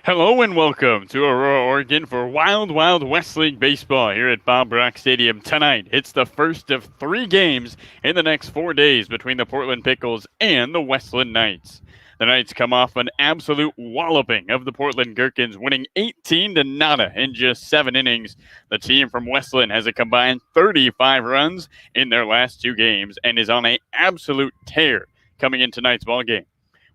Hello and welcome to Aurora, Oregon for Wild Wild West League Baseball here at Bob Brock Stadium tonight. It's the first of 3 games in the next 4 days between the Portland Pickles and the Westland Knights. The Knights come off an absolute walloping of the Portland Gherkins, winning 18-0 in just 7 innings. The team from Westland has a combined 35 runs in their last 2 games and is on an absolute tear coming in tonight's ballgame.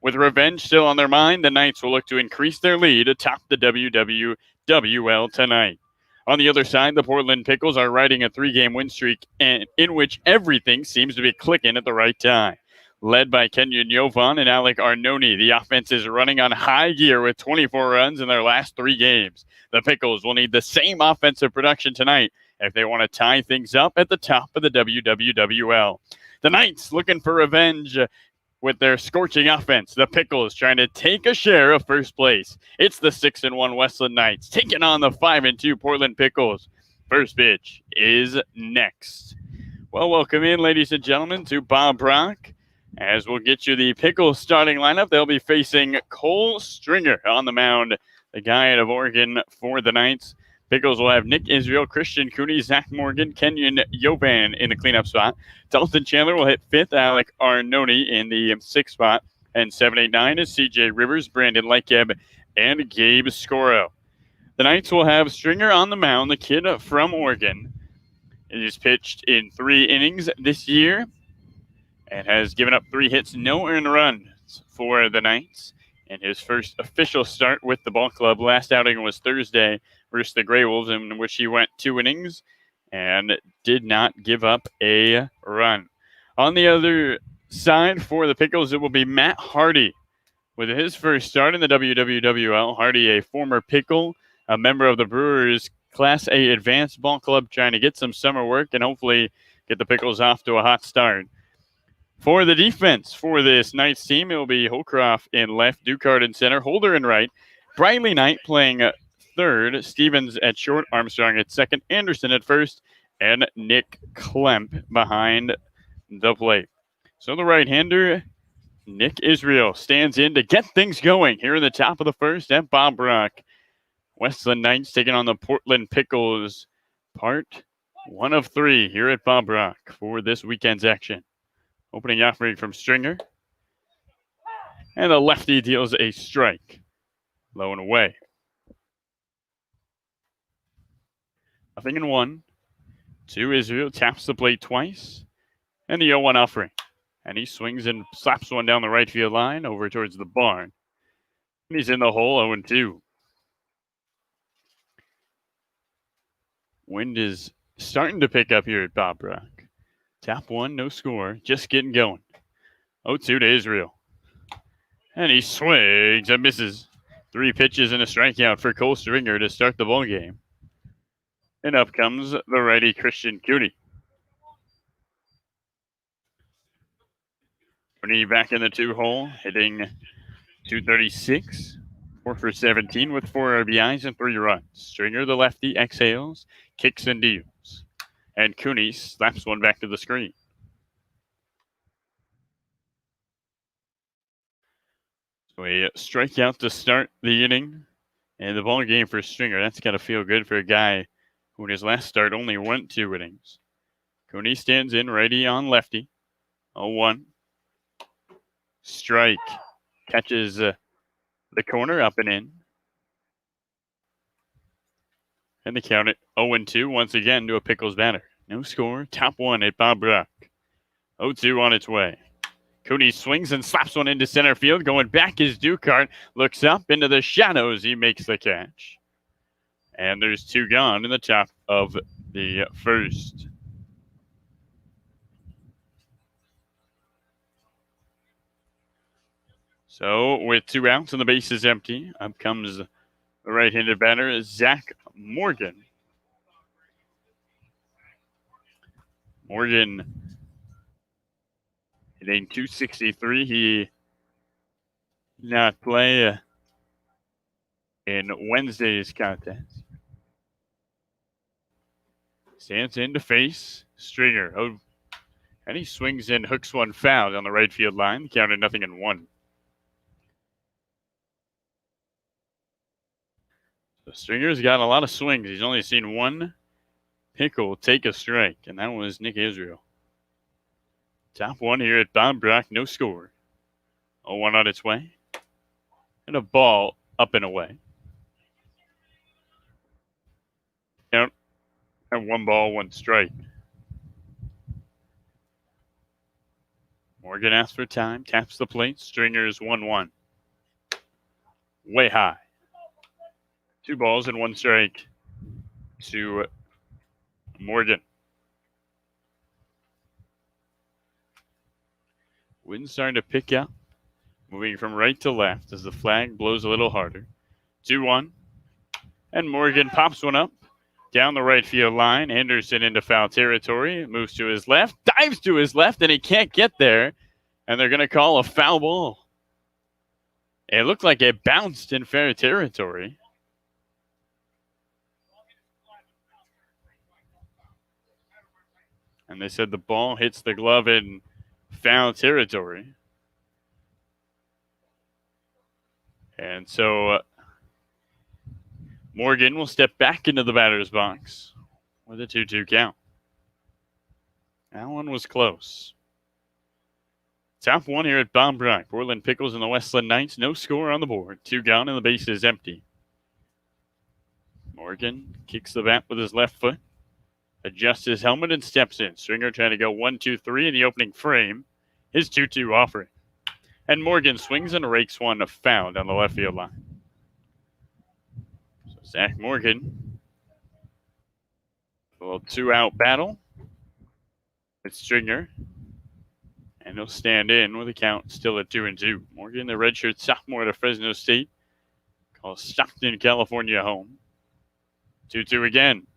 With revenge still on their mind, the Knights will look to increase their lead atop the WWWL tonight. On the other side, the Portland Pickles are riding a 3-game win streak in which everything seems to be clicking at the right time. Led by Kenyon Jovan and Alec Arnone, the offense is running on high gear with 24 runs in their last 3 games. The Pickles will need the same offensive production tonight if they want to tie things up at the top of the WWWL. The Knights looking for revenge with their scorching offense. The Pickles trying to take a share of first place. It's the 6-1 Westland Knights taking on the 5-2 Portland Pickles. First pitch is next. Well, welcome in, ladies and gentlemen, to Bob Brock. As we'll get you the Pickles starting lineup, they'll be facing Cole Stringer on the mound, the guy out of Oregon for the Knights. Pickles will have Nick Israel, Christian Cooney, Zach Morgan, Kenyon Jovan in the cleanup spot. Dalton Chandler will hit 5th, Alec Arnone in the 6th spot. And 7-8-9 is CJ Rivers, Brandon Lekeb, and Gabe Scoro. The Knights will have Stringer on the mound, the kid from Oregon. He has pitched in 3 innings this year and has given up 3 hits, no earned runs for the Knights. And his first official start with the ball club last outing was Thursday versus the Grey Wolves, in which he went 2 innings and did not give up a run. On the other side for the Pickles, it will be Matt Hardy with his first start in the WWWL. Hardy, a former Pickle, a member of the Brewers Class A Advanced Ball Club, trying to get some summer work and hopefully get the Pickles off to a hot start. For the defense for this Knights team, it will be Holcroft in left, Ducard in center, Holder in right, Briley Knight playing third, Stevens at short, Armstrong at second, Anderson at first, and Nick Klemp behind the plate. So the right-hander, Nick Israel, stands in to get things going here in the top of the first at Bob Brock. Westland Knights taking on the Portland Pickles, part 1 of 3 here at Bob Brock for this weekend's action. Opening offering from Stringer. And the lefty deals a strike. Low and away. 0-1. 2 Israel taps the plate twice. And the 0-1 offering. And he swings and slaps one down the right field line over towards the barn. And he's in the hole, 0-2. Wind is starting to pick up here at Bob Brock. Tap 1, no score, just getting going. 0-2 to Israel. And he swings and misses. 3 pitches and a strikeout for Cole Stringer to start the ball game. And up comes the righty Christian Cooney. Cooney back in the 2-hole, hitting .236, 4 for 17 with 4 RBIs and 3 runs. Stringer, the lefty, exhales, kicks and deals. And Cooney slaps one back to the screen. So a strikeout to start the inning. And the ball game for Stringer. That's got to feel good for a guy who in his last start only went 2 innings. Cooney stands in, righty on lefty. 0-1. Strike. Catches the corner, up and in. And the count at 0-2 once again to a Pickles batter. No score. Top 1 at Bob Brock. 0-2 on its way. Cooney swings and slaps one into center field. Going back is Ducart. Looks up into the shadows. He makes the catch. And there's 2 gone in the top of the first. So with 2 outs and the base is empty, up comes the right-handed batter, Zach Morgan. Morgan hitting .263. He did not play in Wednesday's contest. Stands in to face Stringer. Oh, and he swings in, hooks one foul on the right field line. Counted 0-1. The Stringer's got a lot of swings. He's only seen one Pickle take a strike, and that was Nick Israel. Top one here at Bob Brock, no score. 0-1 on its way. And a ball up and away. Count and 1 ball, 1 strike. Morgan asks for time, taps the plate. Stringer's 1-1. Way high. 2 balls and 1 strike to Morgan. Wind's starting to pick up, moving from right to left as the flag blows a little harder. 2-1. And Morgan pops one up down the right field line. Anderson into foul territory. Moves to his left, dives to his left, and he can't get there. And they're going to call a foul ball. It looked like it bounced in fair territory. And they said the ball hits the glove in foul territory. And so Morgan will step back into the batter's box with a 2-2 count. That one was close. Top one here at Bob Brock. Portland Pickles and the Westland Knights. No score on the board. 2 gone and the base is empty. Morgan kicks the bat with his left foot. Adjusts his helmet and steps in. Stringer trying to go 1-2-3 in the opening frame. His 2-2 offering. And Morgan swings and rakes one foul down the left field line. So Zach Morgan, a little 2-out battle with Stringer. And he'll stand in with a count still at 2-2. Morgan, the redshirt sophomore at Fresno State, calls Stockton, California home. 2-2 again.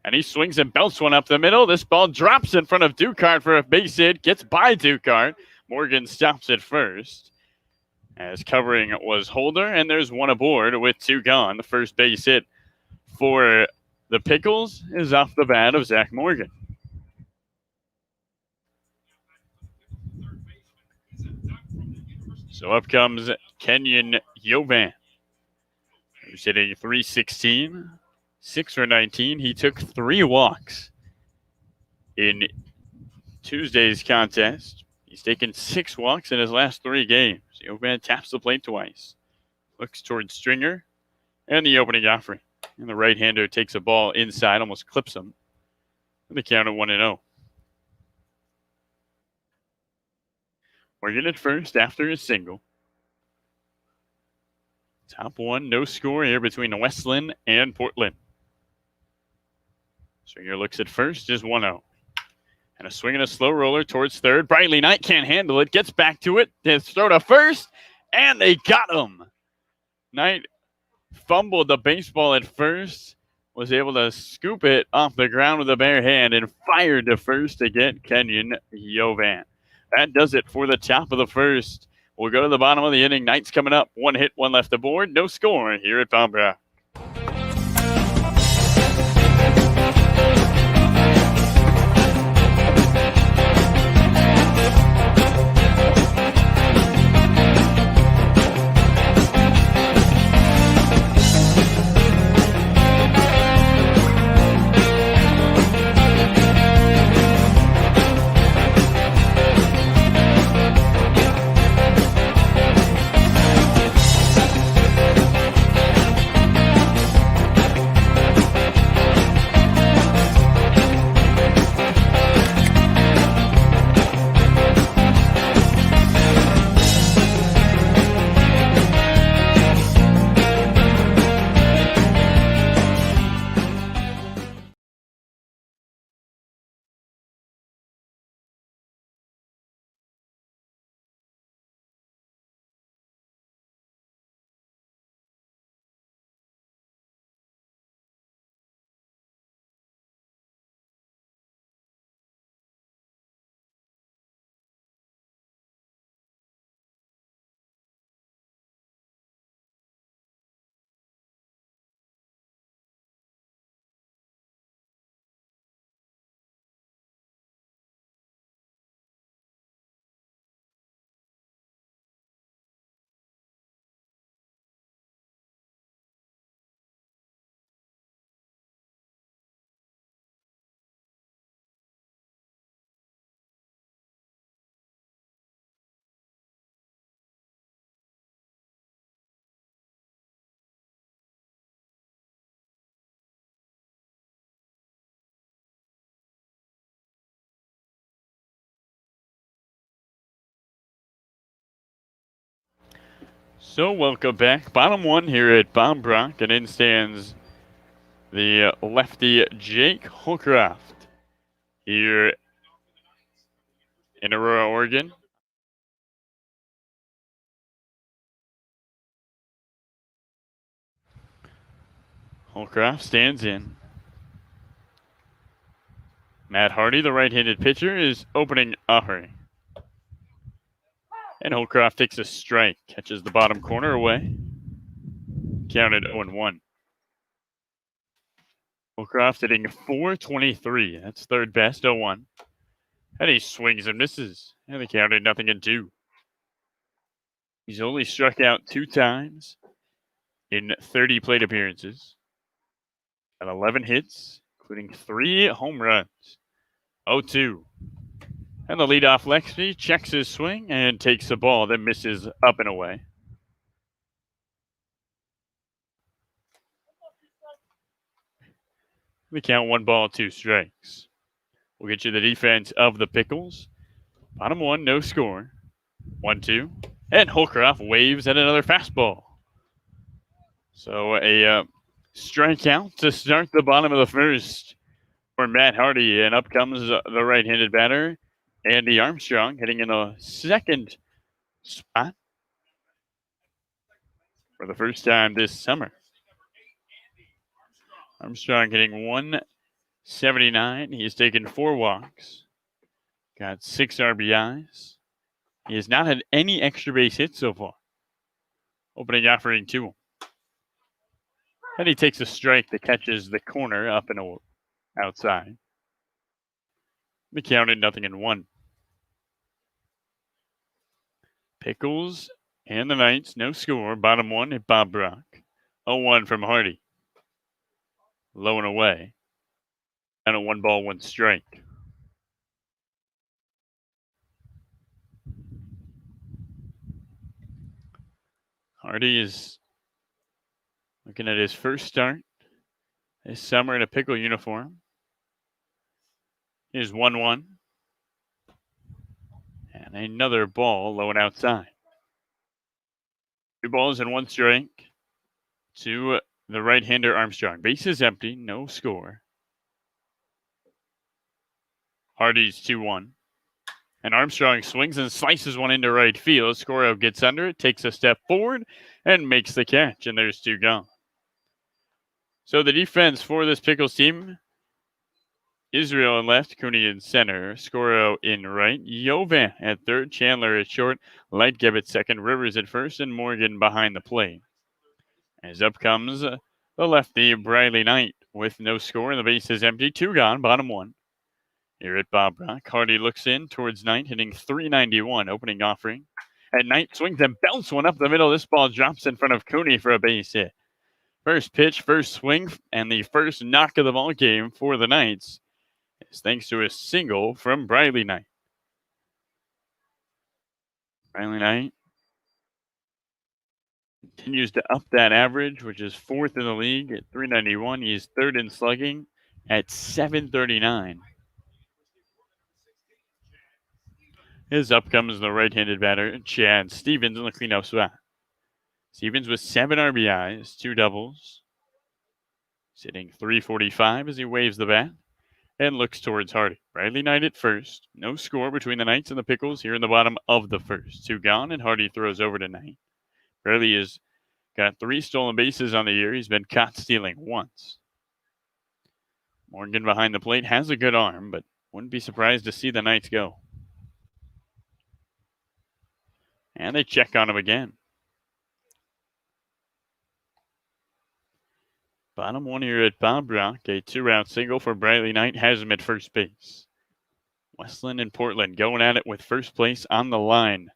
And he swings and belts one up the middle. This ball drops in front of Ducart for a base hit. Gets by Ducart. Morgan stops at first. As covering was Holder. And there's one aboard with 2 gone. The first base hit for the Pickles is off the bat of Zach Morgan. So up comes Kenyon Yovan, who's hitting .316. 6 for 19. He took 3 walks in Tuesday's contest. He's taken 6 walks in his last 3 games. Yovan taps the plate twice. Looks towards Stringer and the opening offering. And the right-hander takes a ball inside, almost clips him. And the count at 1-0. Morgan at first after his single. Top one, no score here between Westland and Portland. Stringer looks at first, is 1-0. And a swing and a slow roller towards third. Briley Knight can't handle it, gets back to it, his throw to first, and they got him. Knight fumbled the baseball at first, was able to scoop it off the ground with a bare hand, and fired to first to get Kenyon Yovan. That does it for the top of the first. We'll go to the bottom of the inning. Knights coming up. 1 hit, 1 left aboard. No score here at Bob Brock. So welcome back. Bottom one here at Bob Brock, and in stands the lefty Jake Holcroft here in Aurora, Oregon. Holcroft stands in. Matt Hardy, the right-handed pitcher, is opening offering. And Holcroft takes a strike, catches the bottom corner away. Counted 0-1. Holcroft hitting .423. That's third best, 0-1. And he swings and misses. And they counted 0-2. He's only struck out 2 times in 30 plate appearances. Got 11 hits, including 3 home runs. 0-2. And the leadoff Lexby checks his swing and takes a ball that misses up and away. We count 1 ball, 2 strikes. We'll get you the defense of the Pickles. Bottom one, no score. 1-2. And Holcroft waves at another fastball. So a strikeout to start the bottom of the first for Matt Hardy. And up comes the right-handed batter, Andy Armstrong, hitting in the second spot for the first time this summer. Armstrong hitting 179. He has taken 4 walks, got 6 RBIs. He has not had any extra base hits so far. Opening offering to him. And he takes a strike that catches the corner up and outside. The count at 0-1. Pickles and the Knights, no score. Bottom one at Bob Brock. 0-1 from Hardy. Low and away. And a 1 ball, 1 strike. Hardy is looking at his first start this summer in a Pickle uniform. Here's 1-1. And another ball low and outside. 2 balls and 1 strike to the right-hander Armstrong. Base is empty, no score. Hardy's 2-1. And Armstrong swings and slices one into right field. Scoro gets under it, takes a step forward, and makes the catch. And there's 2 gone. So the defense for this Pickles team, Israel in left, Cooney in center, Scoro in right, Jovan at third, Chandler at short, Lightgeb at second, Rivers at first, and Morgan behind the plate. As up comes the lefty, Briley Knight, with no score, and the base is empty. 2 gone, bottom one. Here at Bob Brock, Hardy looks in towards Knight, hitting .391, opening offering. And Knight swings and belts one up the middle. This ball drops in front of Cooney for a base hit. First pitch, first swing, and the first knock of the ball game for the Knights is thanks to a single from Briley Knight. Briley Knight continues to up that average, which is 4th in the league at .391. He is 3rd in slugging at .739. His up comes the right-handed batter, Chad Stevens, in the cleanup spot. Stevens with 7 RBIs, 2 doubles. Sitting .345 as he waves the bat and looks towards Hardy. Briley Knight at first. No score between the Knights and the Pickles here in the bottom of the first. 2 gone, and Hardy throws over to Knight. Briley has got 3 stolen bases on the year. He's been caught stealing once. Morgan behind the plate has a good arm, but wouldn't be surprised to see the Knights go. And they check on him again. Bottom one here at Bob Brock. A 2-round single for Briley Knight has him at first base. Westland and Portland going at it with first place on the line.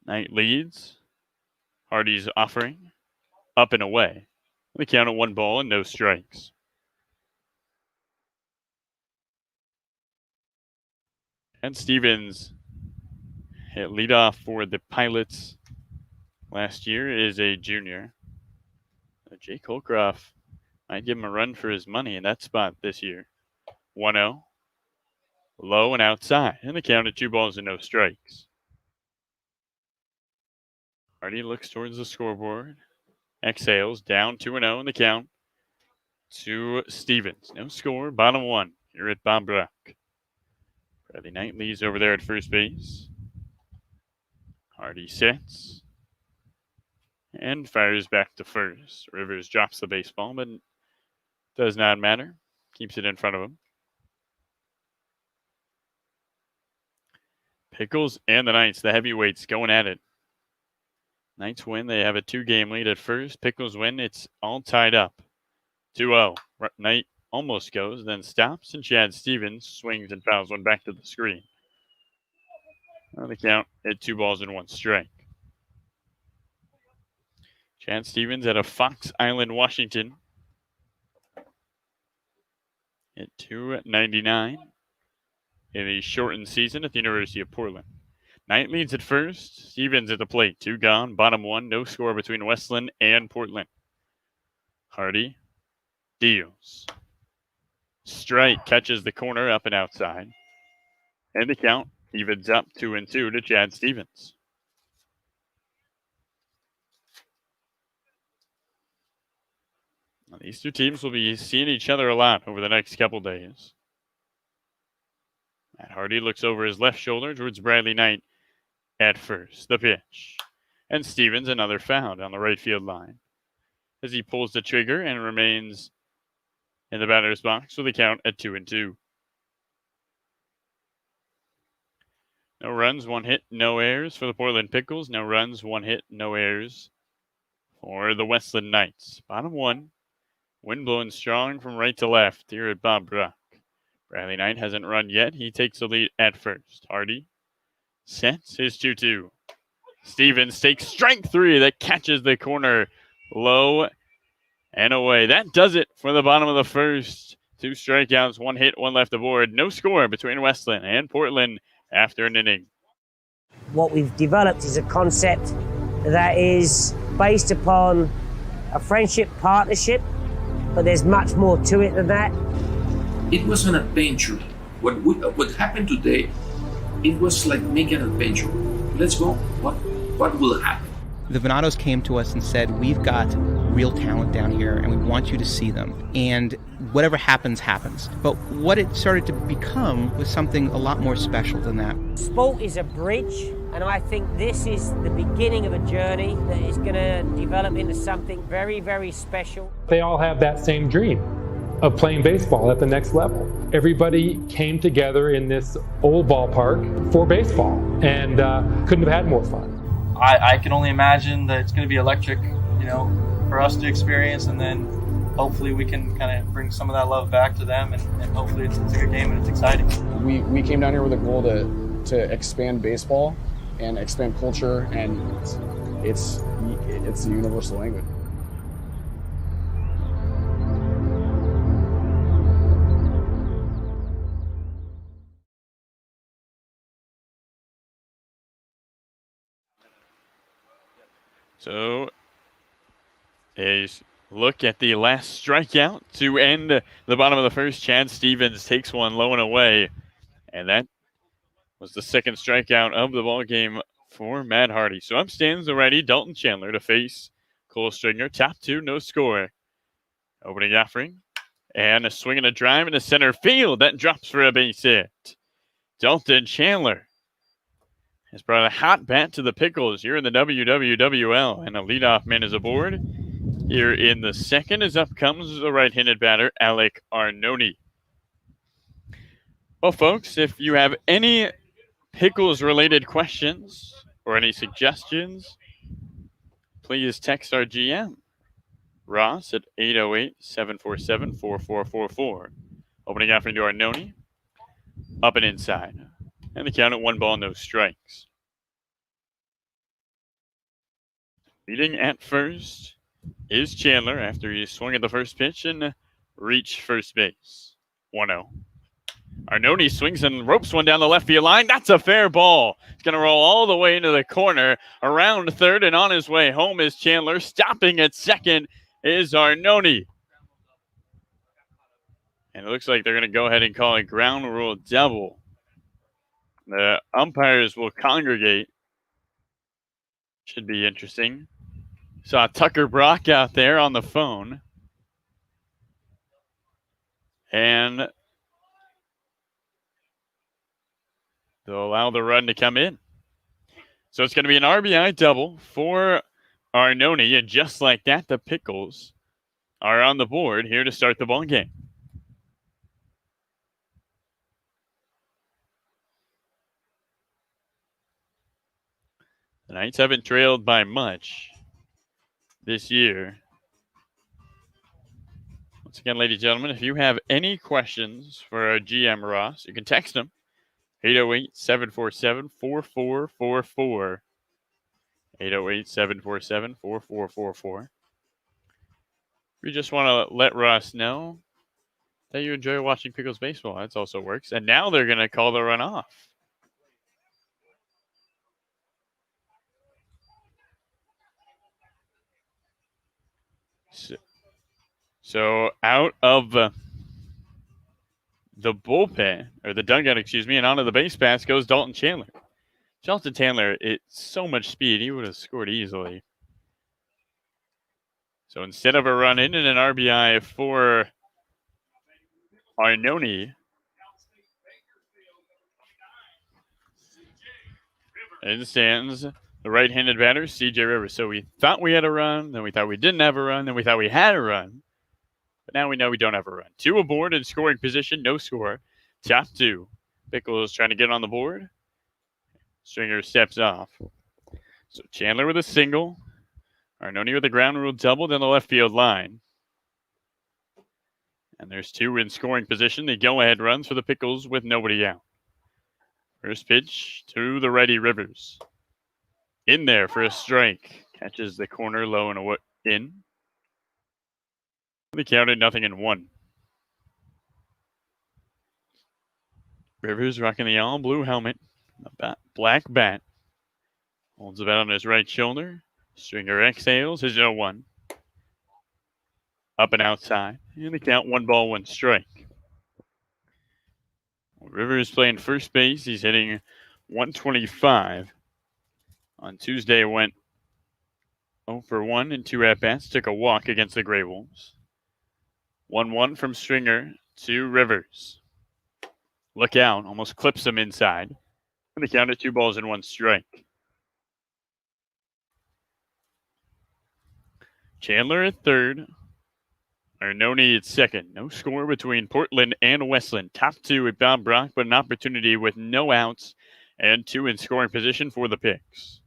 Knight leads. Hardy's offering. Up and away. The count at 1 ball and no strikes. And Stevens hit leadoff for the Pilots last year, is a junior. Jake Holcroft might give him a run for his money in that spot this year. 1-0. Low and outside. And the count at 2 balls and no strikes. Hardy looks towards the scoreboard. Exhales, down 2-0 in the count to Stevens. No score, bottom one here at Bob Brock. Bradley Knight leads over there at first base. Hardy sits and fires back to first. Rivers drops the baseball, but does not matter. Keeps it in front of him. Pickles and the Knights, the heavyweights, going at it. Knights win. They have a 2-game lead at first. Pickles win. It's all tied up. 2-0. Knight almost goes, then stops, and Chad Stevens swings and fouls one back to the screen. On the count at 2-1 strike. Chad Stevens out of Fox Island, Washington. At 299 in the shortened season at the University of Portland. Knight leads at first. Stevens at the plate. 2 gone. Bottom one. No score between Westland and Portland. Hardy deals. Strike catches the corner up and outside. And the count evens up 2-2 to Chad Stevens. Now, these two teams will be seeing each other a lot over the next couple days. Matt Hardy looks over his left shoulder towards Bradley Knight at first. The pitch. And Stevens another foul down the right field line as he pulls the trigger and remains in the batter's box with a count at 2-2. No runs, 1 hit, no errors for the Portland Pickles. No runs, 1 hit, no errors for the Westland Knights. Bottom one. Wind blowing strong from right to left here at Bob Brock. Bradley Knight hasn't run yet. He takes the lead at first. Hardy sets his 2-2. Stevens takes strike 3 that catches the corner low and away. That does it for the bottom of the first. 2 strikeouts, 1 hit, 1 left aboard. No score between Westland and Portland after an inning. What we've developed is a concept that is based upon a friendship partnership, but there's much more to it than that. It was an adventure. What happened today, it was like making an adventure. Let's go. What will happen? The Venados came to us and said, we've got real talent down here and we want you to see them. And whatever happens, happens. But what it started to become was something a lot more special than that. Sport is a bridge, and I think this is the beginning of a journey that is going to develop into something very, very special. They all have that same dream of playing baseball at the next level. Everybody came together in this old ballpark for baseball and couldn't have had more fun. I can only imagine that it's going to be electric, for us to experience, and then hopefully we can kind of bring some of that love back to them, and hopefully it's a good game and it's exciting. We came down here with a goal to expand baseball and expand culture, and it's the universal language. So, a look at the last strikeout to end the bottom of the first. Chad Stevens takes one low and away, and that was the second strikeout of the ball game for Matt Hardy. So up stands the righty Dalton Chandler to face Cole Stringer. Top 2, no score. Opening offering, and a swing and a drive into center field. That drops for a base hit. Dalton Chandler has brought a hot bat to the Pickles here in the WWWL, and a leadoff man is aboard. Here in the second, as up comes the right-handed batter, Alec Arnone. Well, folks, if you have any Pickles-related questions or any suggestions, please text our GM, Ross, at 808-747-4444. Opening offering to Arnone, up and inside. And the count at 1 no strikes. Leading at first is Chandler after he swung at the first pitch and reached first base. 1-0. Arnone swings and ropes one down the left field line. That's a fair ball. It's going to roll all the way into the corner. Around third and on his way home is Chandler. Stopping at second is Arnone. And it looks like they're going to go ahead and call a ground rule double. The umpires will congregate Should be interesting. Saw Tucker Brock out there on the phone. And they'll allow the run to come in. So it's going to be an RBI double for Arnone. And just like that, the Pickles are on the board here to start the ball game. The Knights haven't trailed by much this year. Once again, ladies and gentlemen, if you have any questions for our GM Ross, you can text him 808-747-4444. 808-747-4444. We just want to let Ross know that you enjoy watching Pickles baseball. That also works. And now they're going to call the run off. So out of the bullpen, or the dugout, excuse me, and onto the base pass goes Dalton Chandler. Jonathan Chandler, it's so much speed, he would have scored easily. So instead of a run in and an RBI for Arnone, in stands the right-handed batter, CJ Rivers. So we thought we had a run, then we thought we didn't have a run, then we thought we had a run. But now we know we don't have a run. 2 aboard in scoring position, no score. Top 2. Pickles trying to get on the board. Stringer steps off. So Chandler with a single. Arnone with a ground rule double down the left field line. And there's 2 in scoring position. The go-ahead runs for the Pickles with nobody out. First pitch to the righty Rivers. In there for a strike. Catches the corner low and in. They counted 0-1. Rivers rocking the all blue helmet. Black bat. Holds the bat on his right shoulder. Stringer exhales his 0-1. Up and outside. And they count 1 ball, 1 strike. Rivers playing first base. He's hitting 125. On Tuesday went 0 for 1 in 2 at-bats. Took a walk against the Gray Wolves. 1-1 from Stringer to Rivers. Look out. Almost clips him inside. And they count at 2 balls and 1 strike. Chandler at third. Arnone at second. No score between Portland and Westland. Top 2 at Bob Brock, but an opportunity with no outs and 2 in scoring position for the Picks.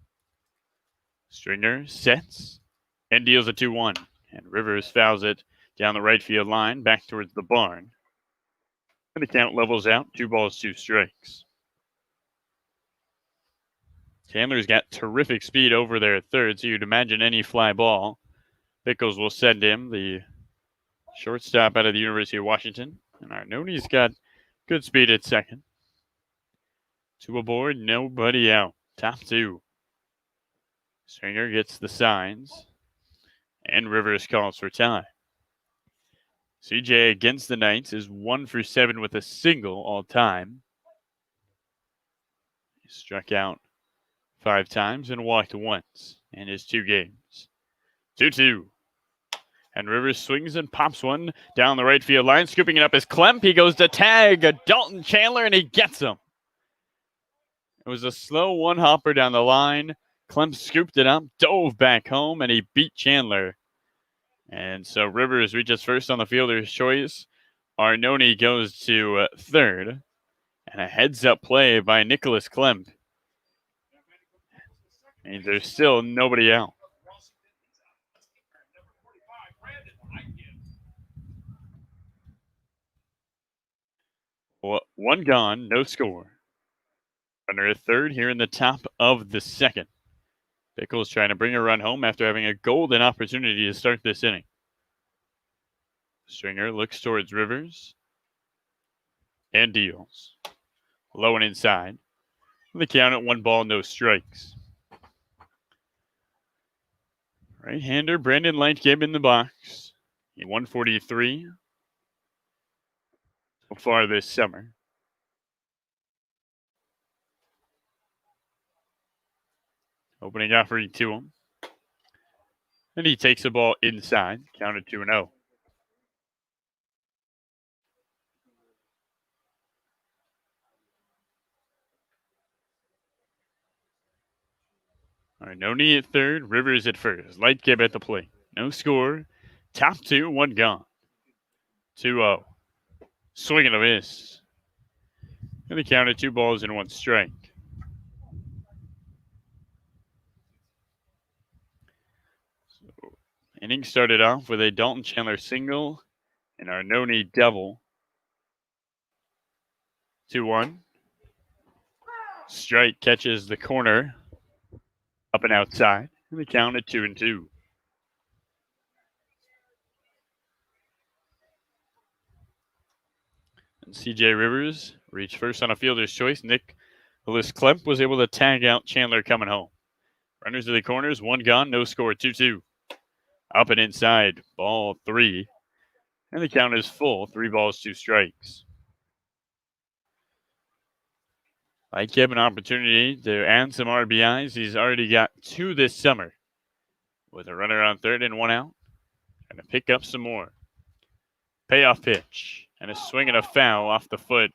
Stringer sets and deals a 2-1. And Rivers fouls it down the right field line back towards the barn. And the count levels out. 2 balls, 2 strikes. Chandler's got terrific speed over there at third, so you'd imagine any fly ball, Pickles will send him. The shortstop out of the University of Washington. And Arnone's got good speed at second. 2 aboard, nobody out. Top 2. Stringer gets the signs. And Rivers calls for time. CJ against the Knights is 1 for 7 with a single all time. He struck out 5 times and walked once in his 2 games. 2-2. And Rivers swings and pops one down the right field line. Scooping it up is Klemp. He goes to tag Dalton Chandler, and he gets him. It was a slow one-hopper down the line. Klemp scooped it up, dove back home, and he beat Chandler. And so Rivers reaches first on the fielder's choice. Arnone goes to third. And a heads-up play by Nicholas Klemp. And there's still nobody out. Well, 1 gone, no score. Runner at third here in the top of the 2nd. Pickles trying to bring a run home after having a golden opportunity to start this inning. Stringer looks towards Rivers and deals. Low and inside. The count at 1 ball, no strikes. Right-hander Brandon Lightgib in the box. 143 so far this summer. Opening offering to him. And he takes the ball inside, counted 2-0. All right, Noni at third, Rivers at first. Lightcap at the plate. No score. Top 2, 1 gone. 2-0. Swing and a miss. And the count at 2 balls and 1 strike. So, inning started off with a Dalton Chandler single and our Noni double. 2-1. Strike catches the corner. Up and outside. And the count at 2-2. And CJ Rivers reached first on a fielder's choice. Nicholas Klemp was able to tag out Chandler coming home. Runners to the corners, 1 gone, no score, 2-2. Up and inside, ball 3. And the count is full, 3 balls, 2 strikes. Like an opportunity to add some RBIs. He's already got 2 this summer. With a runner on third and 1 out. Trying to pick up some more. Payoff pitch. And a swing and a foul off the foot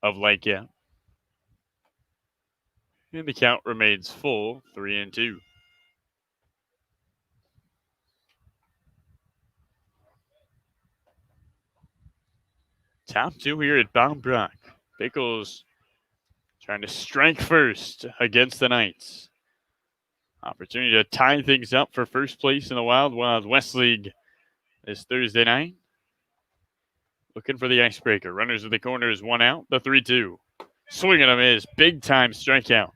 of Lightcap. And the count remains full, 3-2. Top 2 here at Bob Brock. Pickles trying to strike first against the Knights. Opportunity to tie things up for first place in the Wild West League this Thursday night. Looking for the icebreaker. Runners at the corners, 1 out. The 3-2. Swing and a miss. Big time strikeout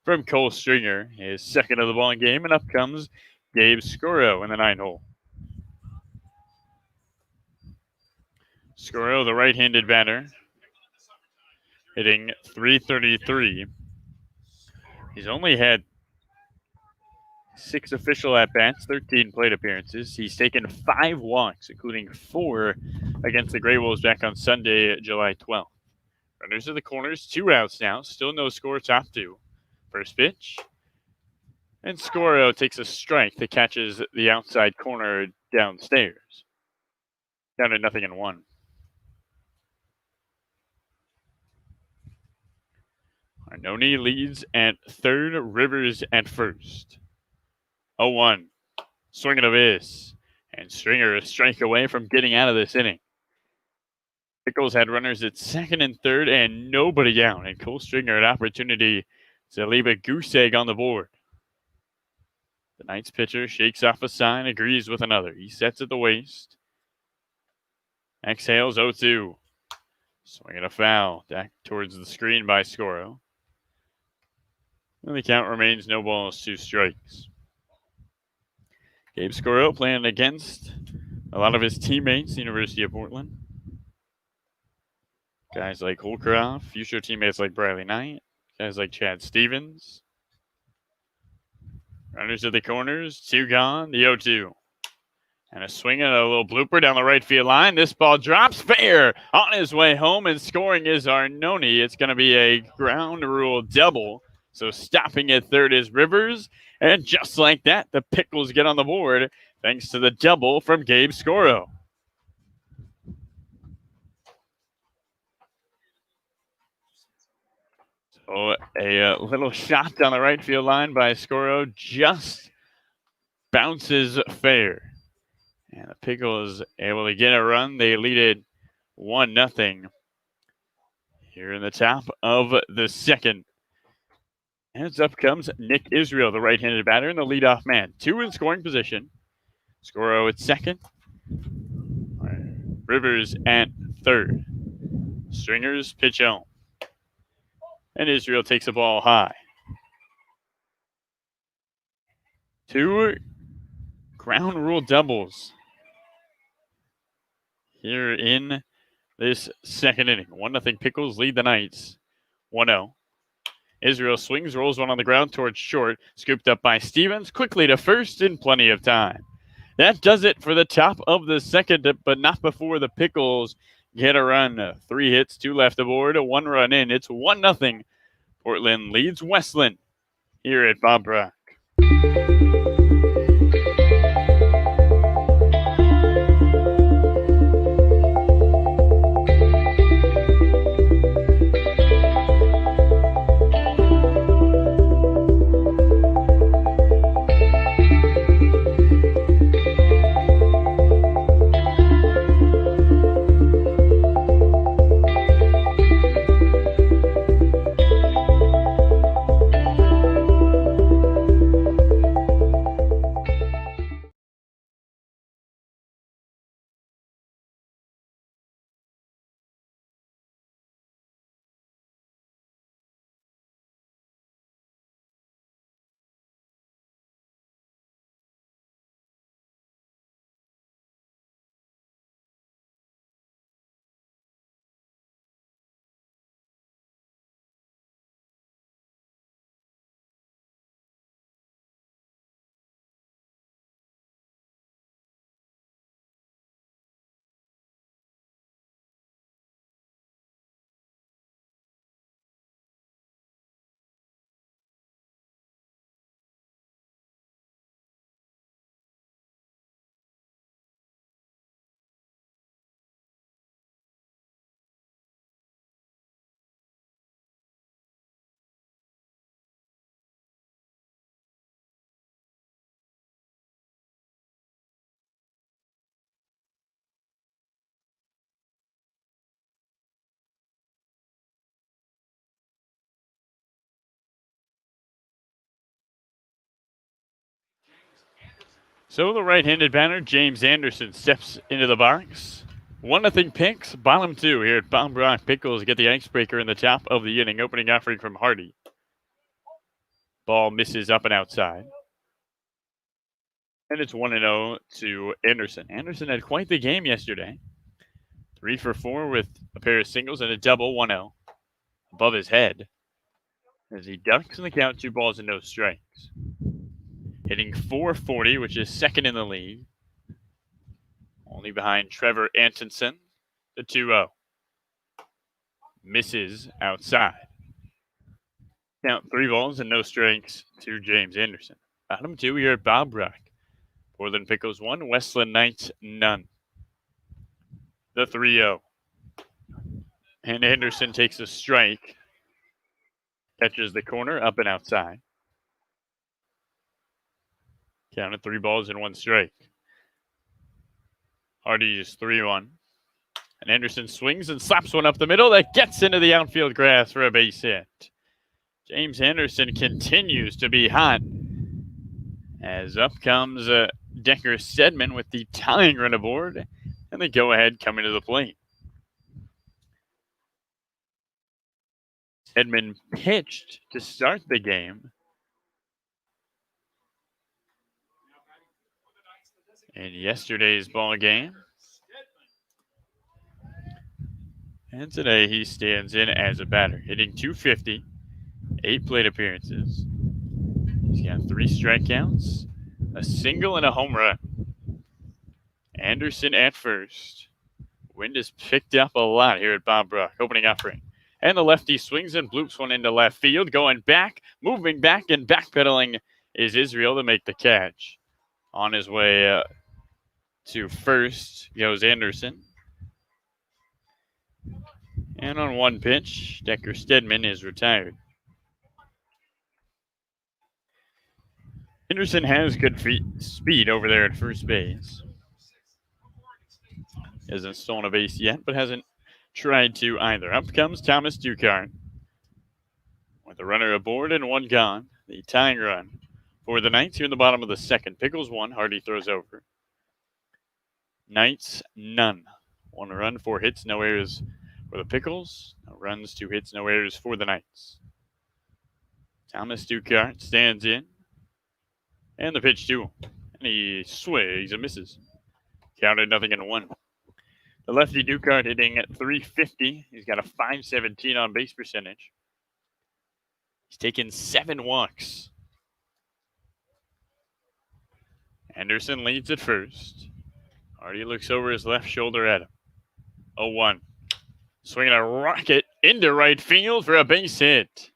from Cole Stringer. His second of the ball game. And up comes Gabe Scoro in the 9 hole. Scoro, the right-handed batter, hitting .333. He's only had 6 official at-bats, 13 plate appearances. He's taken 5 walks, including 4 against the Grey Wolves back on Sunday, July 12th. Runners in the corners, 2 outs now. Still no score, top 2. First pitch. And Scoro takes a strike that catches the outside corner downstairs. Down to 0-1. Arnone leads at third, Rivers at first. 0-1. Swing and a miss. And Stringer a strike away from getting out of this inning. Pickles had runners at second and third and nobody out. And Cole Stringer an opportunity to leave a goose egg on the board. The Knights pitcher shakes off a sign, agrees with another. He sets at the waist. Exhales 0-2. Swing and a foul. Back towards the screen by Scoro. And the count remains no balls, 2 strikes. Gabe Scoro playing against a lot of his teammates, University of Portland. Guys like Holcroft, future teammates like Bradley Knight, guys like Chad Stevens. Runners at the corners, 2 gone, the 0-2. And a swing and a little blooper down the right field line. This ball drops fair on his way home, and scoring is Arnone. It's going to be a ground rule double. So stopping at third is Rivers. And just like that, the Pickles get on the board thanks to the double from Gabe Scoro. So a little shot down the right field line by Scoro just bounces fair. And the Pickles able to get a run. They lead it 1-0 here in the top of the second. As up comes Nick Israel, the right-handed batter, and the leadoff man. 2 in scoring position. Scoro at second. Rivers at third. Stringers pitch home. And Israel takes the ball high. 2 ground rule doubles here in this second inning. 1-0 Pickles lead the Knights. 1-0. Israel swings, rolls one on the ground towards short. Scooped up by Stevens. Quickly to first in plenty of time. That does it for the top of the second, but not before the Pickles get a run. 3 hits, 2 left aboard, 1 run in. It's 1-0. Portland leads Westland here at Bob Brock. So the right-handed batter, James Anderson, steps into the box. 1-0 Picks, bottom 2 here at Bob Brock. Pickles get the icebreaker in the top of the inning. Opening offering from Hardy. Ball misses up and outside. And it's 1-0 to Anderson. Anderson had quite the game yesterday. 3 for 4 with a pair of singles and a double, 1-0 above his head as he ducks in the count, 2 balls and no strikes. Hitting .440, which is second in the league. Only behind Trevor Antonsen, the 2-0. Misses outside. Count 3 balls and no strikes to James Anderson. Bottom 2 here at Bob Brock. Portland Pickles 1, Westland Knights none. The 3-0. And Anderson takes a strike. Catches the corner, up and outside. Counted 3 balls and 1 strike. Hardy is 3-1. And Anderson swings and slaps one up the middle that gets into the outfield grass for a base hit. James Anderson continues to be hot. As up comes Decker Stedman with the tying run aboard. And the go-ahead coming to the plate. Stedman pitched to start the game. In yesterday's ball game. And today he stands in as a batter, hitting .250, 8 plate appearances. He's got 3 strikeouts, a single, and a home run. Anderson at first. Wind is picked up a lot here at Bob Brock. Opening offering. And the lefty swings and bloops one into left field. Going back, moving back, and backpedaling is Israel to make the catch. On his way to first goes Anderson. And on 1 pitch, Decker Stedman is retired. Anderson has good speed over there at first base. Hasn't stolen a base yet, but hasn't tried to either. Up comes Thomas Ducart with a runner aboard and 1 gone. The tying run for the Knights here in the bottom of the second. Pickles 1, Hardy throws over. Knights none. 1 run, 4 hits, no errors for the Pickles. No runs, 2 hits, no errors for the Knights. Thomas Ducart stands in. And the pitch to him. And he sways and misses. Counted 0-1. The lefty Ducart hitting at .350. He's got a .517 on base percentage. He's taken 7 walks. Anderson leads at first. Hardy looks over his left shoulder at him. 0-1. Swinging a rocket into right field for a base hit.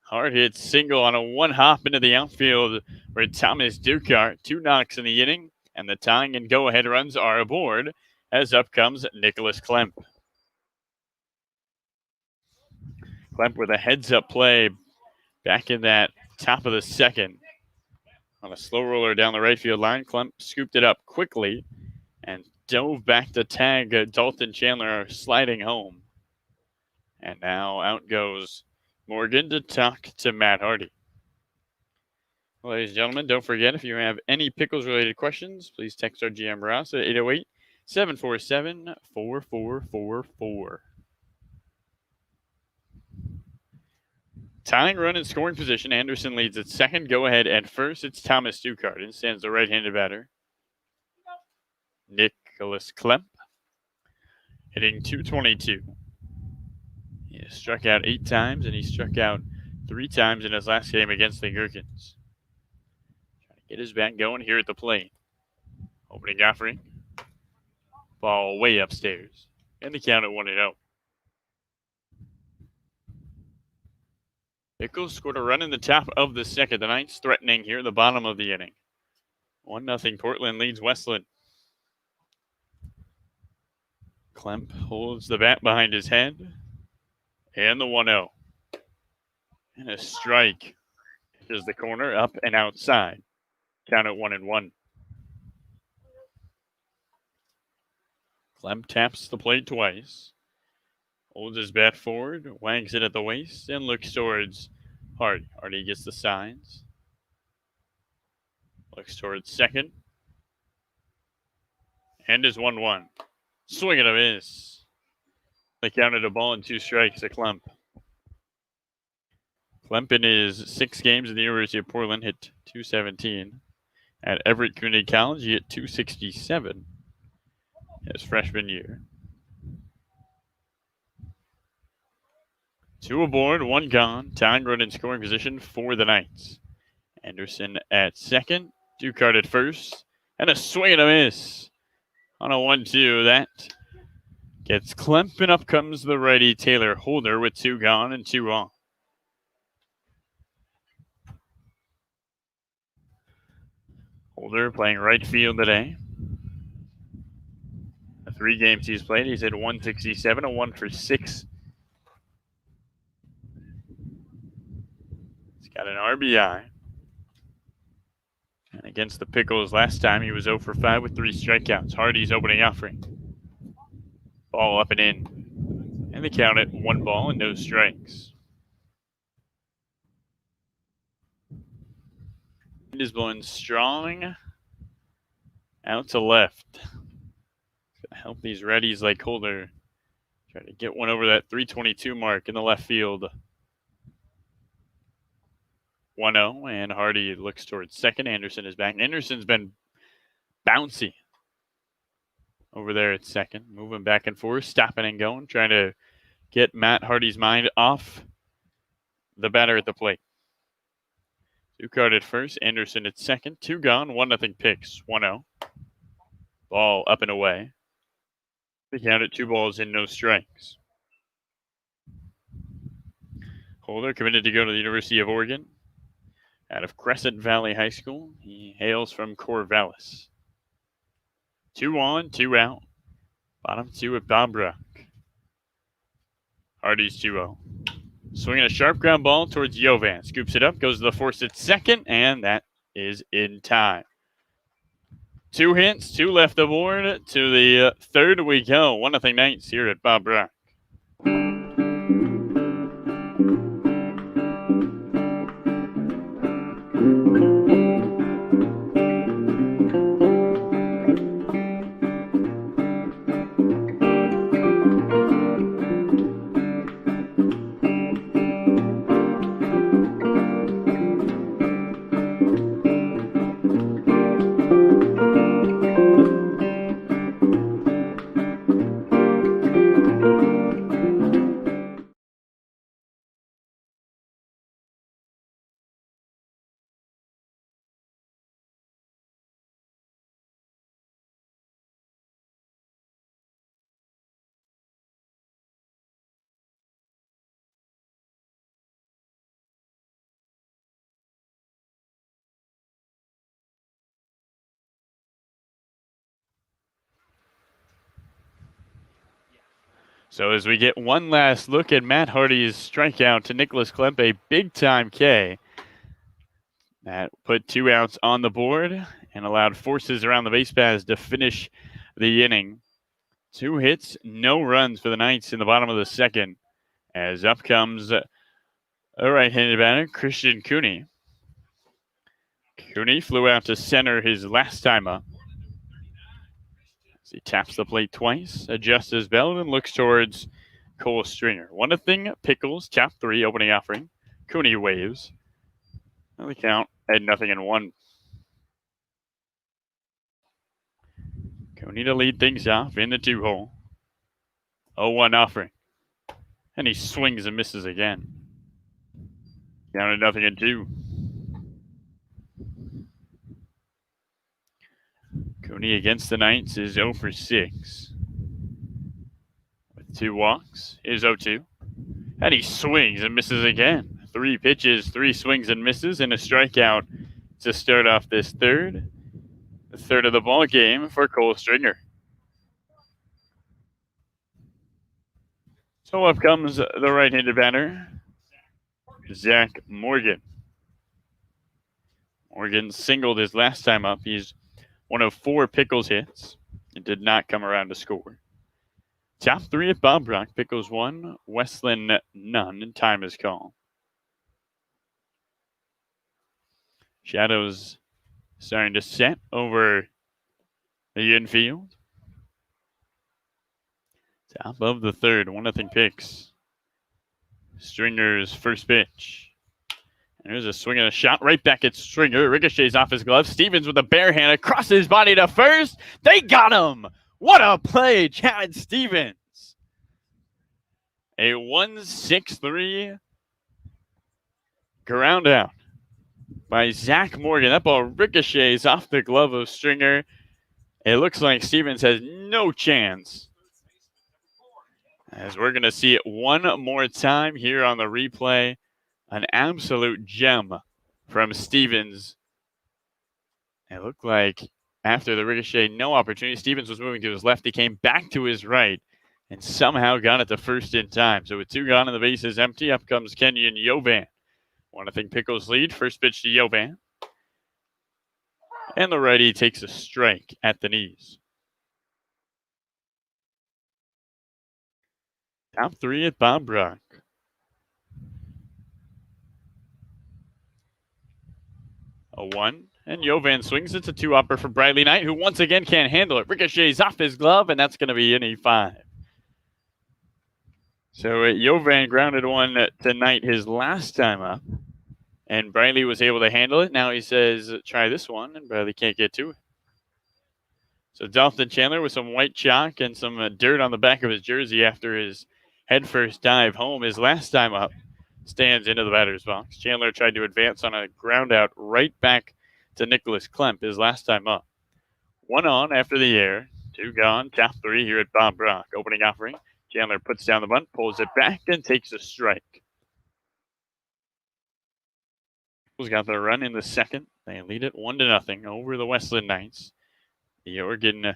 Hard hit single on a one hop into the outfield for Thomas Dukart. 2 knocks in the inning, and the tying and go-ahead runs are aboard as up comes Nicholas Klemp. Klemp with a heads-up play back in that top of the second. On a slow roller down the right field line, Klemp scooped it up quickly and dove back to tag Dalton Chandler sliding home. And now out goes Morgan to talk to Matt Hardy. Well, ladies and gentlemen, don't forget, if you have any Pickles-related questions, please text our GM Ross at 808-747-4444. Tying run in scoring position, Anderson leads at second. Go ahead at first. It's Thomas Dukart. In stands the right-handed batter, Nicholas Klemp, hitting .222. He has struck out 8 times, and he struck out 3 times in his last game against the Gherkins. Trying to get his bat going here at the plate. Opening offering. Ball way upstairs. And the count at 1-0. Pickles scored a run in the top of the second. The Knights threatening here at the bottom of the inning. 1-0 Portland leads Westland. Klemp holds the bat behind his head. And the 1-0. And a strike. Here's the corner, up and outside. Count at 1-1. Klemp taps the plate twice. Holds his bat forward, wags it at the waist, and looks towards Hardy. Hardy gets the signs. Looks towards second. And is 1-1. Swing and a miss. They counted a ball and 2 strikes to Klemp. Klemp in his 6 games at the University of Portland hit .217. At Everett Community College, he hit .267 his freshman year. 2 aboard, 1 gone. Tying run in scoring position for the Knights. Anderson at second. Dukart at first. And a swing and a miss on a 1-2. That gets Klemp, and up comes the righty Taylor Holder with 2 gone and 2 on. Holder playing right field today. The 3 games he's played, he's hit .167, a 1 for 6. He's got an RBI. And against the Pickles last time, he was 0 for 5 with 3 strikeouts. Hardy's opening offering. Ball up and in. And the count at 1 ball and no strikes. Wind is blowing strong out to left. It's going to help these righties like Holder try to get one over that 322 mark in the left field. 1-0, and Hardy looks towards second. Anderson is back. Anderson's been bouncy over there at second, moving back and forth, stopping and going, trying to get Matt Hardy's mind off the batter at the plate. Dukart at first, Anderson at second. 2 gone, 1-0 Picks. 1-0. Ball up and away. The count at 2 balls and no strikes. Holder committed to go to the University of Oregon. Out of Crescent Valley High School. He hails from Corvallis. 2 on, 2 out. Bottom 2 at Bob Rock. Hardy's 2-0. Swinging a sharp ground ball towards Jovan. Scoops it up, goes to the force at second, and that is in time. 2 hits, 2 left aboard. To the third we go. 1-0 Knights here at Bob Rock. So as we get one last look at Matt Hardy's strikeout to Nicholas Klemp, a big-time K that put 2 outs on the board and allowed forces around the base paths to finish the inning. 2 hits, no runs for the Knights in the bottom of the second. As up comes a right-handed batter, Christian Cooney. Cooney flew out to center his last time up. As he taps the plate twice, adjusts his belt, and looks towards Cole Stringer. 1-0, Pickles, top 3, opening offering. Cooney waves. The count at 0-1. Cooney to lead things off in the 2-hole. 0-1 offering. And he swings and misses again. Down to 0-2. Cooney against the Knights is 0 for 6. With 2 walks is 0-2. And he swings and misses again. 3 pitches, 3 swings and misses, and a strikeout to start off this third. The third of the ball game for Cole Stringer. So up comes the right-handed batter, Zach Morgan. Morgan singled his last time up. He's one of 4 Pickles hits and did not come around to score. Top 3 at Bob Brock. Pickles 1, Westland none, and time is called. Shadows starting to set over the infield. Top of the third, 1-0 Picks. Stringer's first pitch. And there's a swing and a shot right back at Stringer. Ricochets off his glove. Stevens with a bare hand across his body to first. They got him. What a play, Chad Stevens. A 1-6-3 ground out by Zach Morgan. That ball ricochets off the glove of Stringer. It looks like Stevens has no chance. As we're going to see it one more time here on the replay. An absolute gem from Stevens. It looked like after the ricochet, no opportunity. Stevens was moving to his left. He came back to his right and somehow got it to first in time. So with 2 gone and the base is empty, up comes Kenyon Yovan. 1-0 Pickles lead. First pitch to Yovan. And the righty takes a strike at the knees. Top 3 at Bob Brock. 0-1. And Yovan swings. It's a 2-hopper for Bradley Knight, who once again can't handle it. Ricochets off his glove, and that's going to be an E5. So Yovan grounded one to Knight his last time up, and Bradley was able to handle it. Now he says, try this one, and Bradley can't get to it. So Dalton Chandler with some white chalk and some dirt on the back of his jersey after his headfirst dive home his last time up stands into the batter's box. Chandler tried to advance on a ground out right back to Nicholas Klemp his last time up. 1 on after the air, 2 gone, top 3 here at Bob Brock. Opening offering, Chandler puts down the bunt, pulls it back, and takes a strike. Pickles got the run in the second. They lead it 1-0 over the Westland Knights. The Oregon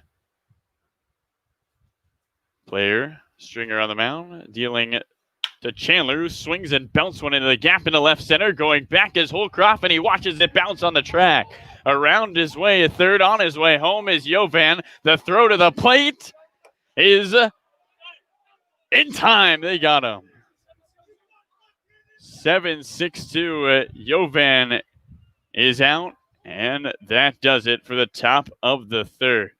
player, Stringer on the mound, dealing to Chandler, who swings and belts one into the gap into left center. Going back is Holcroft, and he watches it bounce on the track. Around his way, a third on his way home is Yovan. The throw to the plate is in time. They got him. 7-6-2. Yovan is out, and that does it for the top of the third.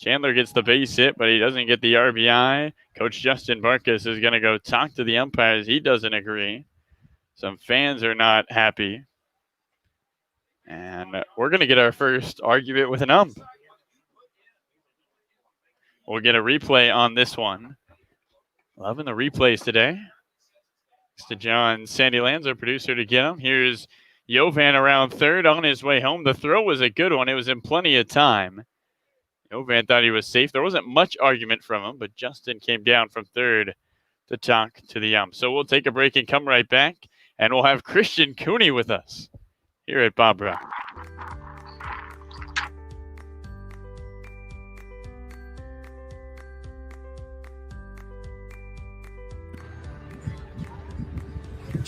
Chandler gets the base hit, but he doesn't get the RBI. Coach Justin Barkas is going to go talk to the umpires. He doesn't agree. Some fans are not happy. And we're going to get our first argument with an ump. We'll get a replay on this one. Loving the replays today. Thanks to John Sandylands, our producer, to get them. Here's Yovan around third on his way home. The throw was a good one. It was in plenty of time. Yovan thought he was safe. There wasn't much argument from him, but Justin came down from third to talk to the ump. So we'll take a break and come right back, and we'll have Christian Cooney with us here at Bob Brock.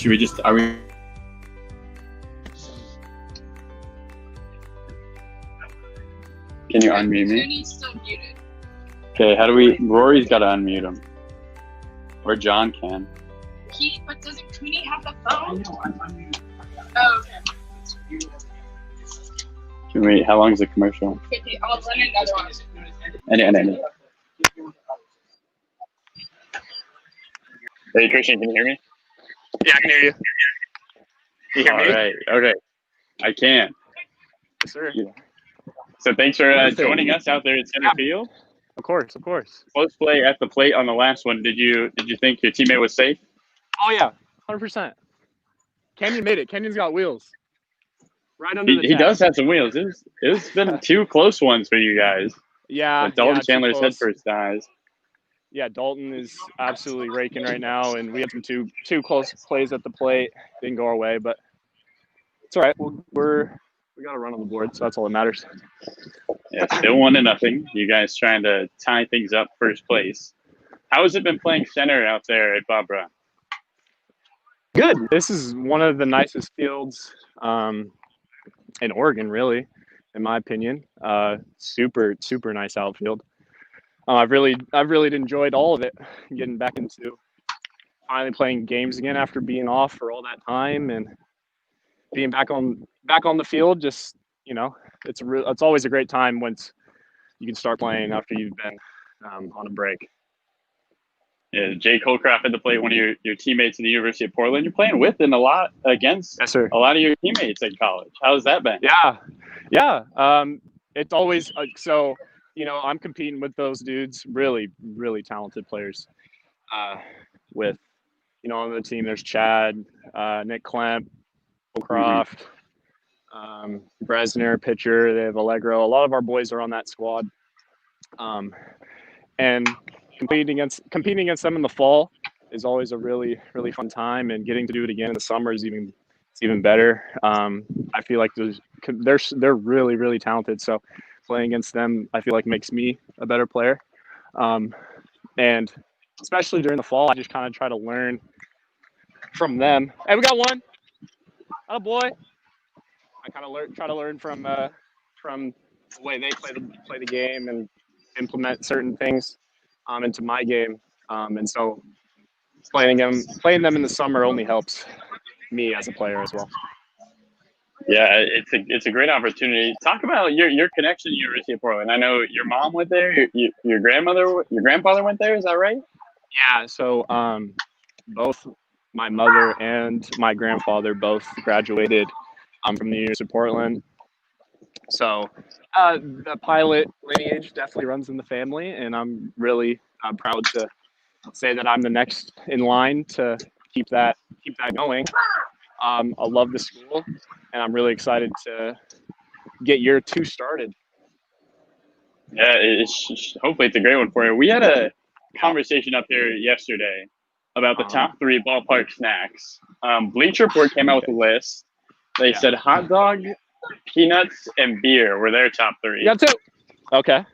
Should we just, are we? Can you unmute me? Cooney's still muted. Okay, how do we, Rory's got to unmute him. Or John can. But doesn't Cooney have the phone? Oh, okay. Can we, how long is the commercial? 50. I'll run another one. Any. Hey, Christian, can you hear me? Yeah, I can hear you. You hear me? All right, okay. I can. Yes, sir. Yeah. So thanks for joining us out there at center field. Of course. Close play at the plate on the last one. Did you think your teammate was safe? Oh yeah, 100%. Kenyon made it. Kenyon's got wheels. Right under the He tag. does have some wheels. It's been two close ones for you guys. Yeah. But Dalton yeah, Chandler's head first dies. Yeah, Dalton is absolutely raking right now, and we had some two close plays at the plate. Didn't go our way, but it's all right. We got a run on the board, so that's all that matters. Yeah, still 1-0. You guys trying to tie things up first place. How has it been playing center out there at Bob Brown? Good. This is one of the nicest fields in Oregon, really, in my opinion. Super nice outfield. I've really enjoyed all of it. Getting back into finally playing games again after being off for all that time and being back on the field. Just it's always a great time once you can start playing after you've been on a break. Yeah, Jake Holcroft at the plate, one of your teammates in the University of Portland. You're playing with and a lot against Yes, sir. a lot of your teammates at college. How's that been? Yeah. It's always so. I'm competing with those dudes, really talented players. With, on the team, there's Chad, Nick Klemp, Holcroft, Bresner, pitcher. They have Allegro. A lot of our boys are on that squad. And competing against them in the fall is always a really fun time, and getting to do it again in the summer is even better. I feel like they're really talented. So playing against them, I feel like makes me a better player. And especially during the fall, I just kind of try to learn from them. Hey, we got one. Oh boy. I kind of try to learn from the way they play the game and implement certain things into my game. And so playing them in the summer only helps me as a player as well. Yeah, it's a great opportunity. Talk about your connection to University of Portland. I know your mom went there. Your grandfather went there. Is that right? Yeah. So both my mother and my grandfather both graduated from the University of Portland. So the pilot lineage definitely runs in the family, and I'm really proud to say that I'm the next in line to keep that going. I love the school, and I'm really excited to get year 2 started. Yeah, hopefully it's a great one for you. We had a conversation up here yesterday about the top 3 ballpark snacks. Bleacher Report came out with a list. They said hot dog, peanuts, and beer were their top 3. You got 2. Okay.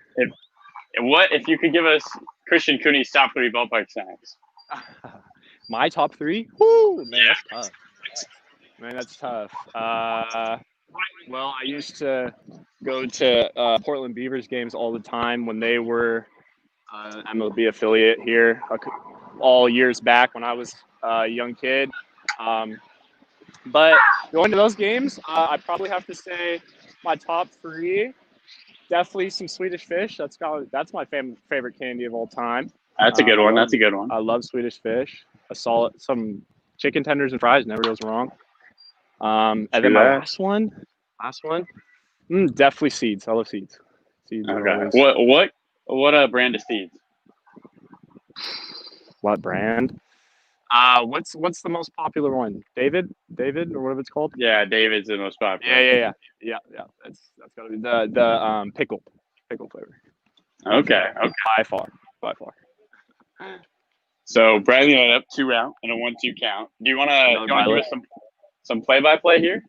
If you could give us Christian Cooney's top 3 ballpark snacks? My top 3? Woo, man, that's tough. Man, that's tough. Well, I used to go to Portland Beavers games all the time when they were MLB affiliate here all years back when I was a young kid. But going to those games, I probably have to say my top 3, definitely some Swedish Fish. That's my favorite candy of all time. That's a good one. That's a good one. I love Swedish Fish. Some chicken tenders and fries never goes wrong. And then my last one, definitely seeds. I love seeds. Seeds. Okay. What brand of seeds? What brand? What's the most popular one? David, or whatever it's called. Yeah, David's the most popular. Yeah. That's gotta be the pickle flavor. Okay. By far. So Bradley and I up 2 out in a 1-2 count. Do you want to give us some play-by-play here?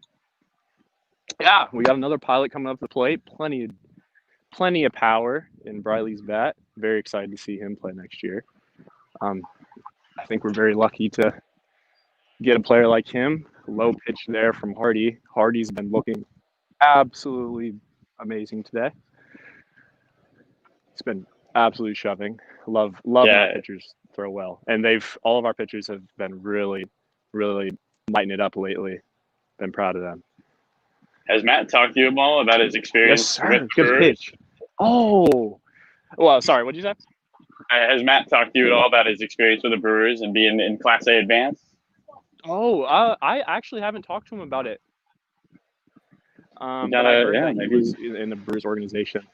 Yeah, we got another pilot coming up the plate. Plenty of power in Briley's bat. Very excited to see him play next year. I think we're very lucky to get a player like him. Low pitch there from Hardy. Hardy's been looking absolutely amazing today. It's been absolutely shoving. Love when our pitchers throw well, and all of our pitchers have been really lighting it up lately. Been proud of them. Has Matt talked to you all about his experience? Yes, sir. With Good Brewers? pitch. Oh, well, sorry. What'd you say? Has Matt talked to you at all about his experience with the Brewers and being in Class A advance? Oh, I actually haven't talked to him about it. But I heard that he was in the Brewers organization.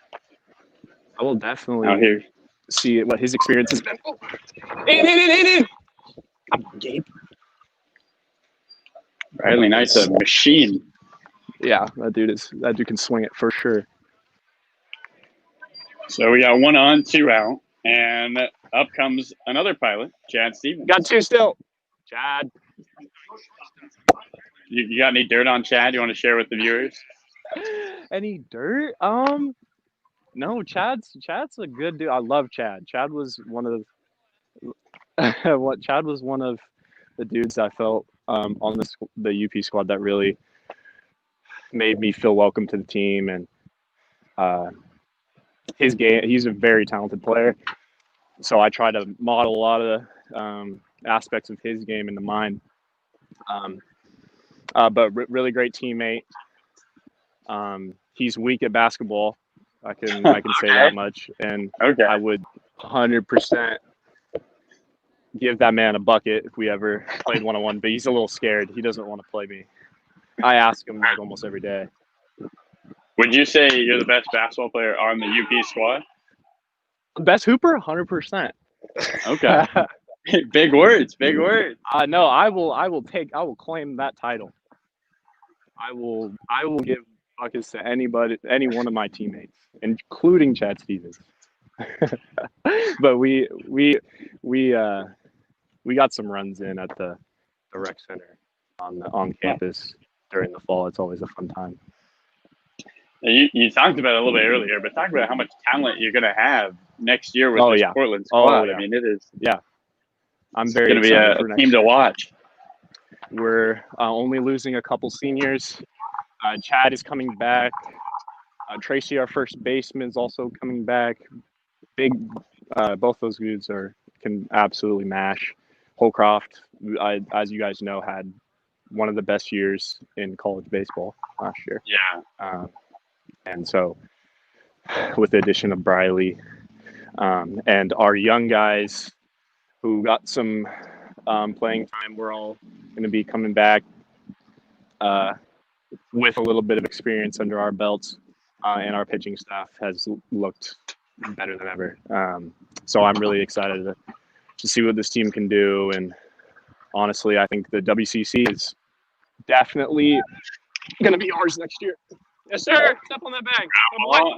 I will definitely see what his experience has been. Oh. In! Come on, Gabe. Riley Knight's a machine. Yeah, that dude can swing it for sure. So we got 1 on, 2 out, and up comes another pilot, Chad Stevens. Got 2 still. Chad. You got any dirt on Chad you want to share with the viewers? Any dirt? No, Chad's a good dude. I love Chad. Chad was one of the dudes I felt on the UP squad that really made me feel welcome to the team, and his game. He's a very talented player, so I try to model a lot of the aspects of his game into mine. But really great teammate. He's weak at basketball. I can say that much, and I would 100% give that man a bucket if we ever played 1-on-1. But he's a little scared. He doesn't want to play me. I ask him like almost every day. Would you say you're the best basketball player on the UP squad? Best hooper, 100%. Okay. Big words. No, I will claim that title. I will give buckets to any one of my teammates, including Chad Stevens. But we got some runs in at the rec center on campus during the fall. It's always a fun time. You talked about it a little bit earlier, but talk about how much talent you're going to have next year with this Portland squad. I mean, it is. Yeah, I'm very going to be a team to watch. We're only losing a couple seniors. Chad is coming back. Tracy, our first baseman, is also coming back. Both those dudes can absolutely mash. Holcroft, as you guys know, had one of the best years in college baseball last year. Yeah. And so with the addition of Briley and our young guys who got some playing time, we're all going to be coming back with a little bit of experience under our belts, and our pitching staff has looked better than ever. So I'm really excited to see what this team can do. And honestly, I think the WCC is definitely going to be ours next year. Yes, sir. Step on that bag.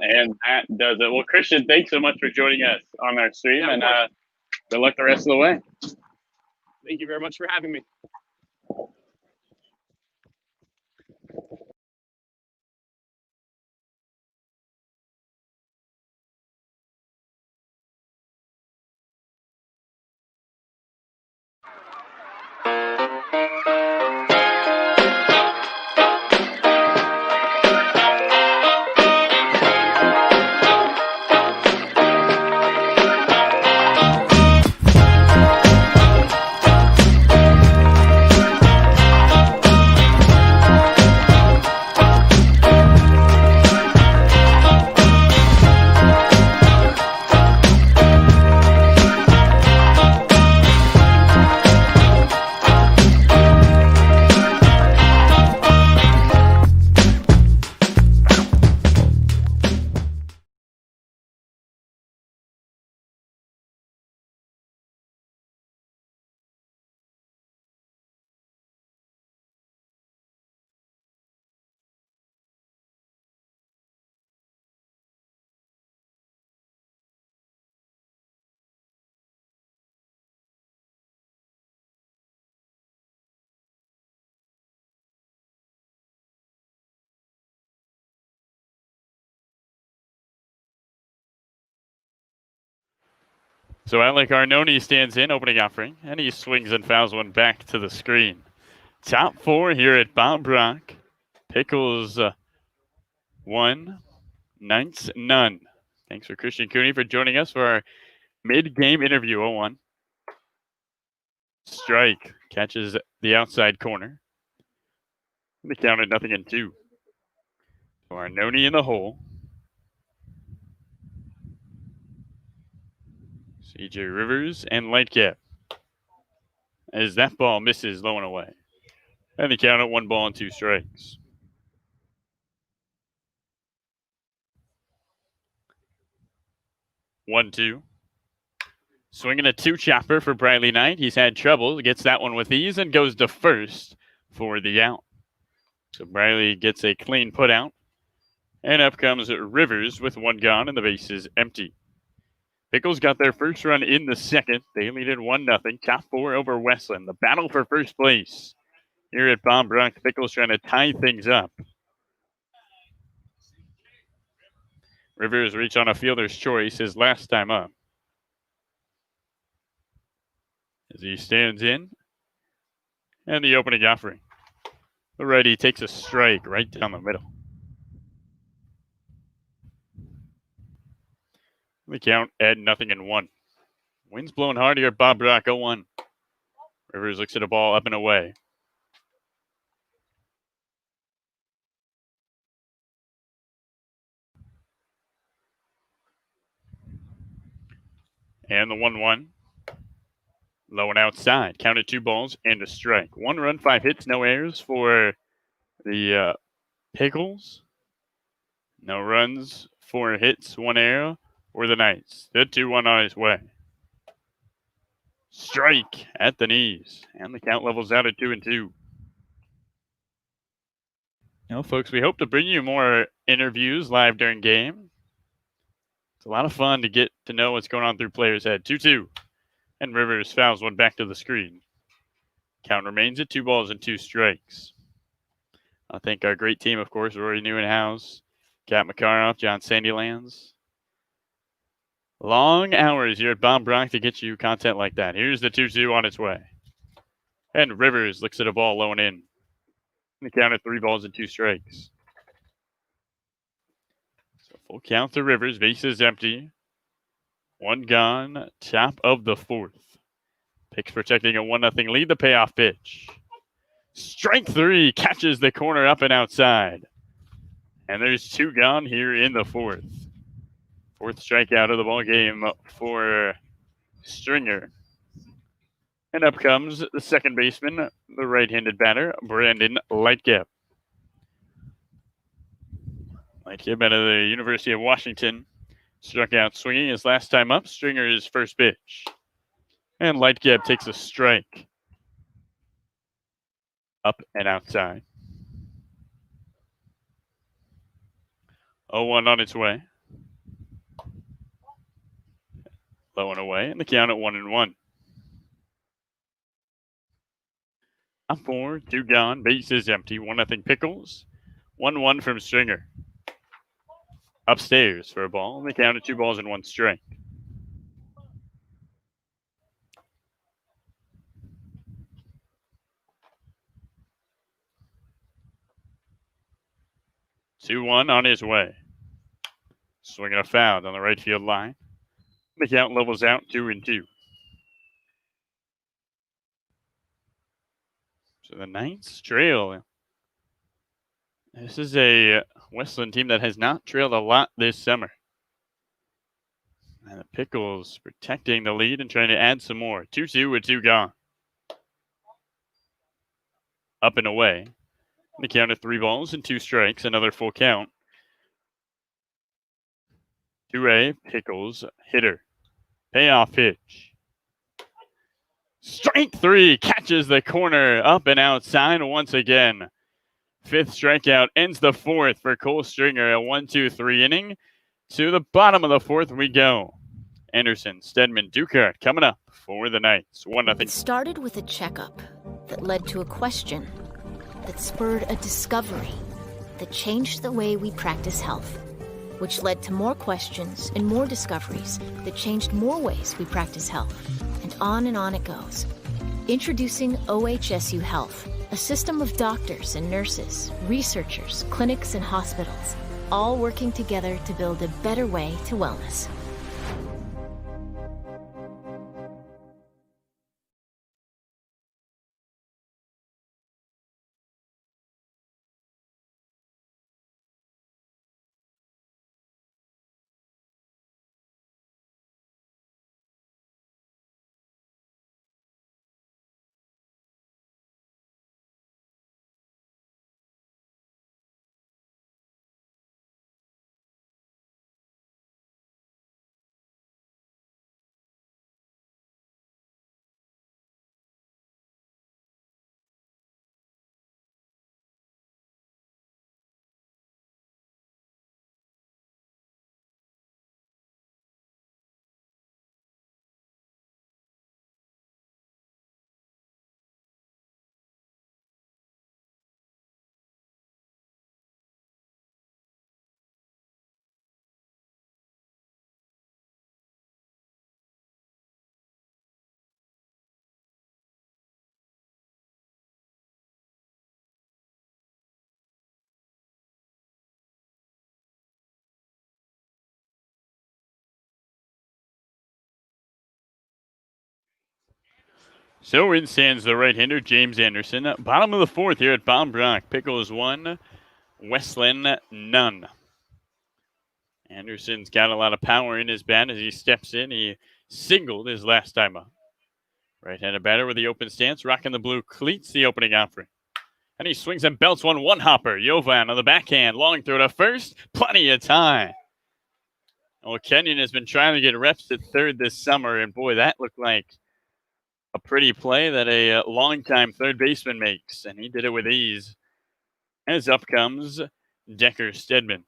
And that does it. Well, Christian, thanks so much for joining us on our stream, and good luck the rest of the way. Thank you very much for having me. So Alec Arnone stands in, opening offering, and he swings and fouls one back to the screen. Top four here at Bob Brock. Pickles 1, Knights none. Thanks for Christian Cooney for joining us for our mid-game interview. 0-1. Strike catches the outside corner. The count at 0-2. So Arnone in the hole. CJ Rivers and Lightcap. As that ball misses low and away. And the count at 1 ball and 2 strikes. One, 2. Swinging a 2 chopper for Briley Knight. He's had trouble. Gets that one with ease and goes to first for the out. So Briley gets a clean put out. And up comes Rivers with 1 gone and the base is empty. Pickles got their first run in the second. They lead it 1-0. Top four over Westland. The battle for first place here at Bob Brock. Pickles trying to tie things up. Rivers reached on a fielder's choice his last time up. As he stands in. And the opening offering. The righty takes a strike right down the middle. The count at 0-1. Wind's blowing hard here at Bob Brock, 0-1. Rivers looks at a ball up and away. And the 1-1. Low and outside. Counted 2 balls and a strike. 1 run, 5 hits, no errors for the Pickles. No runs, 4 hits, 1 error for the Knights. The 2-1 on his way. Strike at the knees. And the count levels out at 2-2. Now, folks, we hope to bring you more interviews live during game. It's a lot of fun to get to know what's going on through players' head. 2-2. And Rivers fouls one back to the screen. Count remains at 2 balls and 2 strikes. I thank our great team, of course, Rory Newenhouse, Kat McCarroff, John Sandylands. Long hours here at Bob Brock to get you content like that. Here's the 2-2 on its way. And Rivers looks at a ball low and in. The count at 3 balls and 2 strikes. So full count to Rivers. Base is empty. 1 gone. Top of the 4th. Picks protecting a 1-0 lead. The payoff pitch. Strike 3. Catches the corner up and outside. And there's 2 gone here in the 4th. 4th strikeout of the ball game for Stringer. And up comes the second baseman, the right-handed batter, Brandon Lightcap. Lightcap out of the University of Washington. Struck out swinging his last time up. Stringer's first pitch. And Lightcap takes a strike. Up and outside. 0-1 on its way. Low and away, and the count at 1-1. Up 4, 2 gone, base is empty. 1-0 Pickles. 1-1 from Stringer. Upstairs for a ball, and the count at 2 balls and 1 strike. Two-1 on his way. Swinging a foul on the right field line. The count levels out 2-2. So the Knights trail. This is a Westland team that has not trailed a lot this summer. And the Pickles protecting the lead and trying to add some more. 2-2 with 2 gone. Up and away. The count of 3 balls and 2 strikes. Another full count. 2A, Pickles, hitter. Payoff pitch. Strike 3, catches the corner up and outside once again. 5th strikeout ends the 4th for Cole Stringer. A 1-2-3 inning. To the bottom of the 4th we go. Anderson, Stedman, Dukart coming up for the Knights. 1-0. It started with a checkup that led to a question that spurred a discovery that changed the way we practice health, which led to more questions and more discoveries that changed more ways we practice health. And on it goes. Introducing OHSU Health, A system of doctors and nurses, researchers, clinics, and hospitals, all working together to build a better way to wellness. So in stands the right-hander, James Anderson. Bottom of the fourth here at Bob Brock. Pickles 1, Westland none. Anderson's got a lot of power in his bat as he steps in. He singled his last time up. Right-handed batter with the open stance, rocking the blue cleats, the opening offering. And he swings and belts one hopper. Jovan on the backhand, long throw to first, plenty of time. Well, Kenyon has been trying to get reps at third this summer, and boy, that looked like a pretty play that a longtime third baseman makes, and he did it with ease. As up comes Decker Stedman.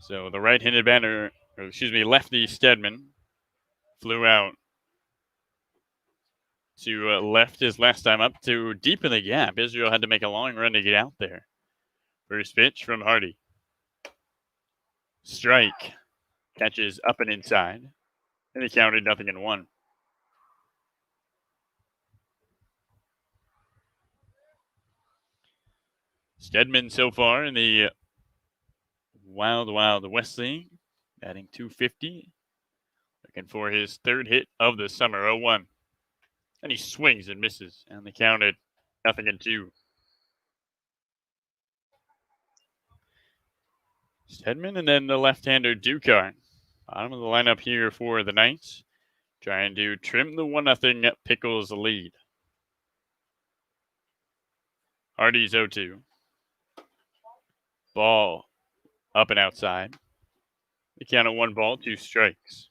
So the right-handed batter, lefty Stedman flew out to left his last time up to deepen the gap. Israel had to make a long run to get out there. First pitch from Hardy. Strike. Catches up and inside. And he counted 0-1. Stedman so far in the Wild West League, batting .250. Looking for his third hit of the summer, 0-1. And he swings and misses, and they counted 0-2. Stedman and then the left-hander Ducart. Bottom of the lineup here for the Knights. Trying to trim the 1-0 Pickles lead. Hardy's 0-2. Ball up and outside. The count of 1 ball, 2 strikes.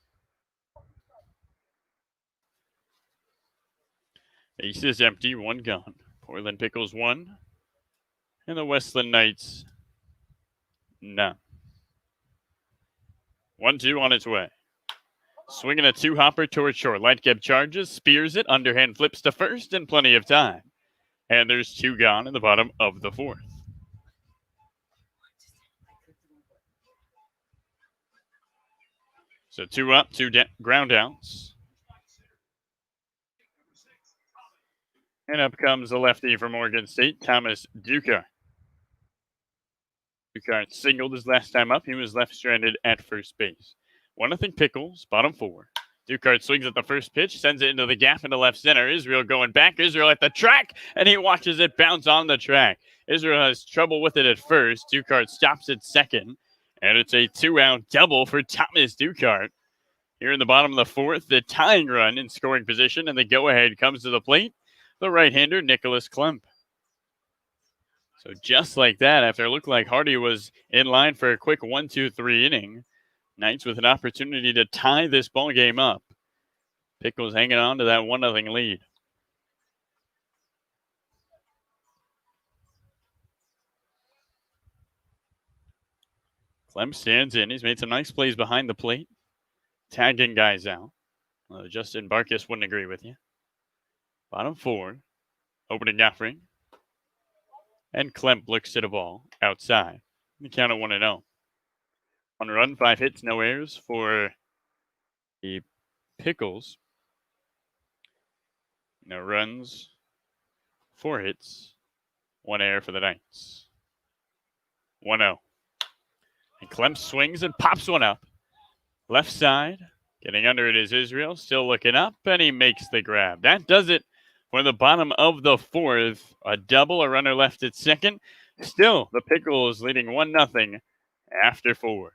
Ace is empty, 1 gone. Portland Pickles 1. And the Westland Knights none. 1-2 on its way. Swinging a 2-hopper towards short. Lightcap charges, spears it, underhand flips to first, and plenty of time. And there's 2 gone in the bottom of the 4th. So 2 up, 2 ground outs. And up comes the lefty from Oregon State, Thomas Ducart. Ducart singled his last time up. He was left stranded at first base. 1-0 Pickles, bottom 4. Ducart swings at the first pitch, sends it into the gap into left center. Israel going back. Israel at the track, and he watches it bounce on the track. Israel has trouble with it at first. Ducart stops at second, and it's a 2-out double for Thomas Ducart. Here in the bottom of the 4th, the tying run in scoring position, and the go-ahead comes to the plate. The right-hander, Nicholas Klemp. So just like that, after it looked like Hardy was in line for a quick 1-2-3 inning, Knights with an opportunity to tie this ball game up. Pickles hanging on to that 1-0 lead. Clem stands in. He's made some nice plays behind the plate, tagging guys out. Justin Barkis wouldn't agree with you. Bottom 4, opening offering. And Klemp looks at a ball outside. The count of 1-0. 1 run, 5 hits, no errors for the Pickles. No runs, 4 hits, 1 error for the Knights. 1-0. And Clem swings and pops one up. Left side. Getting under it is Israel. Still looking up, and he makes the grab. That does it for the bottom of the 4th. A double, a runner left at second. Still, the Pickles leading 1-0 after 4.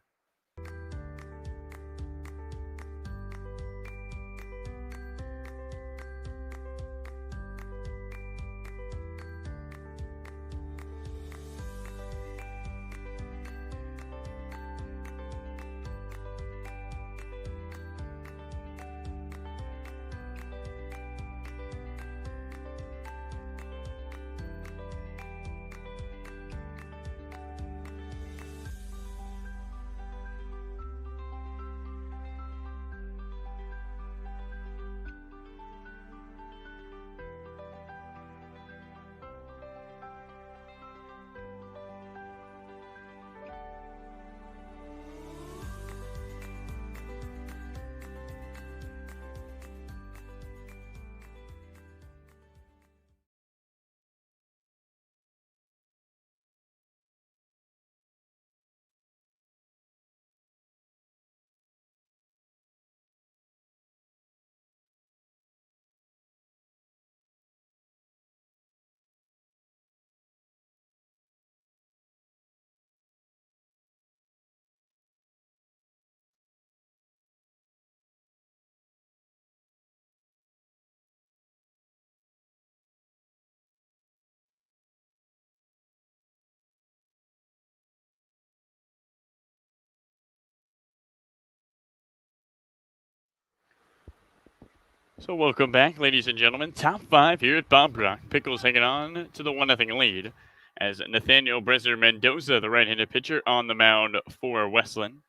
So welcome back, ladies and gentlemen. Top 5 here at Bob Brock. Pickles hanging on to the 1-0 lead as Nathaniel Brezer Mendoza, the right-handed pitcher, on the mound for Westland.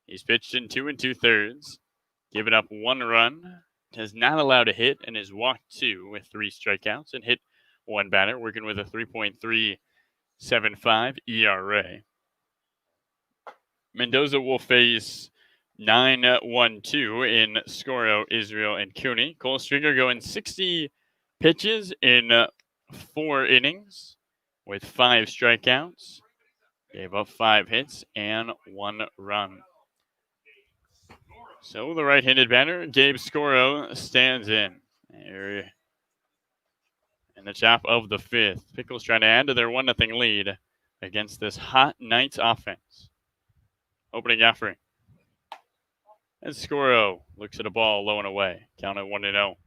He's pitched in 2 2/3, given up 1 run, has not allowed a hit, and has walked 2 with 3 strikeouts and hit 1 batter, working with a 3.375 ERA. Mendoza will face 9-1-2 in Scoro, Israel, and Cooney. Cole Stringer going 60 pitches in 4 innings with 5 strikeouts. Gave up 5 hits and 1 run. So the right-handed batter, Gabe Scoro, stands in. There in the top of the 5th. Pickles trying to add to their 1-0 lead against this hot Knights offense. Opening offering. And Scoro looks at a ball low and away. Count at 1-0.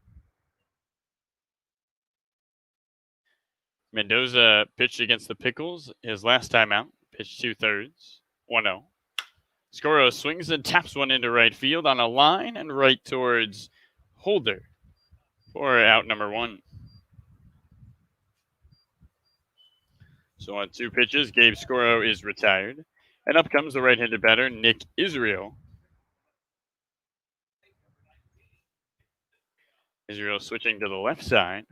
Mendoza pitched against the Pickles his last time out. Pitched 2/3. 1-0. Scoro swings and taps one into right field on a line and right towards Holder for out number 1. So on 2 pitches, Gabe Scoro is retired. And up comes the right-handed batter, Nick Israel. Israel switching to the left side.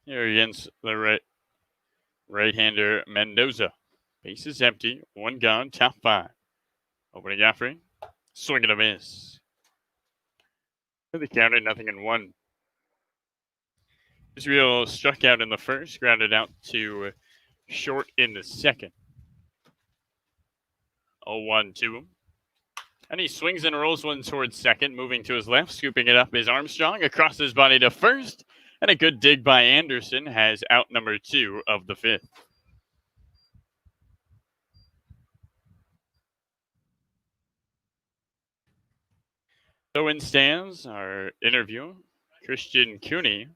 Here against the right-hander Mendoza. Base is empty. 1 gone, top 5. Opening offering. Swing and a miss. The count at 0-1. Israel struck out in the first, grounded out to short in the second. 0-1 to him. And he swings and rolls one towards second, moving to his left. Scooping it up is Armstrong across his body to first. And a good dig by Anderson has out number 2 of the 5th. So in stands our interview, Christian Cooney.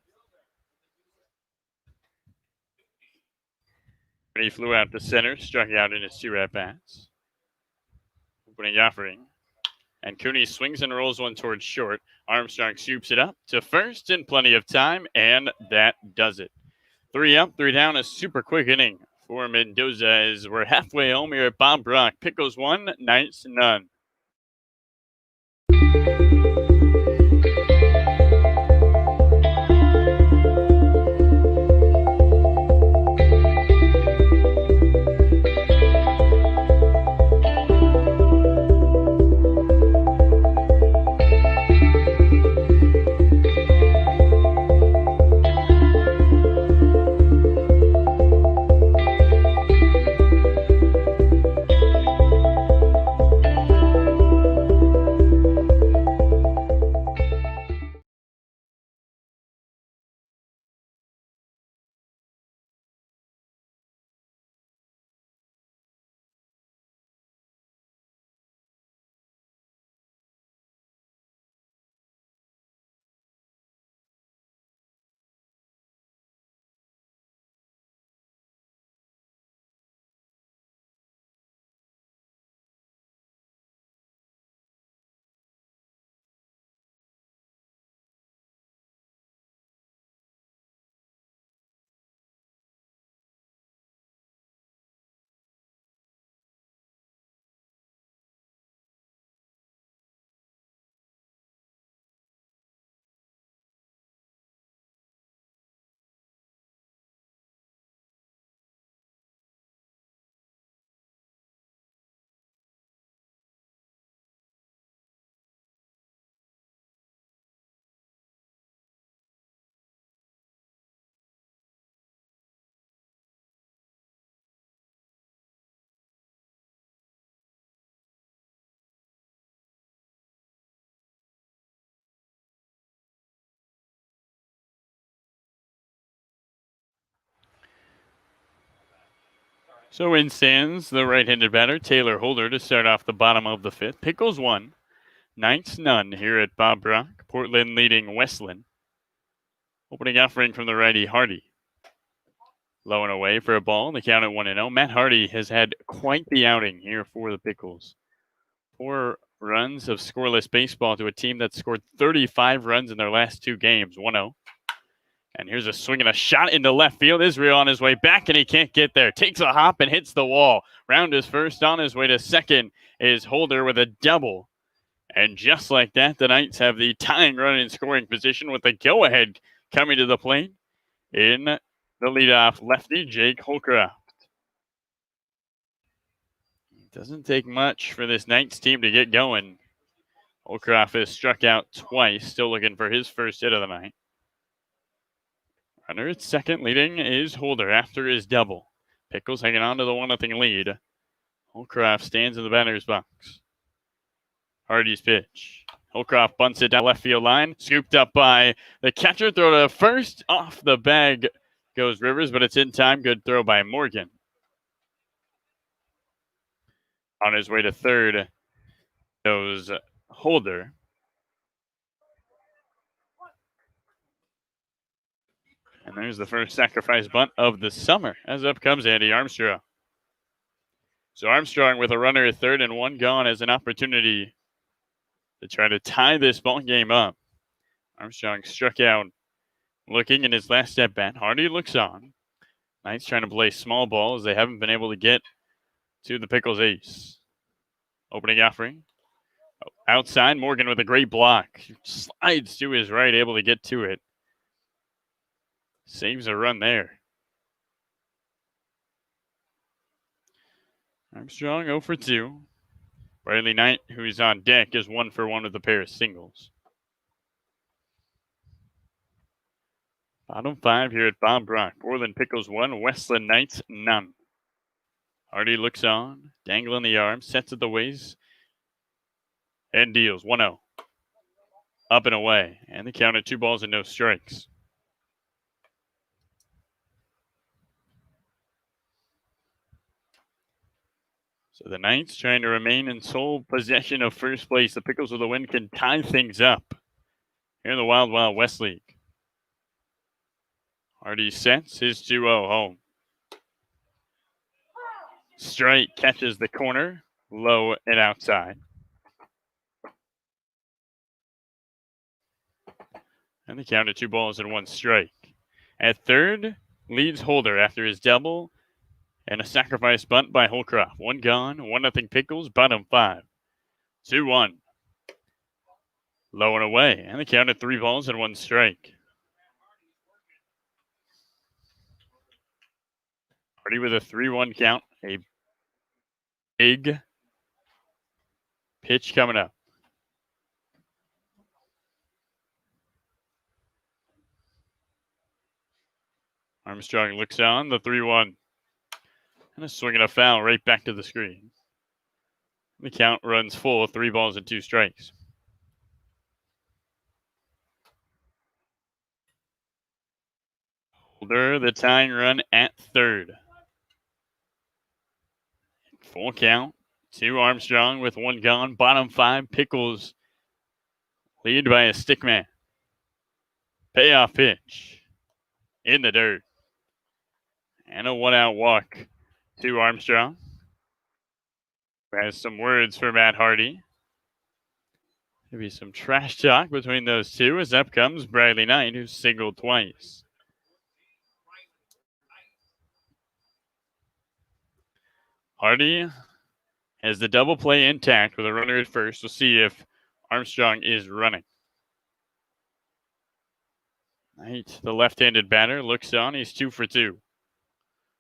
And he flew out to center, struck out in his 2 at-bats. Opening offering. And Cooney swings and rolls one towards short. Armstrong scoops it up to first in plenty of time, and that does it. 3 up, 3 down, a super quick inning for Mendoza as we're halfway home here at Bob Brock. Pickles 1, Knights none. So in stands the right-handed batter, Taylor Holder, to start off the bottom of the fifth. Pickles 1, Knights none here at Bob Brock. Portland leading Westland. Opening offering from the righty, Hardy. Low and away for a ball. The count at 1-0. Matt Hardy has had quite the outing here for the Pickles. 4 runs of scoreless baseball to a team that scored 35 runs in their last 2 games. 1-0. And here's a swing and a shot into left field. Israel on his way back, and he can't get there. Takes a hop and hits the wall. Round is first. On his way to second is Holder with a double. And just like that, the Knights have the tying run in scoring position with the go-ahead coming to the plate in the leadoff lefty, Jake Holcroft. Doesn't take much for this Knights team to get going. Holcroft has struck out twice, still looking for his first hit of the night. Runner at second, leading is Holder after his double. Pickles hanging on to the 1-0 lead. Holcroft stands in the batter's box. Hardy's pitch. Holcroft bunts it down left field line. Scooped up by the catcher. Throw to first. Off the bag goes Rivers, but it's in time. Good throw by Morgan. On his way to third goes Holder. And there's the first sacrifice bunt of the summer, as up comes Andy Armstrong. So Armstrong with a runner at third and 1 gone as an opportunity to try to tie this ball game up. Armstrong struck out looking in his last at bat. Hardy looks on. Knights trying to play small ball as they haven't been able to get to the Pickles ace. Opening offering. Outside, Morgan with a great block. Slides to his right, able to get to it. Saves a run there. Armstrong 0 for 2. Riley Knight, who's on deck, is 1 for 1 with a pair of singles. Bottom 5 here at Bob Brock. Portland Pickles 1, Westland Knights none. Hardy looks on, dangling the arm, sets at the waist, and deals 1-0. Up and away, and the count at 2 balls and no strikes. So the Knights trying to remain in sole possession of first place. The Pickles with a win can tie things up here in the Wild Wild West League. Hardy sets his 2-0 home. Strike catches the corner, low and outside. And the count at 2 balls and 1 strike. At third, leads Holder after his double. And a sacrifice bunt by Holcroft. 1 gone, 1-0 Pickles, bottom 5. 2-1. Low and away. And the count at 3 balls and 1 strike. Hardy with a 3-1 count. A big pitch coming up. Armstrong looks on, the 3-1. And a swing and a foul right back to the screen. The count runs full, 3 balls and 2 strikes. Holder, the tying run at third. Full count. 2 Armstrong with 1 gone. Bottom 5, Pickles lead by a stick man. Payoff pitch. In the dirt. And a 1-out walk to Armstrong. Who has some words for Matt Hardy. Maybe some trash talk between those two as up comes Bradley Knight, who singled twice. Hardy has the double play intact with a runner at first. We'll see if Armstrong is running. Knight, the left-handed batter, looks on. He's 2 for 2.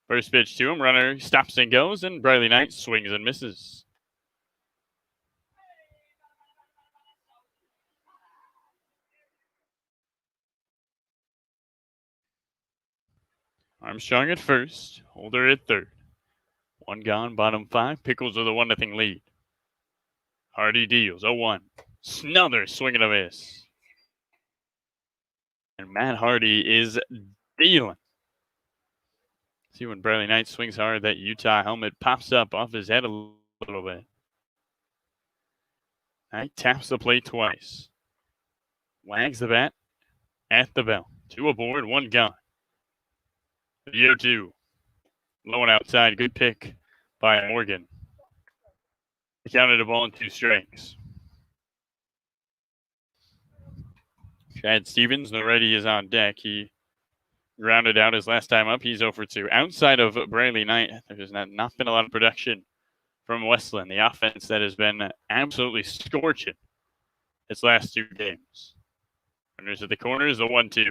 First pitch to him, runner stops and goes, and Bradley Knight swings and misses. Armstrong at first, Holder at third. 1 gone, bottom 5. Pickles with a 1-0 lead. Hardy deals, 0-1. Another swing and a miss. And Matt Hardy is dealing. See, when Bradley Knight swings hard, that Utah helmet pops up off his head a little bit. Knight taps the plate twice. Wags the bat at the bell. 2 aboard, 1 gone. The 0-2. Low and outside. Good pick by Morgan. He counted a ball and 2 strikes. Chad Stevens, the righty, is on deck. He grounded out his last time up. He's 0 for 2. Outside of Bradley Knight, there's not been a lot of production from Westland. The offense that has been absolutely scorching its last 2 games. Runners at the corners, the 1-2.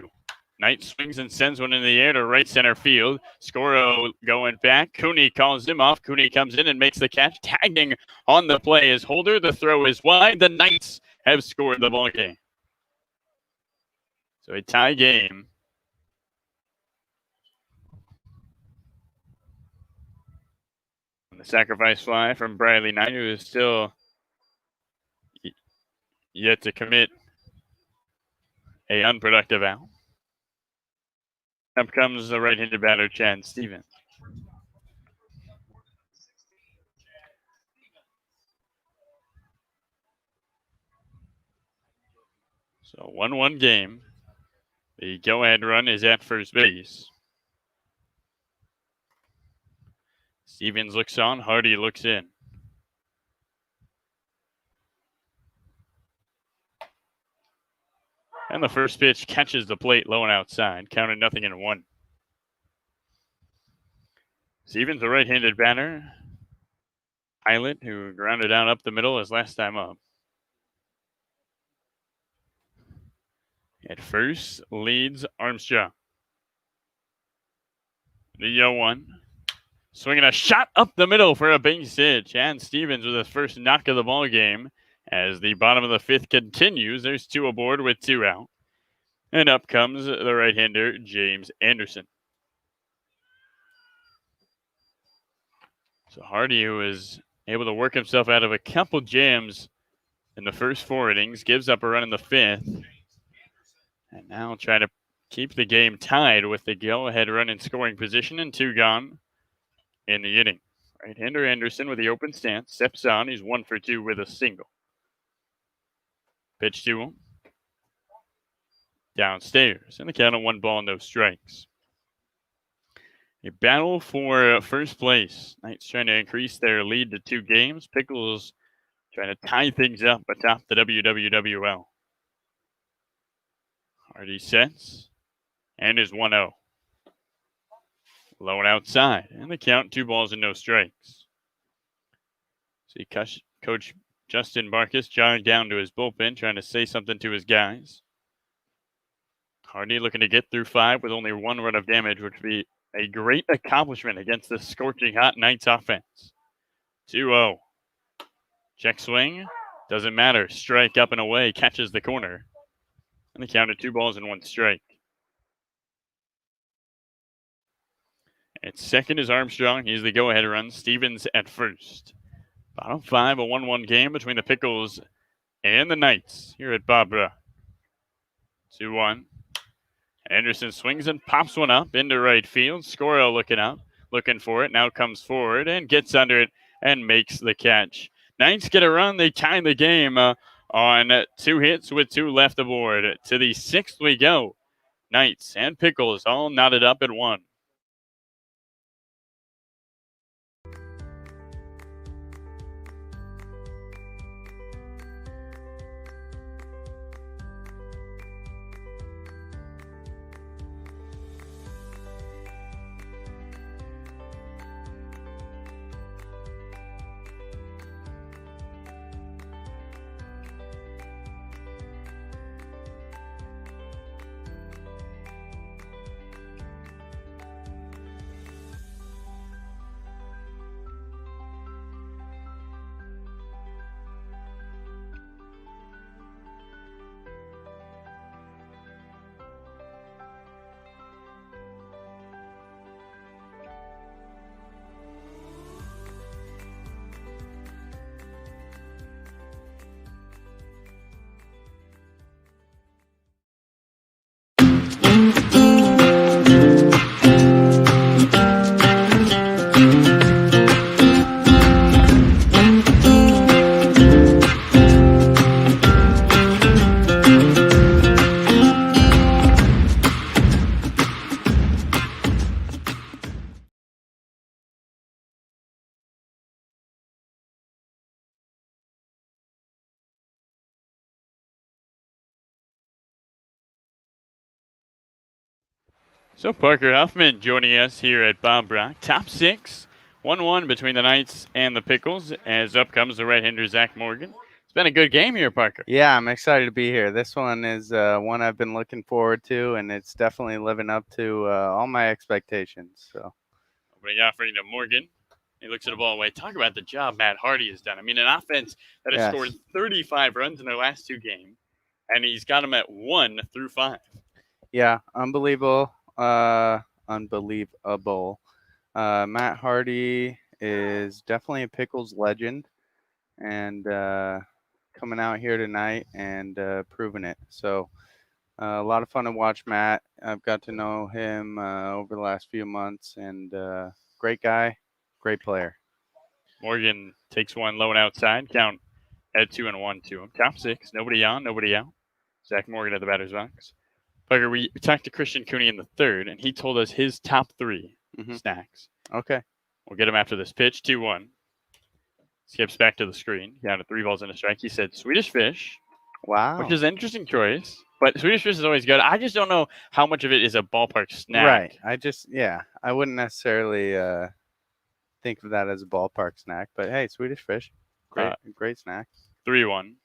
Knight swings and sends one in the air to right center field. Scoro going back. Cooney calls him off. Cooney comes in and makes the catch. Tagging on the play is Holder. The throw is wide. The Knights have scored the ball game. So a tie game. And the sacrifice fly from Bradley Knight, who is still yet to commit a unproductive out. Up comes the right-handed batter, Chad Stevens. So 1-1 game. The go-ahead run is at first base. Stevens looks on. Hardy looks in. And the first pitch catches the plate low and outside. Counted 0-1. Stevens, a right-handed batter. Pilot, who grounded out up the middle his last time up. At first, leads Armstrong. The 0-1. Swinging a shot up the middle for a base hit. Chad Stevens with his first knock of the ball game. As the bottom of the 5th continues, there's 2 aboard with 2 out. And up comes the right-hander, James Anderson. So Hardy, who is able to work himself out of a couple jams in the first 4 innings, gives up a run in the 5th. And now try to keep the game tied with the go-ahead run in scoring position and 2 gone in the inning. Right-hander Anderson with the open stance steps on. He's 1 for 2 with a single. Pitch to him. Downstairs. And the count of 1 ball, no strikes. A battle for first place. Knights trying to increase their lead to 2 games. Pickles trying to tie things up atop the WWWL. Hardy sets and is 1-0. Low and outside. And the count 2 balls and no strikes. See Coach Justin Marcus jogging down to his bullpen, trying to say something to his guys. Hardy looking to get through 5 with only 1 run of damage, which would be a great accomplishment against the scorching hot Knights offense. 2-0. Check swing. Doesn't matter. Strike up and away. Catches the corner. And the count of 2 balls and 1 strike. At second is Armstrong. He's the go-ahead run. Stevens at first. Bottom 5, a 1-1 game between the Pickles and the Knights here at Barbara. 2-1. Anderson swings and pops one up into right field. Scoro looking up, looking for it. Now comes forward and gets under it and makes the catch. Knights get a run. They tie the game on 2 hits with 2 left aboard. To the 6th we go. Knights and Pickles all knotted up at 1. So Parker Huffman joining us here at Bob Brock. Top 6, 1-1 between the Knights and the Pickles, as up comes the right-hander Zach Morgan. It's been a good game here, Parker. Yeah, I'm excited to be here. This one is one I've been looking forward to, and it's definitely living up to all my expectations. So, opening offering to Morgan. He looks at the ball away. Talk about the job Matt Hardy has done. I mean, an offense that has scored 35 runs in their last 2 games, and he's got them at 1 through 5. Yeah, unbelievable. Unbelievable. Matt Hardy is definitely a Pickles legend, and coming out here tonight and proving it. So a lot of fun to watch Matt. I've got to know him over the last few months, and great guy, great player. Morgan takes one low and outside. Count at 2-1 to him. Top 6, nobody on, nobody out. Zach Morgan at the batter's box. Parker, we talked to Christian Cooney in the 3rd, and he told us his top 3 snacks. Okay. We'll get him after this pitch. 2-1. Skips back to the screen. Down to 3 balls and a strike. He said Swedish fish. Wow. Which is an interesting choice. But Swedish fish is always good. I just don't know how much of it is a ballpark snack. Right. I wouldn't necessarily think of that as a ballpark snack. But, hey, Swedish fish. Great snack. 3-1.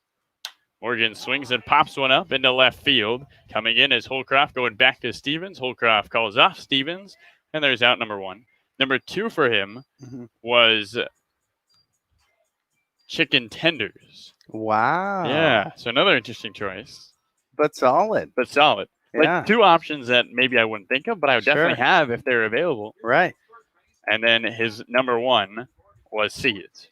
Morgan swings and pops one up into left field. Coming in is Holcroft going back to Stevens. Holcroft calls off Stevens. And there's out number 1. Number 2 for him was chicken tenders. Wow. Yeah, so another interesting choice. But solid. Yeah. Like 2 options that maybe I wouldn't think of, but I would definitely have if they're available. Right. And then his number 1 was seeds.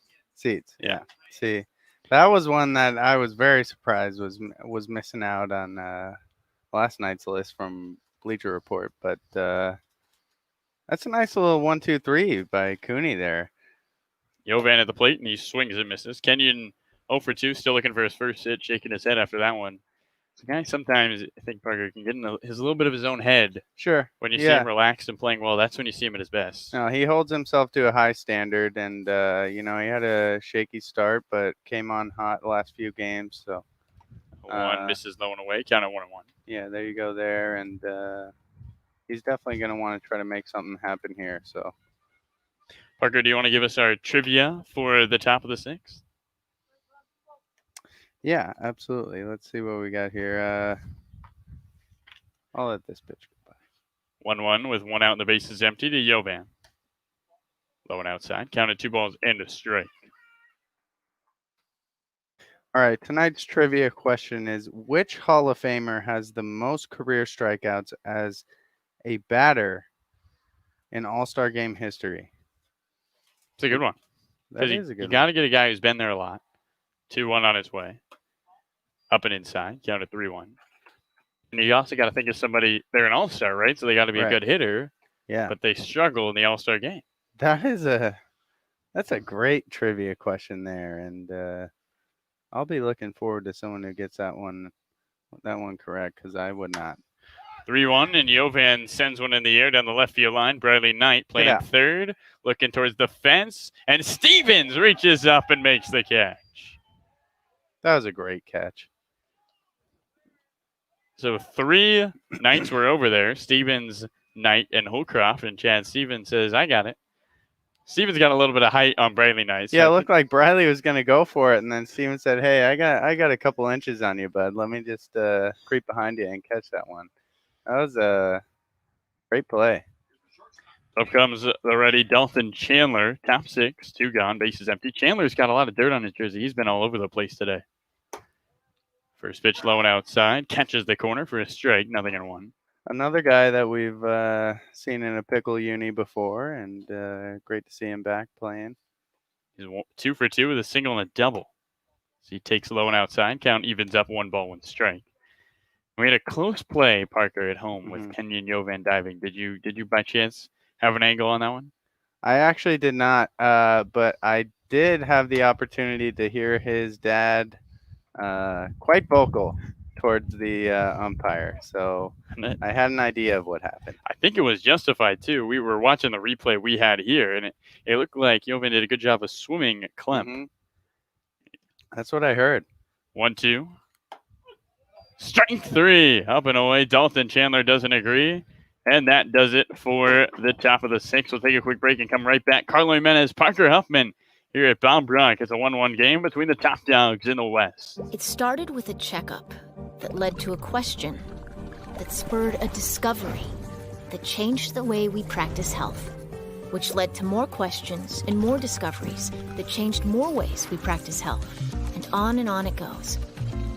Yeah. See, that was one that I was very surprised was missing out on last night's list from Bleacher Report. But that's a nice little 1-2-3 by Cooney there. Jovan at the plate, and he swings and misses. Kenyon 0 for 2, still looking for his first hit, shaking his head after that one. The guy sometimes, I think Parker can get in a little bit of his own head. Sure. When you see him relaxed and playing well, that's when you see him at his best. No, he holds himself to a high standard, and he had a shaky start, but came on hot the last few games. So 1 misses low and away, count at 1-1. Yeah, there you go there, and he's definitely going to want to try to make something happen here. So, Parker, do you want to give us our trivia for the top of the 6th? Yeah, absolutely. Let's see what we got here. I'll let this pitch go by. 1-1 with 1 out and the base is empty to Jovan. Low and outside. Counted 2 balls and a strike. All right, tonight's trivia question is, which Hall of Famer has the most career strikeouts as a batter in All-Star Game history? It's a good one. That is a good one. You got to get a guy who's been there a lot. 2-1 on his way. Up and inside. Counted 3-1. And you also got to think of somebody, they're an all-star, right? So they got to be a good hitter. Yeah. But they struggle in the all-star game. That's a great trivia question there. And I'll be looking forward to someone who gets that one correct, because I would not. 3-1, and Jovan sends one in the air down the left field line. Bradley Knight playing 3rd, looking towards the fence. And Stevens reaches up and makes the catch. That was a great catch. So 3 Knights were over there. Stevens, Knight, and Holcroft. And Chad Stevens says, I got it. Stevens got a little bit of height on Bradley Knight. Yeah, it looked like Bradley was going to go for it. And then Stevens said, hey, I got a couple inches on you, bud. Let me just creep behind you and catch that one. That was a great play. Up comes the ready Dalton Chandler. Top 6, 2 gone, bases empty. Chandler's got a lot of dirt on his jersey. He's been all over the place today. First pitch low and outside. Catches the corner for a strike. Nothing in 1. Another guy that we've seen in a pickle uni before, and great to see him back playing. He's 2 for 2 with a single and a double. So he takes low and outside. Count evens up, 1 ball, 1 strike. We had a close play, Parker, at home with Kenyon Jovan diving. Did you by chance have an angle on that one? I actually did not, but I did have the opportunity to hear his dad quite vocal towards the umpire. So I had an idea of what happened. I think it was justified, too. We were watching the replay we had here, and it looked like Jovan did a good job of swimming Clem. That's what I heard. 1-2. Strike 3. Up and away. Dalton Chandler doesn't agree. And that does it for the top of the sixth. We'll take a quick break and come right back. Carlo Jimenez, Parker Huffman here at Bob Brock. It's a 1-1 game between the top dogs in the West. It started with a checkup that led to a question that spurred a discovery that changed the way we practice health, which led to more questions and more discoveries that changed more ways we practice health. And on it goes.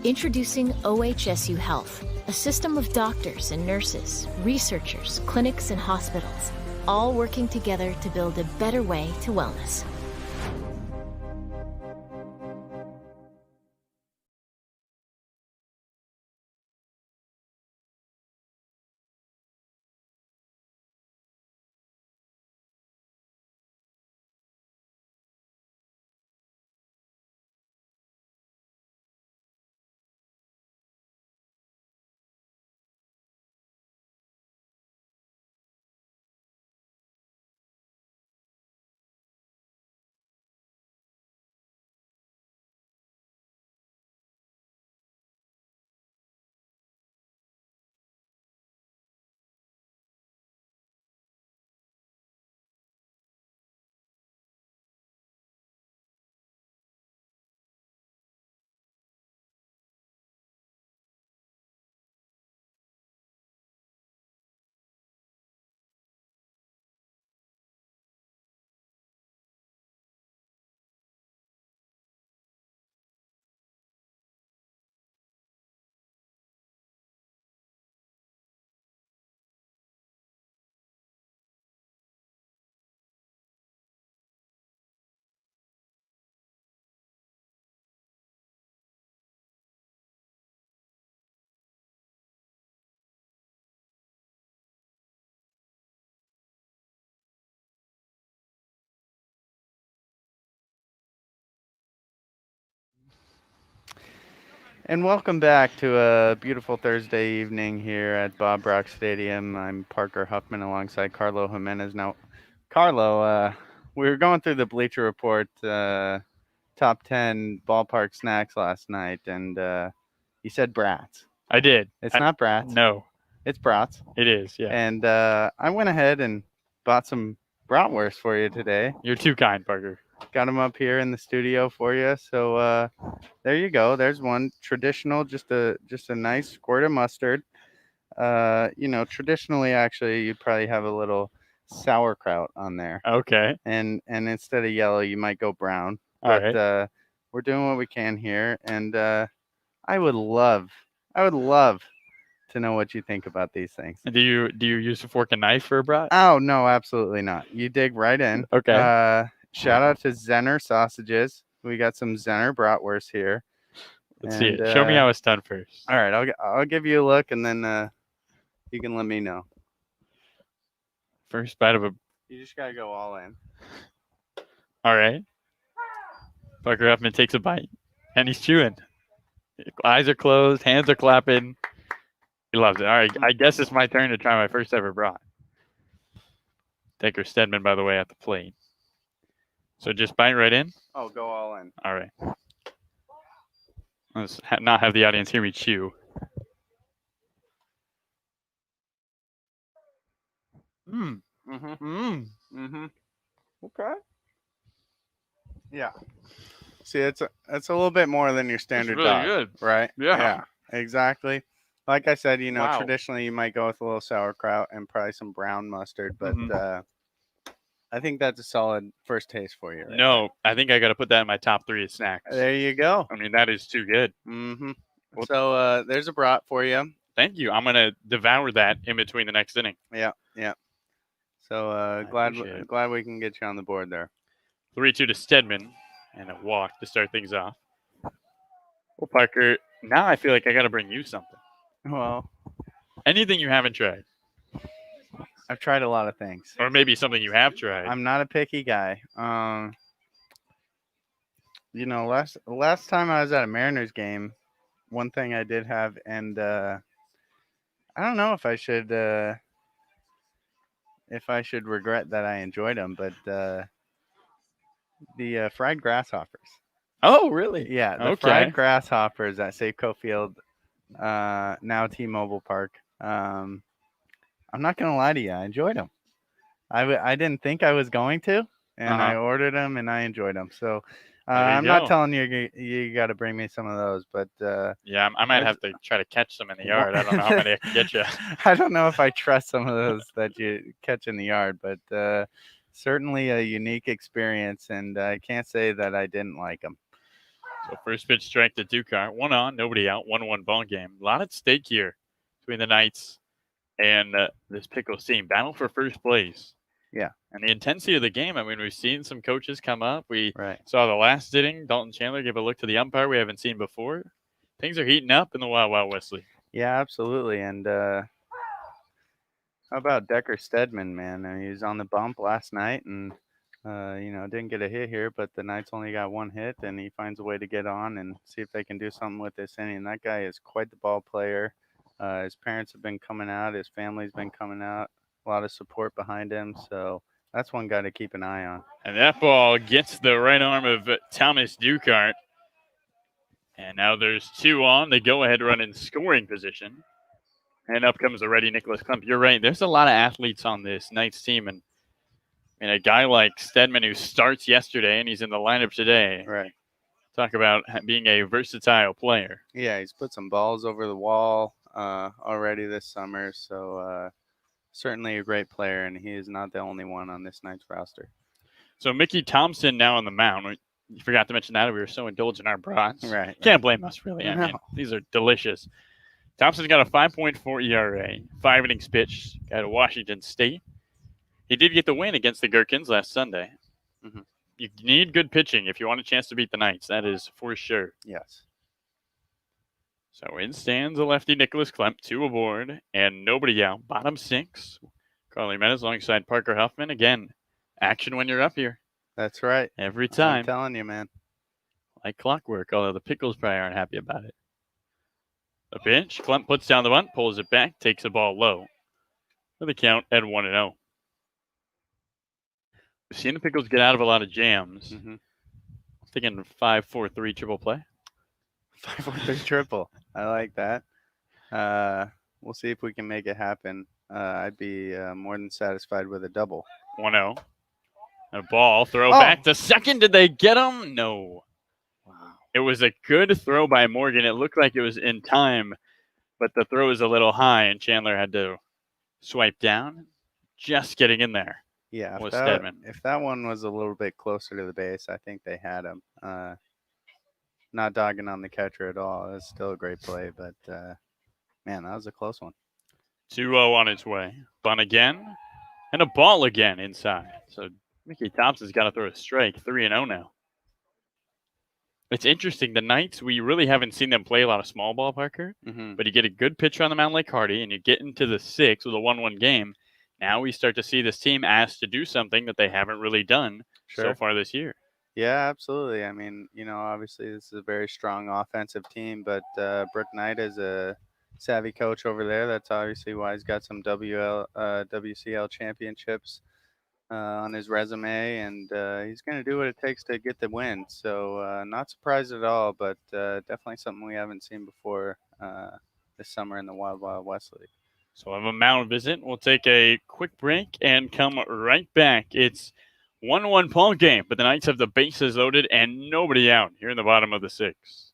Introducing OHSU Health, a system of doctors and nurses, researchers, clinics, and hospitals, all working together to build a better way to wellness. And welcome back to a beautiful Thursday evening here at Bob Brock Stadium. I'm Parker Huffman alongside Carlo Jimenez. Now, Carlo, we were going through the Bleacher Report top 10 ballpark snacks last night, and you said brats. I did. It's not brats. No. It's brats. It is, yeah. And I went ahead and bought some bratwurst for you today. You're too kind, Parker. Got them up here in the studio for you. So there you go. There's one traditional, just a nice squirt of mustard. Traditionally, actually, you'd probably have a little sauerkraut on there. Okay. And instead of yellow, you might go brown. All But right. We're doing what we can here, and I would love to know what you think about these things. Do you use a fork and knife for a brat? Oh no, absolutely not. You dig right in. Okay. Shout out to Zenner Sausages. We got some Zenner bratwurst here. Let's see it. Show me how it's done first. All right, I'll give you a look, and then you can let me know. First bite of a. You just gotta go all in. All right. Parker Huffman takes a bite, and he's chewing. Eyes are closed, hands are clapping. He loves it. All right, I guess it's my turn to try my first ever brat. Taker Stedman, by the way, at the plate. So just bite right in? Oh, go all in. All right. Let's not have the audience hear me chew. Okay. Yeah. See, it's a little bit more than your standard really dog, good. right? Yeah. Exactly. Like I said, Wow. traditionally you might go with a little sauerkraut and probably some brown mustard, but I think that's a solid first taste for you. Right No, I think I got to put that in my top 3 of snacks. there you go. I mean, that is too good. Well, so there's a brat for you. Thank you. I'm going to devour that in between the next inning. Yeah. So glad we can get you on the board there. 3-2 to Stedman and a walk to start things off. Well, Parker, now I feel like I got to bring you something. Well, anything you haven't tried. I've tried a lot of things. Or maybe something you have tried. I'm not a picky guy. Last time I was at a Mariners game, one thing I did have, and I don't know if I should regret that I enjoyed them, but the fried grasshoppers. Oh, really? Yeah, the fried grasshoppers at Safeco Field, now T-Mobile Park. I'm not gonna lie to you. I enjoyed them. I didn't think I was going to, and I ordered them and I enjoyed them. So I'm not telling you you got to bring me some of those, but yeah, I might have to try to catch some in the yard. I don't know how many I can get you. I don't know if I trust some of those that you catch in the yard, but certainly a unique experience, and I can't say that I didn't like them. So first pitch strike to Dukart. 1 on, nobody out. 1-1 ball game. A lot at stake here between the Knights and this Pickles team. Battle for first place. Yeah. And the intensity of the game, I mean, we've seen some coaches come up. We saw the last inning, Dalton Chandler give a look to the umpire we haven't seen before. Things are heating up in the Wild Wild West League. Yeah, absolutely. And how about Decker Stedman, man? I mean, he was on the bump last night and, didn't get a hit here, but the Knights only got 1 hit, and he finds a way to get on and see if they can do something with this inning. That guy is quite the ball player. His parents have been coming out. His family's been coming out. A lot of support behind him. So that's one guy to keep an eye on. And that ball gets the right arm of Thomas Dukart. And now there's 2 on. They go ahead run in scoring position. And up comes the ready Nicholas Klump. You're right. There's a lot of athletes on this Knights team. And a guy like Stedman who starts yesterday and he's in the lineup today. Right. Talk about being a versatile player. Yeah, he's put some balls over the wall already this summer. So certainly a great player, and he is not the only one on this Knights roster. So Mickey Thompson now on the mound. You forgot to mention that. We were so indulgent in our brats. Right. Can't blame us, really. I mean, these are delicious. Thompson's got a 5.4 ERA, 5 innings pitched, got to Washington State. He did get the win against the Gherkins last Sunday. Mm-hmm. You need good pitching if you want a chance to beat the Knights. That is for sure. Yes. So in stands the lefty Nicholas Klump, 2 aboard, and nobody out. Bottom 6. Carly Meadows alongside Parker Huffman. Again, action when you're up here. That's right. Every time. I'm telling you, man. Like clockwork, although the Pickles probably aren't happy about it. A pinch. Klump puts down the bunt, pulls it back, takes the ball low. For the count at 1-0. We've seen the Pickles get out of a lot of jams. Mm-hmm. I'm thinking 5-4-3 triple play. 5-4-3 triple. I like that. We'll see if we can make it happen. I'd be more than satisfied with a double. 1-0. A ball, throw back to second. Did they get him? No. Wow. It was a good throw by Morgan. It looked like it was in time, but the throw was a little high, and Chandler had to swipe down. Just getting in there. Yeah, was Stedman. If that one was a little bit closer to the base, I think they had him. Not dogging on the catcher at all. It's still a great play, but, man, that was a close one. 2-0 on its way. Bunt again, and a ball again inside. So Mickey Thompson's got to throw a strike. 3-0 now. It's interesting. The Knights, we really haven't seen them play a lot of small ball, Parker. Mm-hmm. But you get a good pitcher on the mound like Hardy, and you get into the 6th with a 1-1 game. Now we start to see this team asked to do something that they haven't really done so far this year. Yeah, absolutely. I mean, obviously this is a very strong offensive team, but Brooke Knight is a savvy coach over there. That's obviously why he's got some WCL championships on his resume, and he's going to do what it takes to get the win. So not surprised at all, but definitely something we haven't seen before this summer in the Wild Wild West League. So we'll have a mound visit. We'll take a quick break and come right back. It's 1-1 ball game, but the Knights have the bases loaded and nobody out here in the bottom of the 6th.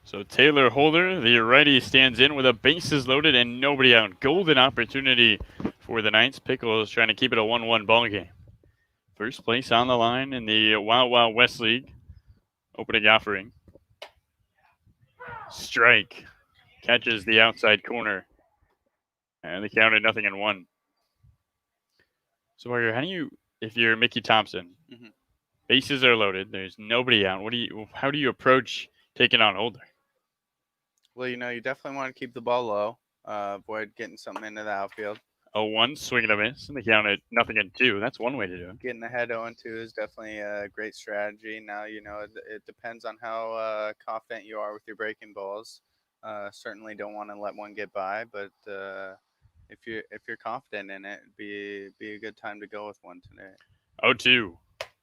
So Taylor Holder, the righty, stands in with a bases loaded and nobody out. Golden opportunity for the Knights. Pickles trying to keep it a 1-1 ball game. First place on the line in the Wild Wild West League opening offering. Strike. Catches the outside corner. And the count at 0-1. So, Parker, if you're Mickey Thompson, bases are loaded, there's nobody out. How do you approach taking on Holder? Well, you definitely want to keep the ball low, avoid getting something into the outfield. 0-1, swing and a miss, and the count at 0-2. That's one way to do it. Getting ahead 0-2 is definitely a great strategy. Now, it depends on how confident you are with your breaking balls. Certainly don't want to let one get by, but if you're confident in it, it'd be a good time to go with one today. 0-2,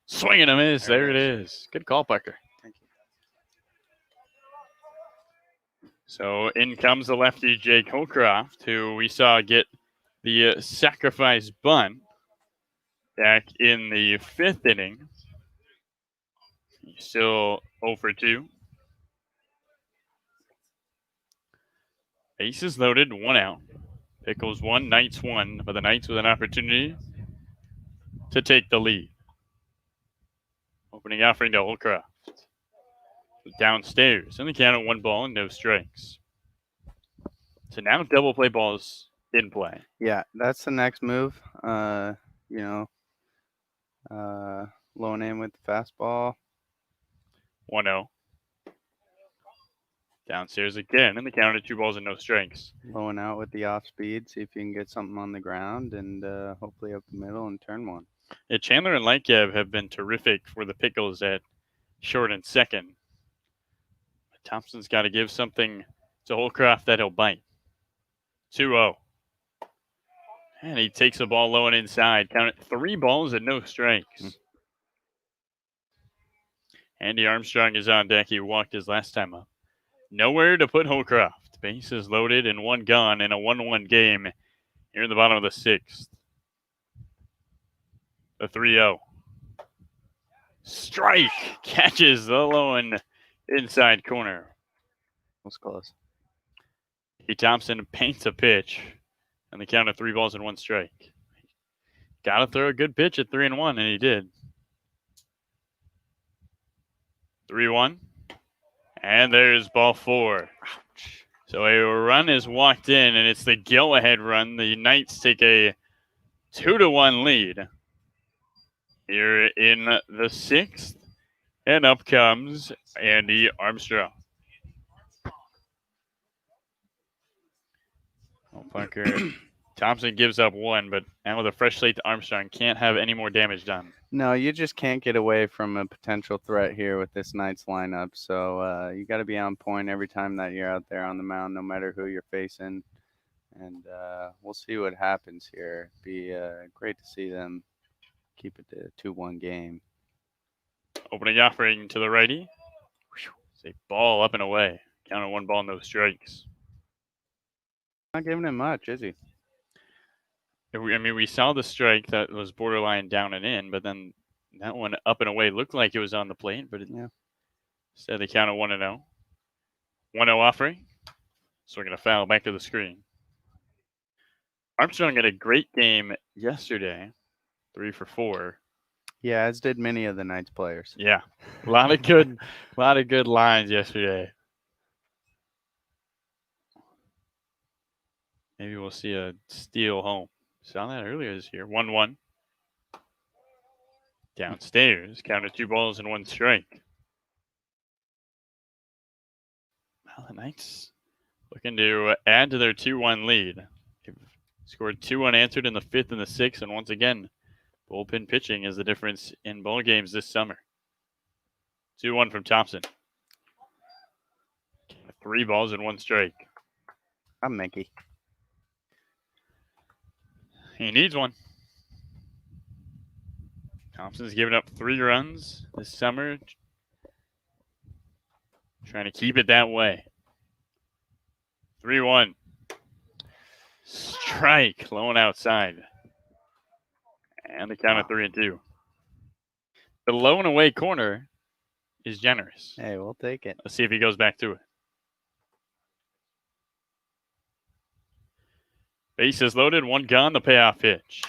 swing and a miss. There it is. Good call, Parker. Thank you. So in comes the lefty Jake Holcroft, who we saw get the sacrifice bunt back in the 5th inning. He's still 0 for 2. Bases loaded, 1 out. Pickles 1, Knights 1, but the Knights with an opportunity to take the lead. Opening offering to Holcroft. Downstairs, and the count at 1 ball and no strikes. So now double play balls in play. Yeah, that's the next move. Low in with the fastball. 1-0. Downstairs again, and the count at 2 balls and no strikes. Low and out with the off speed. See if you can get something on the ground, and hopefully up the middle and turn one. Yeah, Chandler and Lightcab have been terrific for the Pickles at short and second. But Thompson's got to give something to Holcroft that he'll bite. 2-0. And he takes the ball low and inside. Count it 3 balls and no strikes. Andy Armstrong is on deck. He walked his last time up. Nowhere to put Holcroft. Bases loaded and 1 gone in a 1-1 game here in the bottom of the 6th. The 3-0. Strike catches the low and inside corner. Was close. Mickey Thompson paints a pitch, and the count of 3 balls and 1 strike. Got to throw a good pitch at 3-1, and he did. 3-1, and there's ball 4. Ouch. So a run is walked in, and it's the go-ahead run. The Knights take a 2-1 lead here in the 6th, and up comes Andy Armstrong. Parker Thompson gives up 1, but now with a fresh slate to Armstrong, can't have any more damage done. No, you just can't get away from a potential threat here with this Knights lineup. So you got to be on point every time that you're out there on the mound, no matter who you're facing. And we'll see what happens here. It'd be great to see them keep it to a 2-1 game. Opening offering to the righty. It's a ball up and away. Count on 1 ball, no strikes. Not giving him much, is he? I mean, we saw the strike that was borderline down and in, but then that one up and away looked like it was on the plate, but instead they count 1-0. 1-0 offering. So we're going to foul back to the screen. Armstrong had a great game yesterday. 3 for 4. Yeah, as did many of the Knights players. Yeah. A lot of good lines yesterday. Maybe we'll see a steal home. Saw that earlier this year. 1-1. Downstairs. Counted 2 balls and 1 strike. Well, the Knights looking to add to their 2-1 lead. They've scored 2 unanswered in the 5th and the 6th, and once again, bullpen pitching is the difference in ball games this summer. 2-1 from Thompson. 3 balls and 1 strike. I'm Mickey. He needs one. Thompson's given up 3 runs this summer. Trying to keep it that way. 3-1. Strike. Low and outside. And the count of 3-2. The low and away corner is generous. Hey, we'll take it. Let's see if he goes back to it. Bases loaded, 1 gone, the payoff pitch.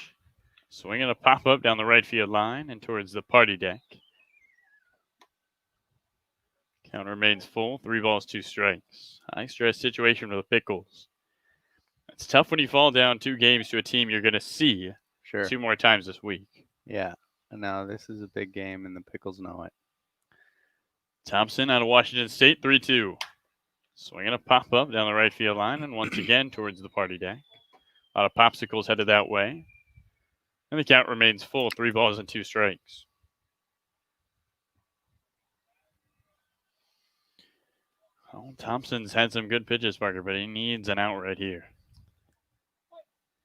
Swinging a pop-up down the right field line and towards the party deck. Count remains full, 3 balls, 2 strikes. High stress situation for the Pickles. It's tough when you fall down 2 games to a team you're going to see Sure. 2 more times this week. Yeah. No, this is a big game, and the Pickles know it. Thompson out of Washington State, 3-2. Swinging a pop-up down the right field line, and once again towards the party deck. A lot of popsicles headed that way. And the count remains full, 3 balls and 2 strikes. Well, Thompson's had some good pitches, Parker, but he needs an out right here.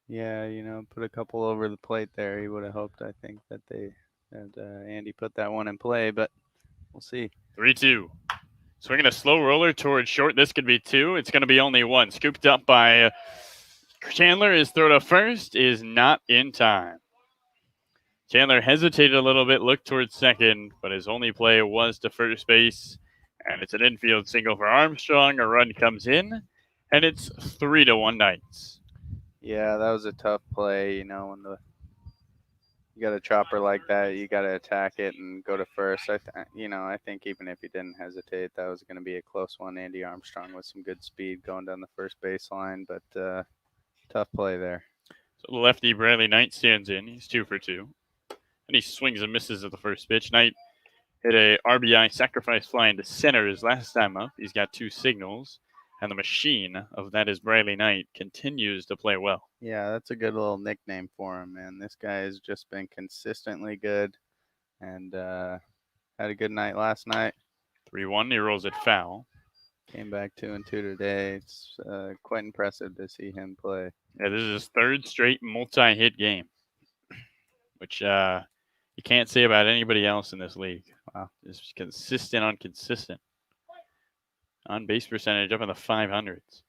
Yeah, put a couple over the plate there. He would have hoped, I think, that Andy put that one in play, but we'll see. 3-2. Swinging a slow roller towards short. This could be 2. It's going to be only 1. Scooped up by Chandler. His throw to first is not in time. Chandler hesitated a little bit, looked towards second, but his only play was to first base. And it's an infield single for Armstrong. A run comes in, and it's 3-1 Knights. Yeah, that was a tough play. When you got a chopper like that, you got to attack it and go to first. I think even if he didn't hesitate, that was going to be a close one. Andy Armstrong with some good speed going down the first baseline, but tough play there. So the lefty Bradley Knight stands in. He's 2 for 2. And he swings and misses at the first pitch. Knight hit a RBI sacrifice fly into center his last time up. He's got 2 signals. And the machine of that is Bradley Knight continues to play well. Yeah, that's a good little nickname for him, man. This guy has just been consistently good and had a good night last night. 3-1, he rolls it foul. Came back 2-2 today. It's quite impressive to see him play. Yeah, this is his 3rd straight multi-hit game, which you can't say about anybody else in this league. Wow. Just consistent on consistent. On base percentage up in the 500s.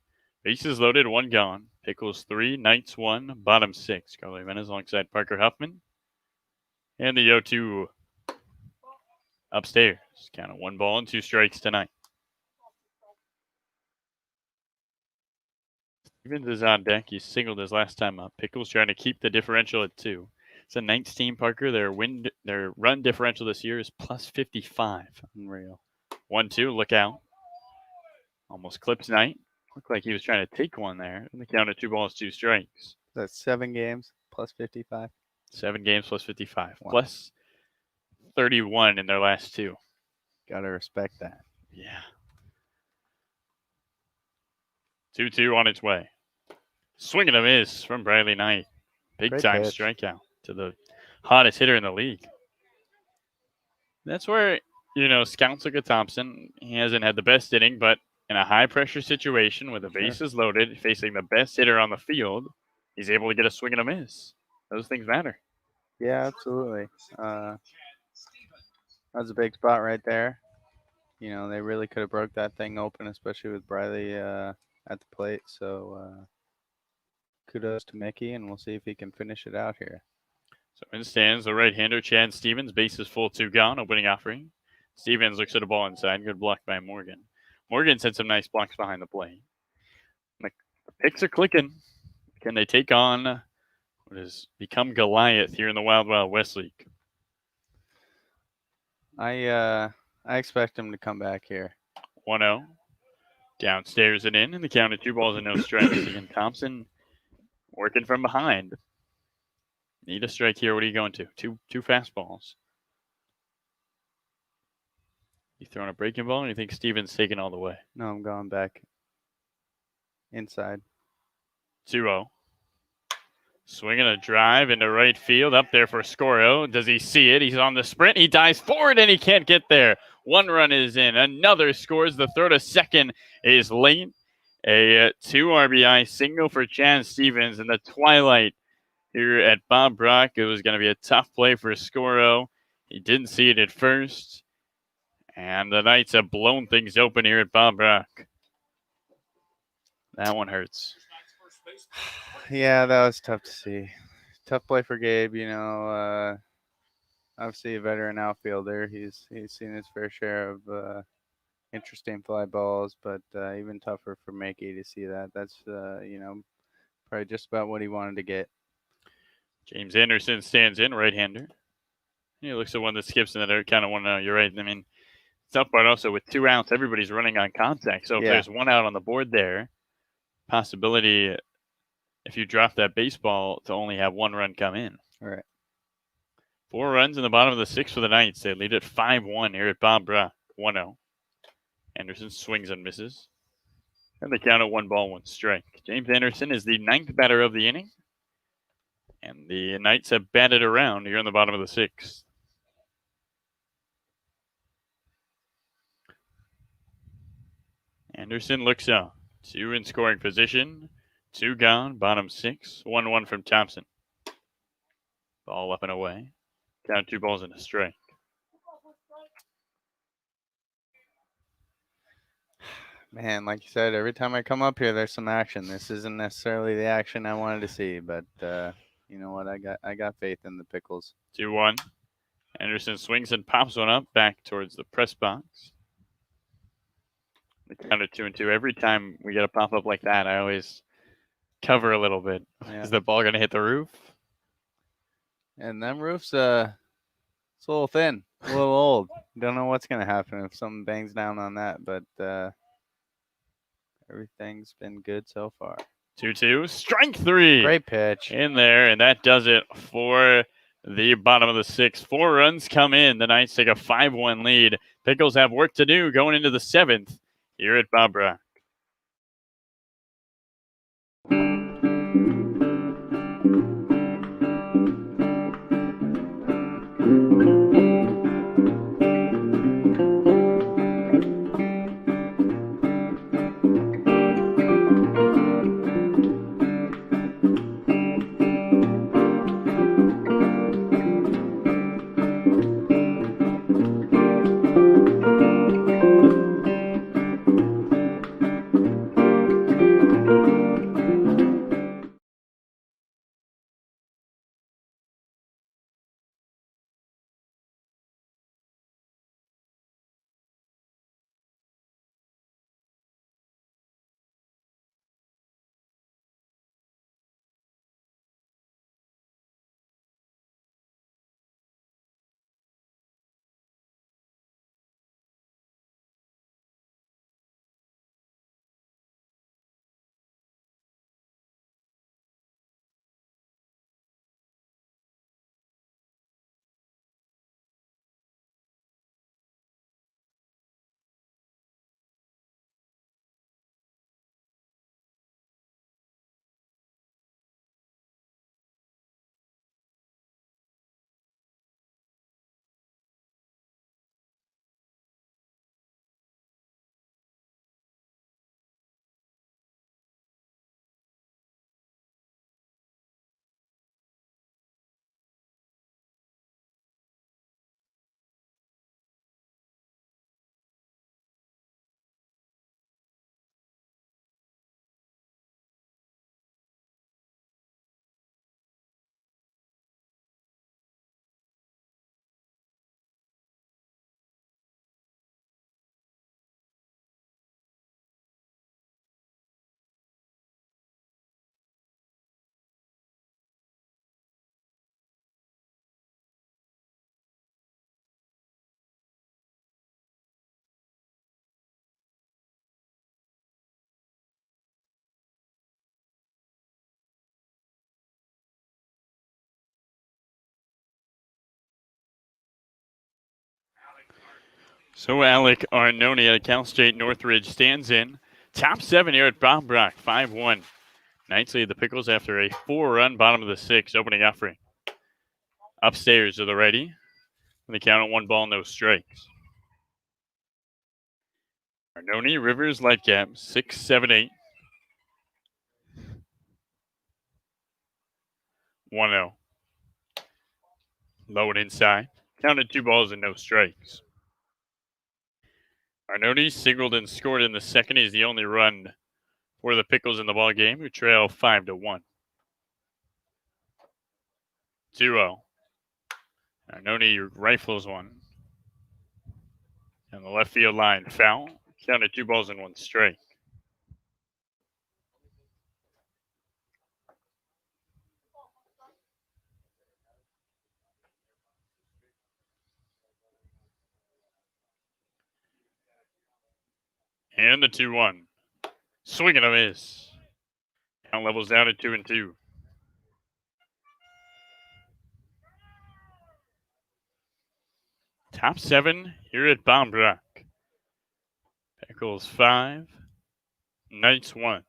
Bases loaded, 1 gone. Pickles 3, Knights 1, bottom 6. Carly Jimenez alongside Parker Huffman. And the 0-2 upstairs. Count of 1 ball and 2 strikes tonight. Stevens is on deck. He singled his last time up. Pickles trying to keep the differential at 2. It's a Knights team, Parker. Their run differential this year is plus 55. Unreal. 1-2, look out. Almost clips Knight. Looked like he was trying to take one there. And the count of 2 balls, 2 strikes. That's 7 games plus 55. 7 games plus 55. Wow. Plus 31 in their last 2. Gotta respect that. Yeah. 2-2 on its way. Swing and a miss from Bradley Knight. Big Great time pitch. strikeout to the hottest hitter in the league. That's where, scouts look at Thompson. He hasn't had the best inning, but in a high-pressure situation with the bases loaded, facing the best hitter on the field, he's able to get a swing and a miss. Those things matter. Yeah, absolutely. That's a big spot right there. They really could have broke that thing open, especially with Briley at the plate. So kudos to Mickey, and we'll see if he can finish it out here. So in stands the right-hander, Chad Stevens. Bases full, 2 gone, opening offering. Stevens looks at a ball inside. Good block by Morgan. Morgan's had some nice blocks behind the plate. The picks are clicking. Can they take on what has become Goliath here in the Wild Wild West League? I expect him to come back here. 1-0. Downstairs and in the count of 2 balls and no strikes. Again, Thompson working from behind. Need a strike here. What are you going to? Two fastballs. You throwing a breaking ball, or you think Stevens taking all the way? No, I'm going back inside. 2-0. Swinging a drive into right field, up there for Scoro. Does he see it? He's on the sprint. He dives forward, and he can't get there. 1 run is in. Another scores. The throw to second is late. A 2 RBI single for Chad Stevens in the twilight here at Bob Brock. It was going to be a tough play for Scoro. He didn't see it at first. And the Knights have blown things open here at Bob Brock. That one hurts. Yeah, that was tough to see. Tough play for Gabe, obviously a veteran outfielder. He's seen his fair share of interesting fly balls, but even tougher for Mickey to see that. That's, probably just about what he wanted to get. James Anderson stands in, right-hander. He looks at one that skips in there. Kind of want to know. You're right. I mean, tough part also with 2 outs, everybody's running on contact. So if there's 1 out on the board there, possibility if you drop that baseball to only have 1 run come in. All right. 4 runs in the bottom of the 6th for the Knights. They lead at 5-1 here at Bob Brock. 1-0. Anderson swings and misses. And the count at 1 ball, 1 strike. James Anderson is the 9th batter of the inning. And the Knights have batted around here in the bottom of the 6th. Anderson looks out. 2 in scoring position. 2 gone. Bottom 6. 1-1 from Thompson. Ball up and away. Count 2 balls and a strike. Man, like you said, every time I come up here, there's some action. This isn't necessarily the action I wanted to see, but you know what? I got faith in the Pickles. 2-1. Anderson swings and pops one up back towards the press box. The count of 2-2. Every time we get a pop up like that, I always cover a little bit. Yeah. Is the ball going to hit the roof? And them roofs, it's a little thin, a little old. Don't know what's going to happen if something bangs down on that, but everything's been good so far. 2-2. Strike 3. Great pitch. In there, and that does it for the bottom of the 6th. 4 runs come in. The Knights take a 5-1 lead. Pickles have work to do going into the 7th here at Bob Brock. So Alec Arnone at Cal State Northridge stands in. Top 7 here at Bob Brock, 5-1. Knights lead the Pickles after a 4-run bottom of the 6th opening offering. Upstairs to the righty. And the count at 1 ball, no strikes. Arnone, Rivers, Lightcap, 6, 7, 8. 1-0. Low and inside. Counted 2 balls and no strikes. Arnone singled and scored in the 2nd. He's the only run for the Pickles in the ball game, who trail 5-1. 2-0. Arnone rifles one. And the left field line foul. Counted 2 balls and 1 strike. And the 2-1. Swing and a miss. Count levels down at 2-2. Top 7 here at Bomb Rock. Pickles 5, Knights 1.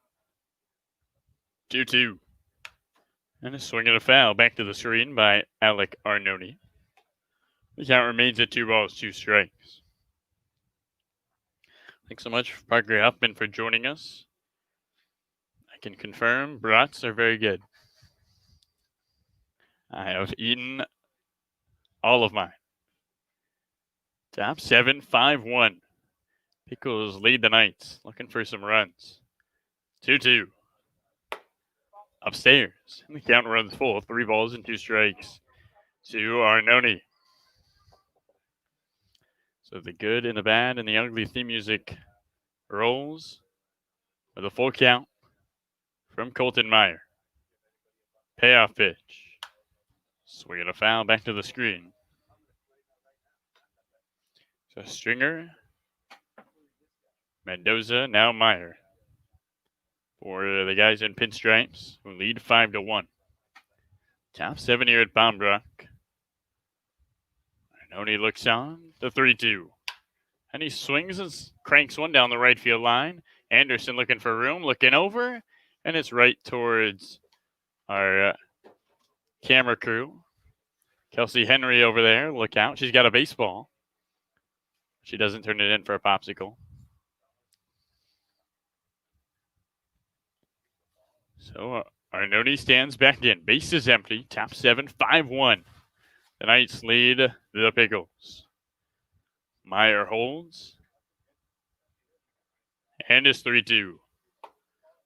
2-2. And a swing and a foul back to the screen by Alec Arnone. The count remains at 2 balls, 2 strikes. Thanks so much, Parker Huffman, for joining us. I can confirm brats are very good. I have eaten all of mine. Top 7, 5-1. Pickles lead the Knights, looking for some runs. 2-2. Upstairs, and the count runs full. 3 balls and 2 strikes to Arnone. So the good and the bad and the ugly theme music rolls with a full count from Colton Meyer. Payoff pitch. Swing and a foul back to the screen. So Stringer, Mendoza, now Meyer. For the guys in pinstripes who lead 5-1. Top 7 here at Bomb Rock. Arnone looks on, the 3-2. And he swings and cranks one down the right field line. Anderson looking for room, looking over, and it's right towards our camera crew. Kelsey Henry over there, look out. She's got a baseball. She doesn't turn it in for a popsicle. So Arnone stands back in. Base is empty. Top 7, 5-1. The Knights lead the Pickles. Meyer holds. And is 3-2.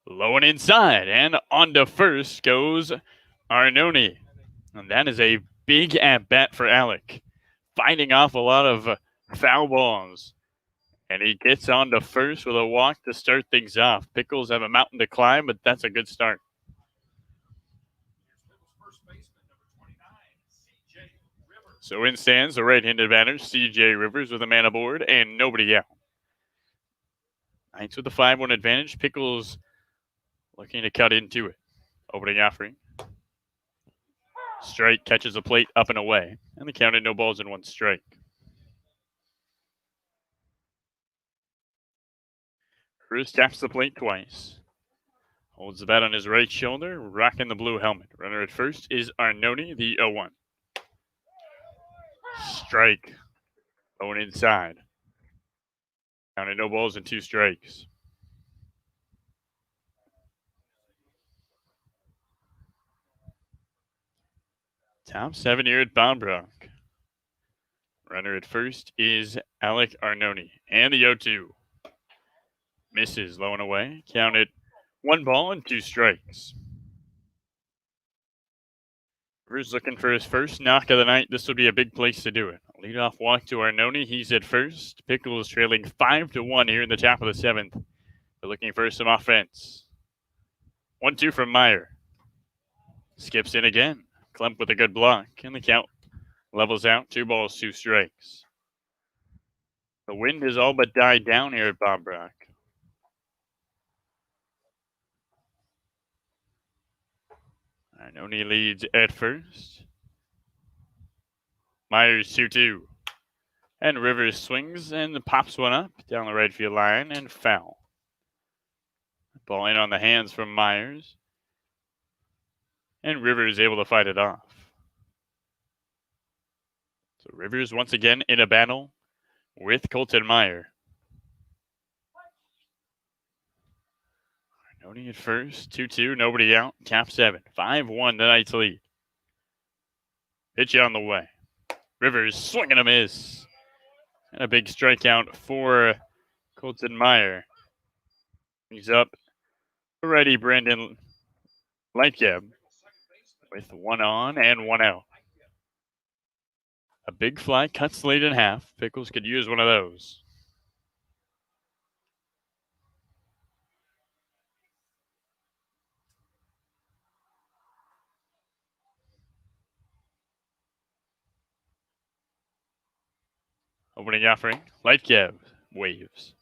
Low and inside. And on to first goes Arnone. And that is a big at-bat for Alec. Fighting off a lot of foul balls. And he gets on to first with a walk to start things off. Pickles have a mountain to climb, but that's a good start. So in stands the right-handed batter, C.J. Rivers with a man aboard and nobody out. Knights with the 5-1 advantage. Pickles looking to cut into it. Opening offering. Strike catches a plate up and away. And the count at no balls and 1 strike. Cruz taps the plate twice. Holds the bat on his right shoulder, rocking the blue helmet. Runner at first is Arnone, the 0-1. Strike. Going inside. Counted no balls and 2 strikes. Top 7 here at Bomb Rock. Runner at first is Alec Arnone. And the 0-2. Misses low and away. Counted 1 ball and 2 strikes. Rivers looking for his first knock of the night. This would be a big place to do it. Leadoff walk to Arnone. He's at first. Pickles trailing 5-1 here in the top of the 7th. They're looking for some offense. 1-2 from Meyer. Skips in again. Klemp with a good block. And the count levels out. 2 balls, 2 strikes. The wind has all but died down here at Bomb Rock. Arnone leads at first. Myers 2-2. And Rivers swings and pops one up down the right field line and foul. Ball in on the hands from Myers. And Rivers able to fight it off. So Rivers once again in a battle with Colton Meyer. Arnone at first, 2-2, nobody out, top 7, 5-1 the Knights lead. Pitch on the way. Rivers swing and a miss. And a big strikeout for Colton Meyer. He's up righty Brandon Lightcap with 1 on and 1 out. A big fly cuts lead in half. Pickles could use one of those. Opening offering, Lightcap waves.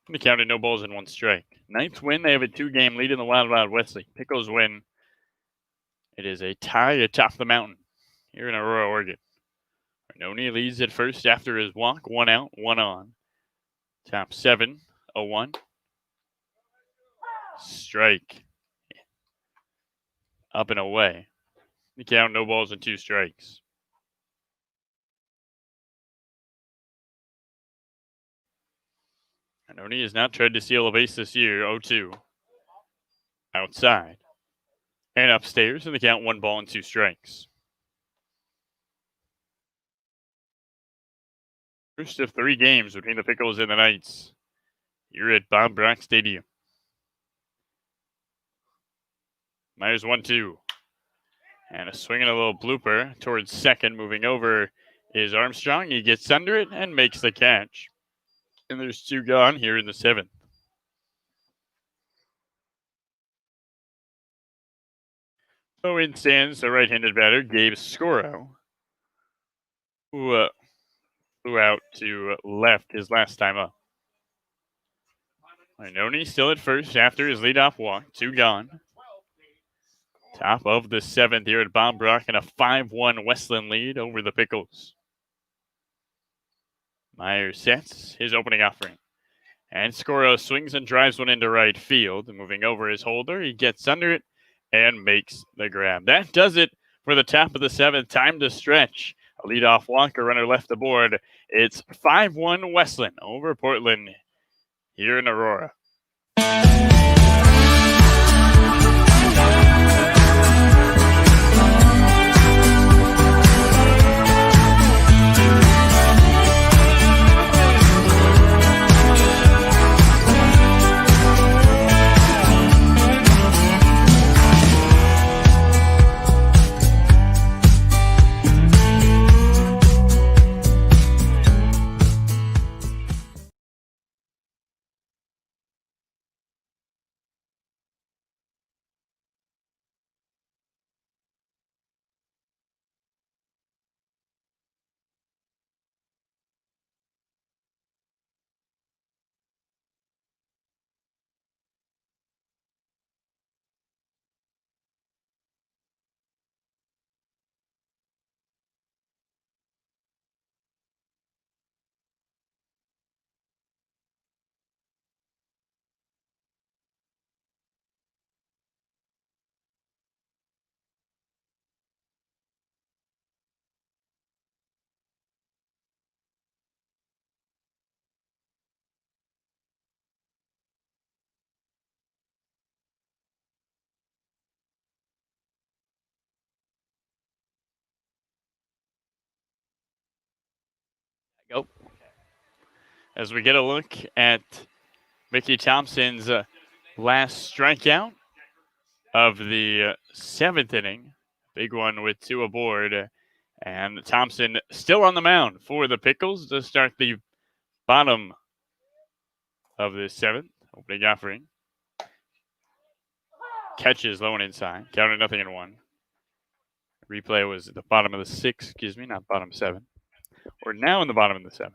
And the count at no balls and 1 strike. Knights win. They have a 2-game lead in the Wild Wild West League. Pickles win. It is a tie atop the mountain here in Aurora, Oregon. Noni leads at first after his walk. 1 out, 1 on. Top 7, 0-1. Strike. Up and away. The count, no balls and 2 strikes. Noni has not tried to steal a base this year. 0-2. Outside. And upstairs, and the count 1 ball and 2 strikes. First of 3 games between the Pickles and the Knights here at Bob Brock Stadium. Myers 1-2. And a swing and a little blooper towards second. Moving over is Armstrong. He gets under it and makes the catch. And there's 2 gone here in the 7th. So in stands the right-handed batter, Gabe Scoro, who flew out to left his last time up. Noni still at first after his leadoff walk. 2 gone. Top of the 7th here at Bob Brock and a 5-1 Westland lead over the Pickles. Myers sets his opening offering. And Scoro swings and drives one into right field. Moving over his holder, he gets under it and makes the grab. That does it for the top of the 7th. Time to stretch. A leadoff walk, a runner left the board. It's 5-1 Westland over Portland here in Aurora. Go. As we get a look at Mickey Thompson's last strikeout of the 7th inning. Big one with 2 aboard. And Thompson still on the mound for the Pickles to start the bottom of the 7th. Opening offering. Catches low and inside. Counted 0-1. Replay was at the bottom of the 6th, not bottom 7. We're now in the bottom of the 7th.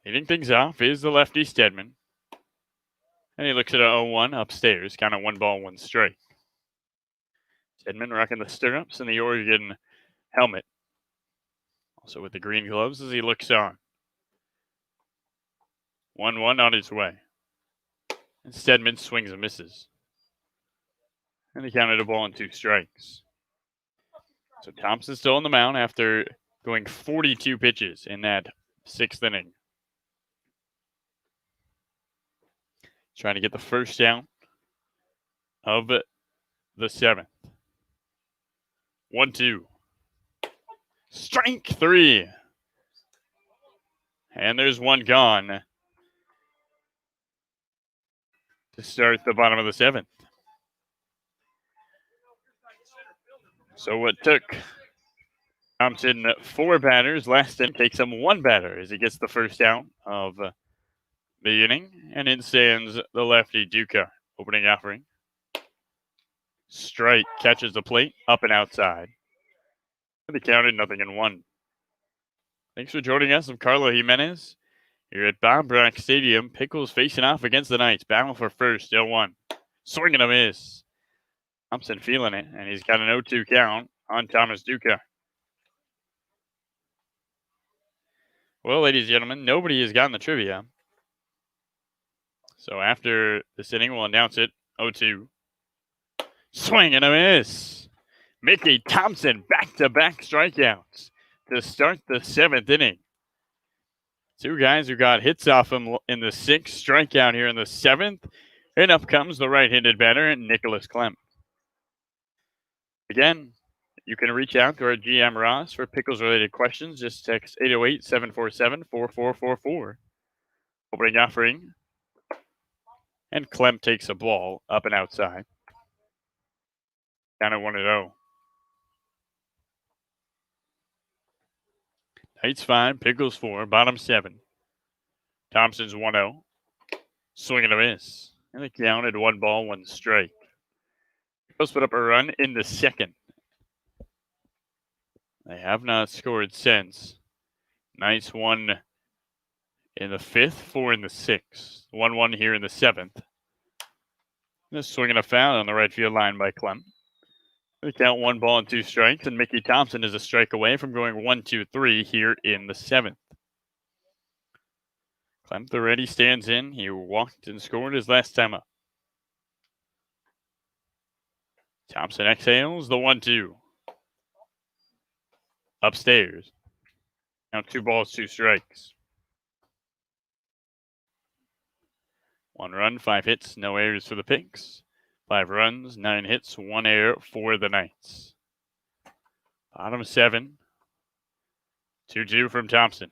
Leading things off is the lefty Stedman. And he looks at a 0-1 upstairs. Kind of 1 ball, 1 strike. Stedman rocking the stirrups and the Oregon helmet. Also with the green gloves as he looks on. 1-1 on his way. And Stedman swings and misses. And he counted a ball and 2 strikes. So Thompson's still on the mound after going 42 pitches in that 6th inning. Trying to get the first out of the 7th. 1-2. Strike 3. And there's 1 gone to start the bottom of the 7th. So what took Thompson 4 batters, last inning takes him 1 batter as he gets the first out of the inning. And in stands the lefty Duca. Opening offering. Strike, catches the plate, up and outside. And they counted 0-1. Thanks for joining us. I'm Carlo Jimenez here at Bob Brock Stadium. Pickles facing off against the Knights. Battle for first, 0-1. Swing and a miss. Thompson feeling it, and he's got an 0-2 count on Thomas Duca. Well, ladies and gentlemen, nobody has gotten the trivia. So after this inning, we'll announce it. 0-2. Swing and a miss. Mickey Thompson back-to-back strikeouts to start the 7th inning. Two guys who got hits off him in the 6th, strikeout here in the 7th. And up comes the right-handed batter, Nicholas Clem. Again, you can reach out to our GM Ross for Pickles-related questions. Just text 808-747-4444. Opening offering. And Clem takes a ball up and outside. Down at 1-0. Knights 5, Pickles 4, bottom 7. Thompson's 1-0. Swing and a miss. And the count at 1 ball, 1 strike. Pickles put up a run in the 2nd. They have not scored since. Knights 1 in the 5th, 4 in the 6th. 1-1 here in the 7th. This swing and a foul on the right field line by Clem. The count 1 ball and 2 strikes, and Mickey Thompson is a strike away from going 1-2-3 here in the 7th. Clem already stands in. He walked and scored his last time up. Thompson exhales the 1-2. Upstairs. Now 2 balls, 2 strikes. 1 run, 5 hits, no errors for the Picks. 5 runs, 9 hits, 1 error for the Knights. Bottom 7. 2-2 from Thompson.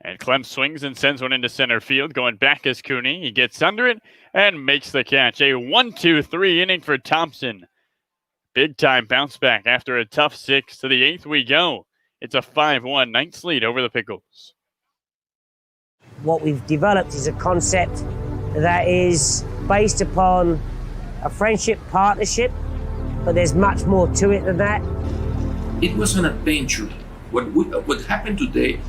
And Clem swings and sends one into center field. Going back is Cooney. He gets under it and makes the catch. A 1-2-3 inning for Thompson. Big time bounce back after a tough 6. To the 8th we go. It's a 5-1 Knights lead over the Pickles. What we've developed is a concept that is based upon a friendship partnership, but there's much more to it than that. It was an adventure. What happened today,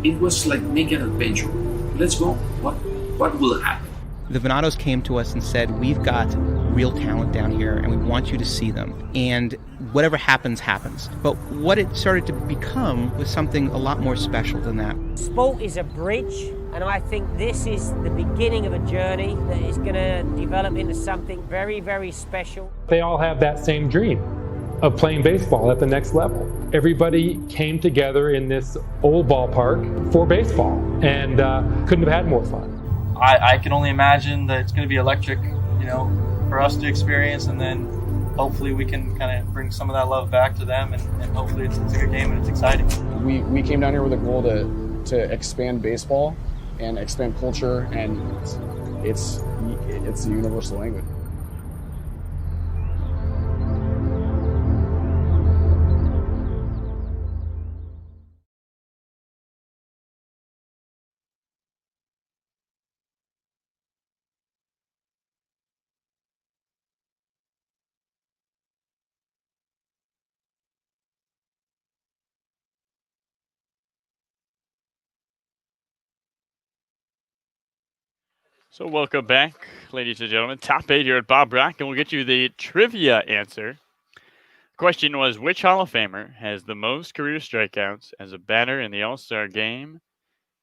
it was like making an adventure. Let's go. What will happen? The Venados came to us and said, we've got real talent down here and we want you to see them. And whatever happens, happens. But what it started to become was something a lot more special than that. Sport is a bridge, and I think this is the beginning of a journey that is going to develop into something very, very special. They all have that same dream of playing baseball at the next level. Everybody came together in this old ballpark for baseball and couldn't have had more fun. I can only imagine that it's going to be electric, for us to experience, and then hopefully we can kind of bring some of that love back to them, and hopefully it's a good game and it's exciting. We came down here with a goal to expand baseball and expand culture, and it's a universal language. So welcome back, ladies and gentlemen. Top 8 here at Bob Brock, and we'll get you the trivia answer. Question was, which Hall of Famer has the most career strikeouts as a batter in the All-Star game?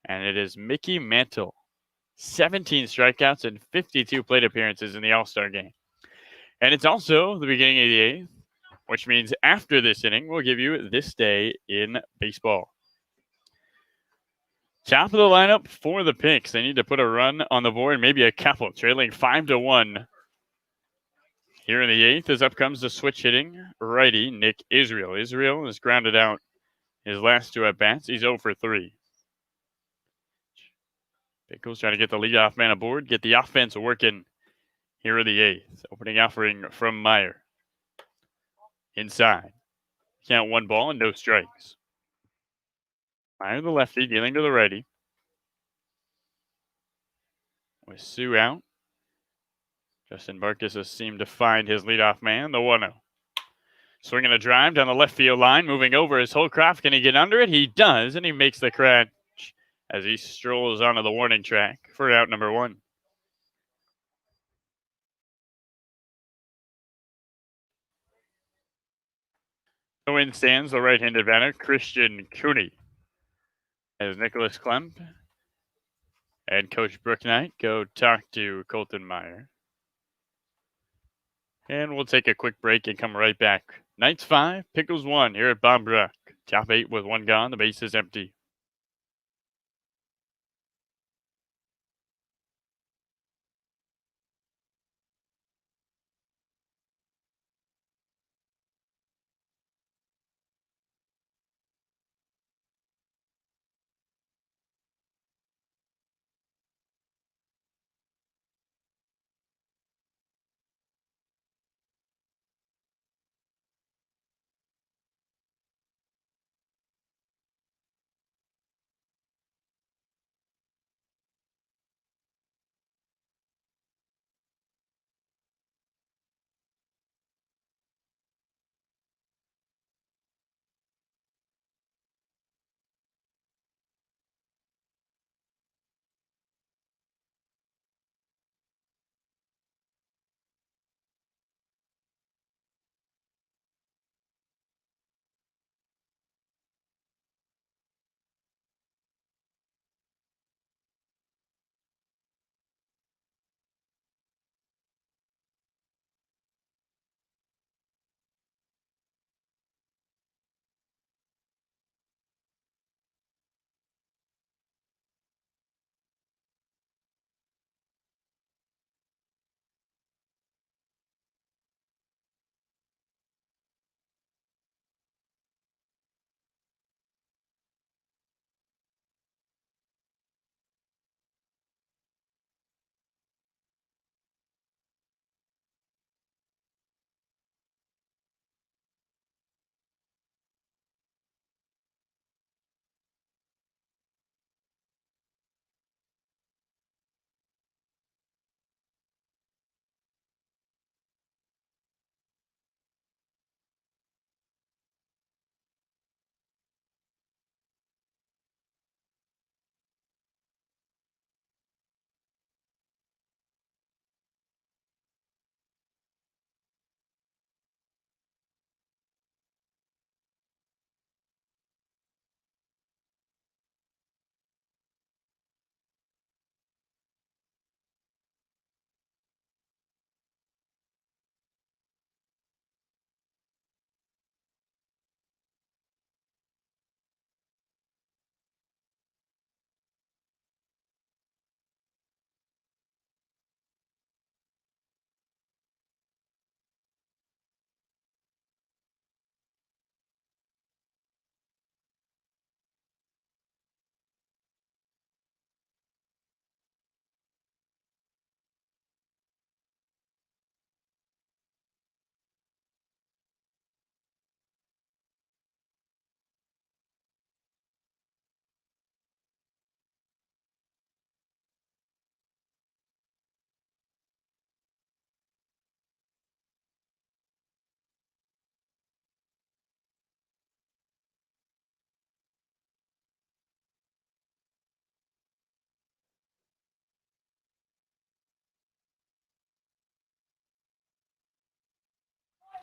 And it is Mickey Mantle. 17 strikeouts and 52 plate appearances in the All-Star game. And it's also the beginning of the 8th, which means after this inning, we'll give you this day in baseball. Top of the lineup for the Picks. They need to put a run on the board, maybe a couple, trailing 5-1. Here in the 8th, as up comes the switch hitting righty, Nick Israel. Israel has grounded out his last 2 at-bats. He's 0 for 3. Pickles trying to get the leadoff man aboard, get the offense working here in the 8th. Opening offering from Meyer. Inside. Count 1 ball and no strikes. Meyer, the lefty, dealing to the righty. With Sue out. Justin Barkis has seemed to find his leadoff man, the 1-0. Swinging a drive down the left field line, moving over his Holcroft. Can he get under it? He does, and he makes the catch as he strolls onto the warning track for out number 1. So in stands the right-handed batter, Christian Cooney. as Nicholas Klemp and Coach Brooke Knight go talk to Colton Meyer. And we'll take a quick break and come right back. Knights 5, Pickles 1 here at Bob Brook. Top 8 with 1 gone. The base is empty.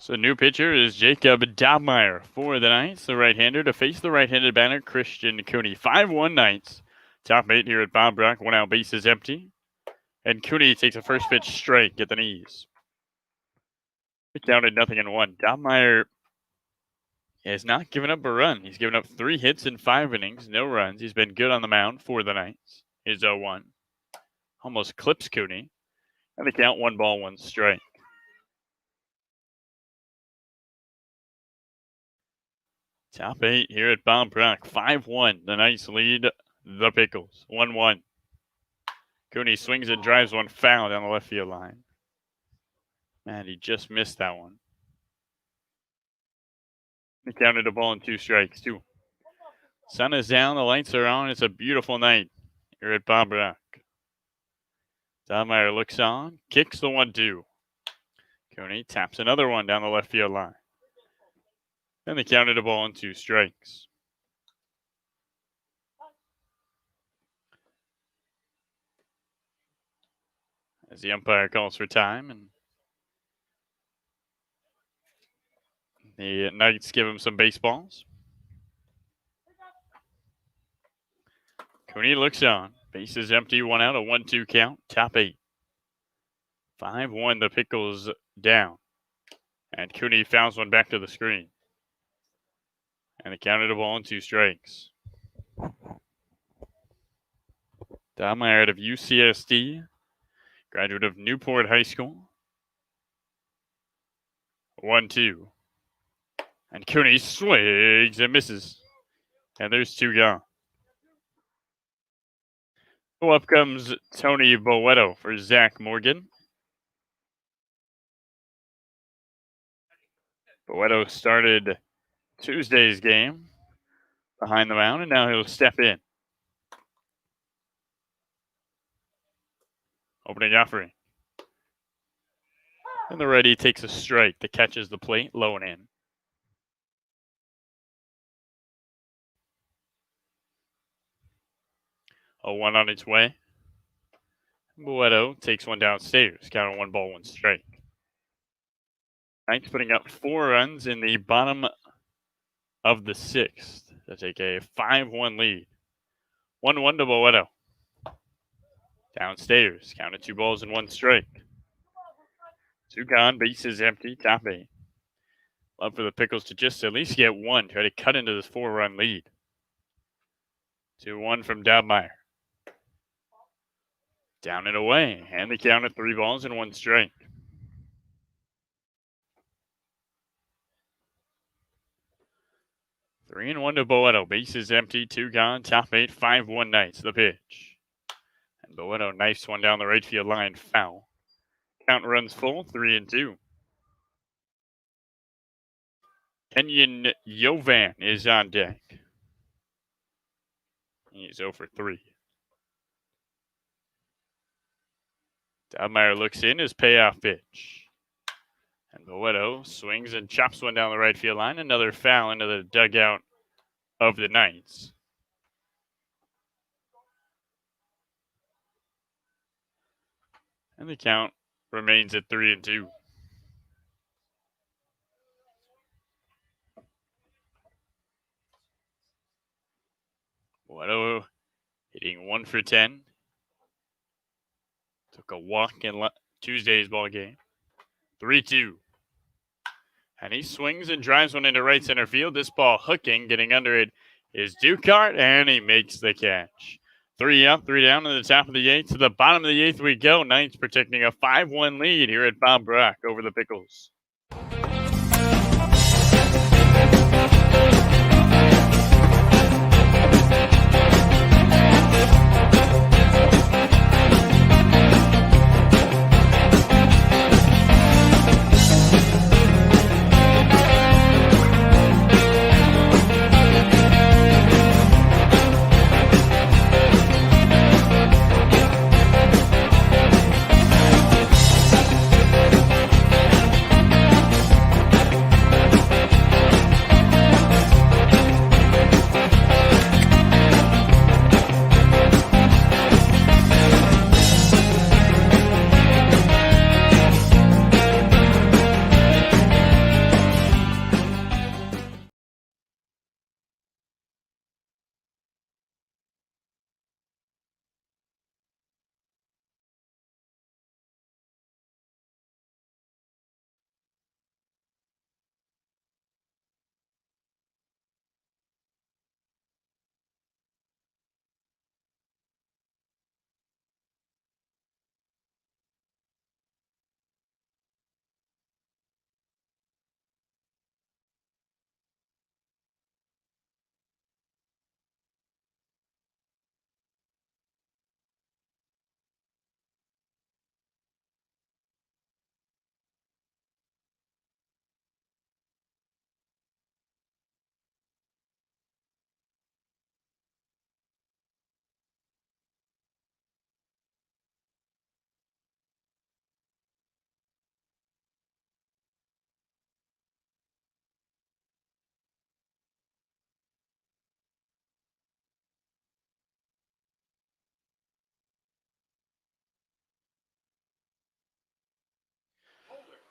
So new pitcher is Jacob Dobmeyer for the Knights, the right-hander, to face the right-handed batter Christian Cooney. 5-1 Knights. Top 8 here at Bob Brock. 1 out, base is empty. And Cooney takes a first pitch strike at the knees. It counted 0-1. Dobmeyer has not given up a run. He's given up 3 hits in 5 innings, no runs. He's been good on the mound for the Knights. He's 0-1. Almost clips Cooney. And the count 1 ball, 1 strike. Top 8 here at Bob Brock. 5-1. The Knights lead the Pickles. 1-1. Cooney swings and drives one foul down the left field line. Man, he just missed that one. He counted a ball and 2 strikes, too. Sun is down. The lights are on. It's a beautiful night here at Bob Brock. Dobmeyer looks on. Kicks the 1-2. Cooney taps another one down the left field line. And they counted a ball and 2 strikes. As the umpire calls for time, and the Knights give him some baseballs. Cooney looks on. Base is empty, 1 out, a 1-2 count, top 8. 5-1, the Pickles down. And Cooney fouls one back to the screen. And it counted a ball and 2 strikes. Dahmeyer out of UCSD, graduate of Newport High School. 1-2. And Cooney swings and misses. And there's 2 gone. So up comes Tony Boeto for Zach Morgan. Boeto started Tuesday's game behind the mound, and now he'll step in. Opening offering. And the righty takes a strike that catches the plate, low and in. A 1 on its way. Boeto takes one downstairs, count on 1 ball, 1 strike. Knights putting up 4 runs in the bottom of the 6th to take a 5-1 lead. 1-1 to Boeto. Downstairs, counted 2 balls and 1 strike. 2 gone, base is empty, top 8. Love for the Pickles to just at least get 1, try to cut into this 4-run lead. 2-1 from Dahmeyer. Down and away, and the count at 3 balls and 1 strike. Three and 1 to Boeto. Base is empty, 2 gone, top 8, 5-1 Knights. The pitch. And Boeto knifes one down the right field line, foul. Count runs full, 3-2. Kenyon Yovan is on deck. He's 0 for 3. Dahmeyer looks in his payoff pitch. And Boeto swings and chops one down the right field line. Another foul into the dugout of the Knights. And the count remains at 3-2. Boeto hitting 1 for 10. Took a walk in Tuesday's ball game. 3-2. And he swings and drives one into right center field. This ball hooking, getting under it is Ducart, and he makes the catch. 3 up, 3 down to the top of the 8th. To the bottom of the 8th we go. Knights protecting a 5-1 lead here at Bob Brock over the Pickles.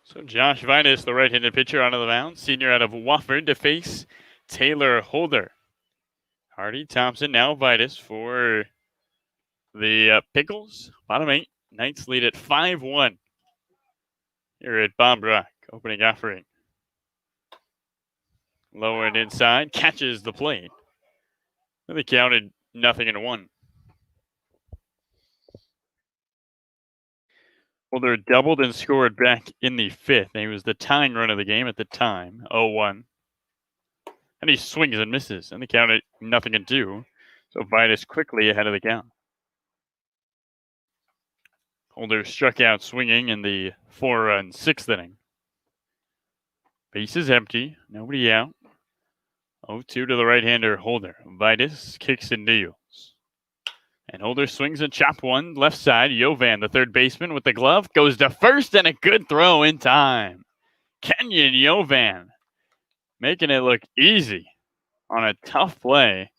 So Josh Vitus, the right-handed pitcher, onto the mound. Senior out of Wofford to face Taylor Holder. Hardy, Thompson, now Vitus for the Pickles. Bottom 8. Knights lead at 5-1 here at Bob Brock. Opening offering. Low and inside. Catches the plate. And they counted 0-1. Holder doubled and scored back in the 5th. And he was the tying run of the game at the time. 0-1. And he swings and misses. And they counted 0-2. So Vitus quickly ahead of the count. Holder struck out swinging in the 4-run 6th inning. Base is empty. Nobody out. 0-2 to the right-hander Holder. Vitus kicks and deals. And Holder swings a chop one left side. Jovan, the third baseman with the glove, goes to first and a good throw in time. Kenyon Jovan making it look easy on a tough play.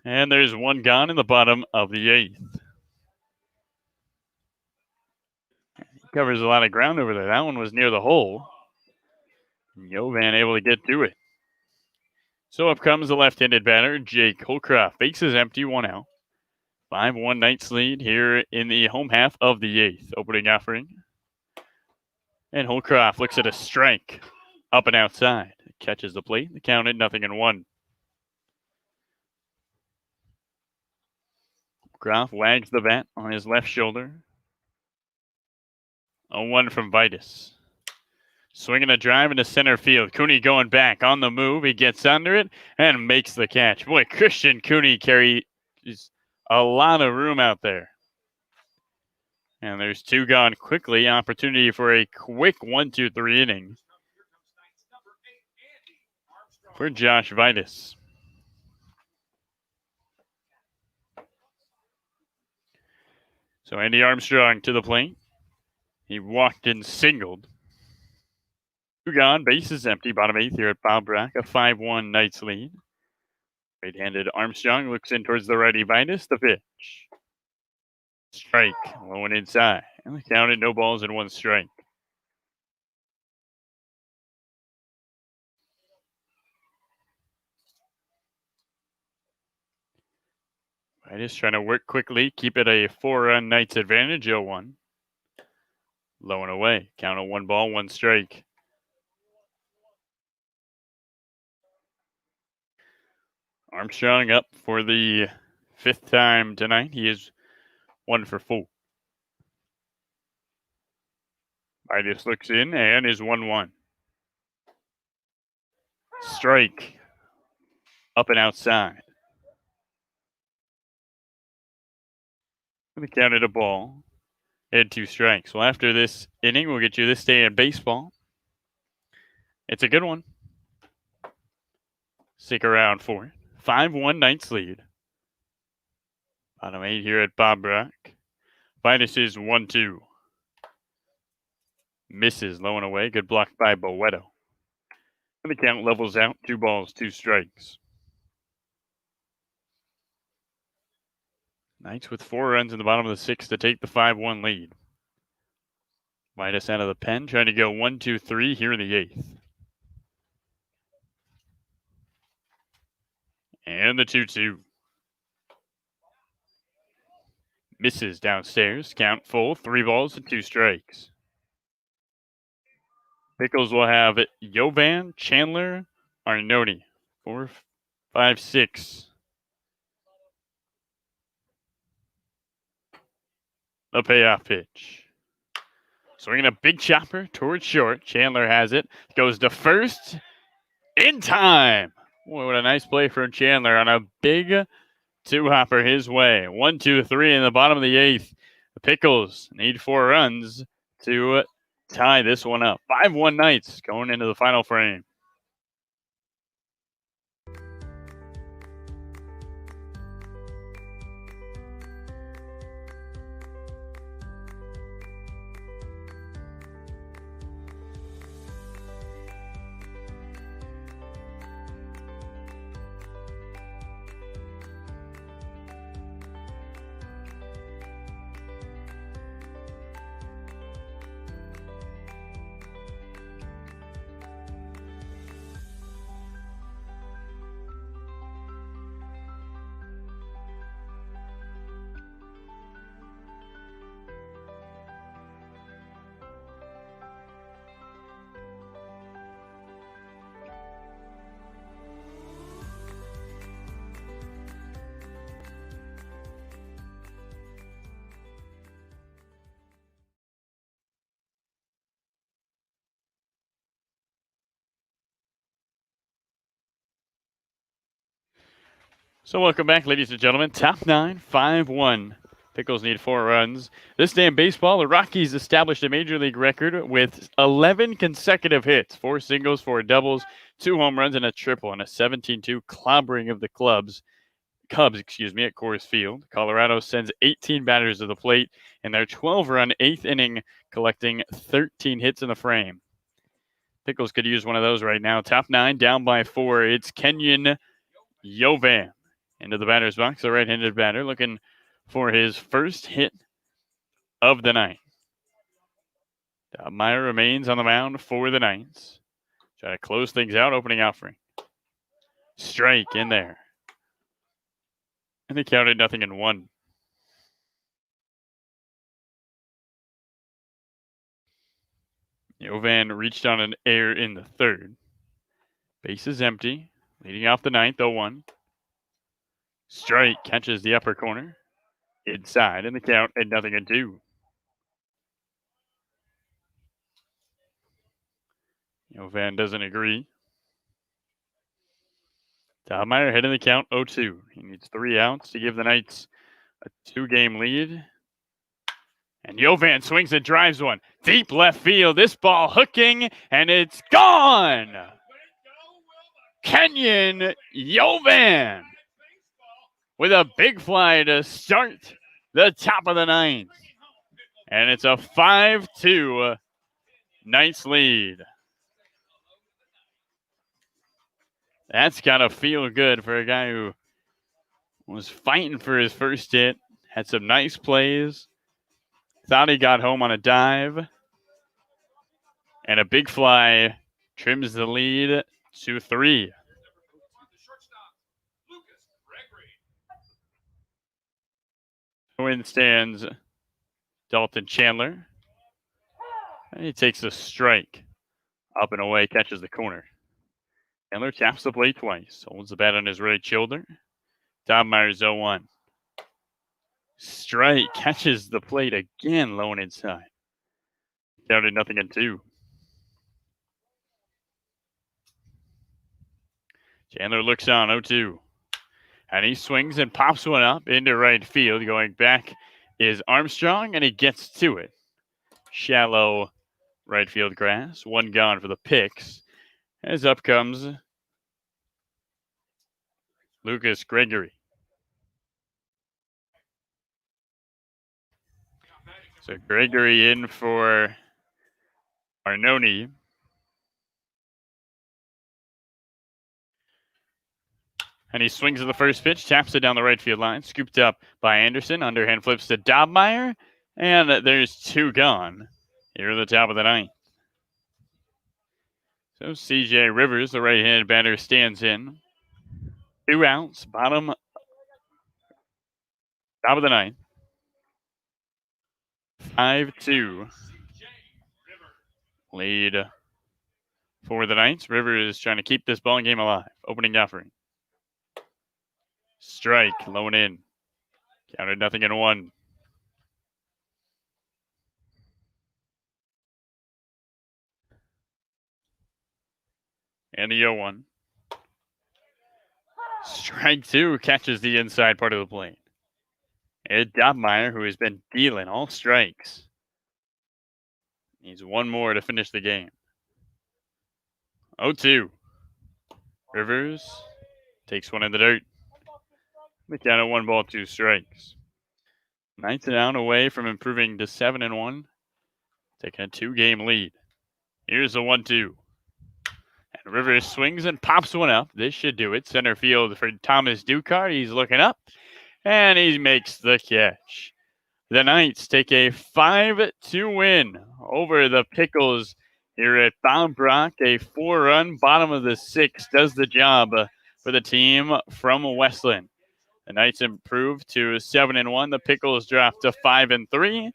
And there's one gone in the bottom of the 8th. He covers a lot of ground over there. That one was near the hole. Jovan able to get to it. So up comes the left-handed batter, Jake Holcroft. Base is empty, 1 out. 5-1 Knights lead here in the home half of the 8th. Opening offering. And Holcroft looks at a strike up and outside. Catches the plate. The count at 0-1. Holcroft wags the bat on his left shoulder. 0-1 from Vitus. Swinging a drive into center field. Cooney going back on the move. He gets under it and makes the catch. Boy, Christian Cooney carries a lot of room out there. And there's 2 gone quickly. Opportunity for a quick 1-2-3 inning for Josh Vitus. So Andy Armstrong to the plate. He walked and singled. 2 gone, base is empty. Bottom 8th here at Bob Brock. A 5-1 Knights lead. Right-handed Armstrong looks in towards the righty Vitus. The pitch. Strike. Low and inside. And they counted no balls and 1 strike. Vitus trying to work quickly. Keep it a 4-run Knights advantage. 0-1. Low and away. Count of 1 ball, 1 strike. Armstrong up for the 5th time tonight. He is 1 for 4. Vitus looks in and is 1-1. Strike. Up and outside. We counted a ball and 2 strikes. Well, after this inning, we'll get you this day in baseball. It's a good one. Stick around for it. 5-1 Knights lead. Bottom 8 here at Bob Brock. Vitus is 1-2. Misses low and away. Good block by Boeto. And the count levels out. 2 balls, 2 strikes. Knights with 4 runs in the bottom of the 6th to take the 5-1 lead. Vitus out of the pen, trying to go 1-2-3 here in the 8th. And the 2-2. Misses downstairs. Count full. 3 balls and 2 strikes. Pickles will have Jovan, Chandler, Arnone. 4, 5, 6. The payoff pitch. Swinging a big chopper towards short. Chandler has it. Goes to first. In time. Boy, what a nice play from Chandler on a big 2-hopper his way. 1-2-3 in the bottom of the 8th. The Pickles need 4 runs to tie this one up. 5-1 Knights going into the final frame. So welcome back, ladies and gentlemen. Top 9, 5-1. Pickles need 4 runs. This day in baseball, the Rockies established a major league record with 11 consecutive hits, 4 singles, 4 doubles, 2 home runs, and a triple, and a 17-2 clobbering of the Cubs, at Coors Field. Colorado sends 18 batters to the plate in their 12-run 8th inning, collecting 13 hits in the frame. Pickles could use one of those right now. Top 9, down by 4. It's Kenyon Yovan into the batter's box, the right-handed batter, looking for his first hit of the night. Meyer remains on the mound for the Knights. Try to close things out, opening offering. Strike in there. And they counted 0-1. Yovan reached on an error in the 3rd. Base is empty. Leading off the 9th, 0-1. Strike catches the upper corner. Inside, and the count at 0-2. Yovan doesn't agree. Meyer heading the count 0-2. He needs 3 outs to give the Knights a 2-game lead. And Yovan swings and drives one. Deep left field. This ball hooking, and it's gone! Kenyon Yovan with a big fly to start the top of the 9th. And it's a 5-2 Knights lead. That's got to feel good for a guy who was fighting for his first hit, had some nice plays, thought he got home on a dive, and a big fly trims the lead to 3. In stands Dalton Chandler. And he takes a strike. Up and away, catches the corner. Chandler taps the plate twice. Holds the bat on his right shoulder. Meyer's 0-1. Strike catches the plate again, low and inside. Counted 0-2. Chandler looks on 0-2. And he swings and pops one up into right field. Going back is Armstrong, and he gets to it. Shallow right field grass. 1 gone for the Picks. As up comes Lucas Gregory. So Gregory in for Arnone. And he swings at the first pitch, taps it down the right field line, scooped up by Anderson. Underhand flips to Dobmeyer, and there's 2 gone here at the top of the 9th. So CJ Rivers, the right-handed batter, stands in. 2 outs, top of the 9th. 5-2 lead for the Knights. Rivers is trying to keep this ball game alive. Opening offering. Strike, low and in. Counted 0-1. And the 0-1. Strike 2 catches the inside part of the plate. Ed Dobmeyer, who has been dealing all strikes, needs 1 more to finish the game. 0-2. Rivers takes one in the dirt. The count at 1 ball, 2 strikes. Knights are down away from improving to 7-1, taking a 2-game lead. Here's the 1-2. And Rivers swings and pops one up. This should do it. Center field for Thomas Ducard. He's looking up, and he makes the catch. The Knights take a 5-2 win over the Pickles here at Bob Brock. A 4-run bottom of the 6th does the job for the team from Westland. The Knights improve to 7-1. The Pickles drop to 5-3.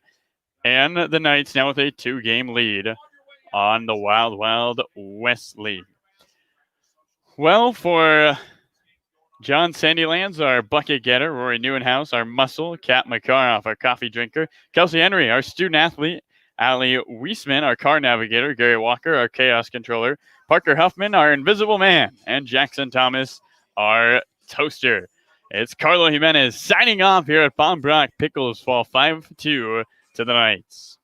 And the Knights now with a 2-game lead on the Wild Wild West League. Well, for John Sandylands, our bucket getter, Rory Neuenhouse, our muscle, Kat McCarroff, our coffee drinker, Kelsey Henry, our student athlete, Allie Weisman, our car navigator, Gary Walker, our chaos controller, Parker Huffman, our invisible man, and Jackson Thomas, our toaster. It's Carlo Jimenez signing off here at Bob Brock. Pickles fall 5-2 to the Knights.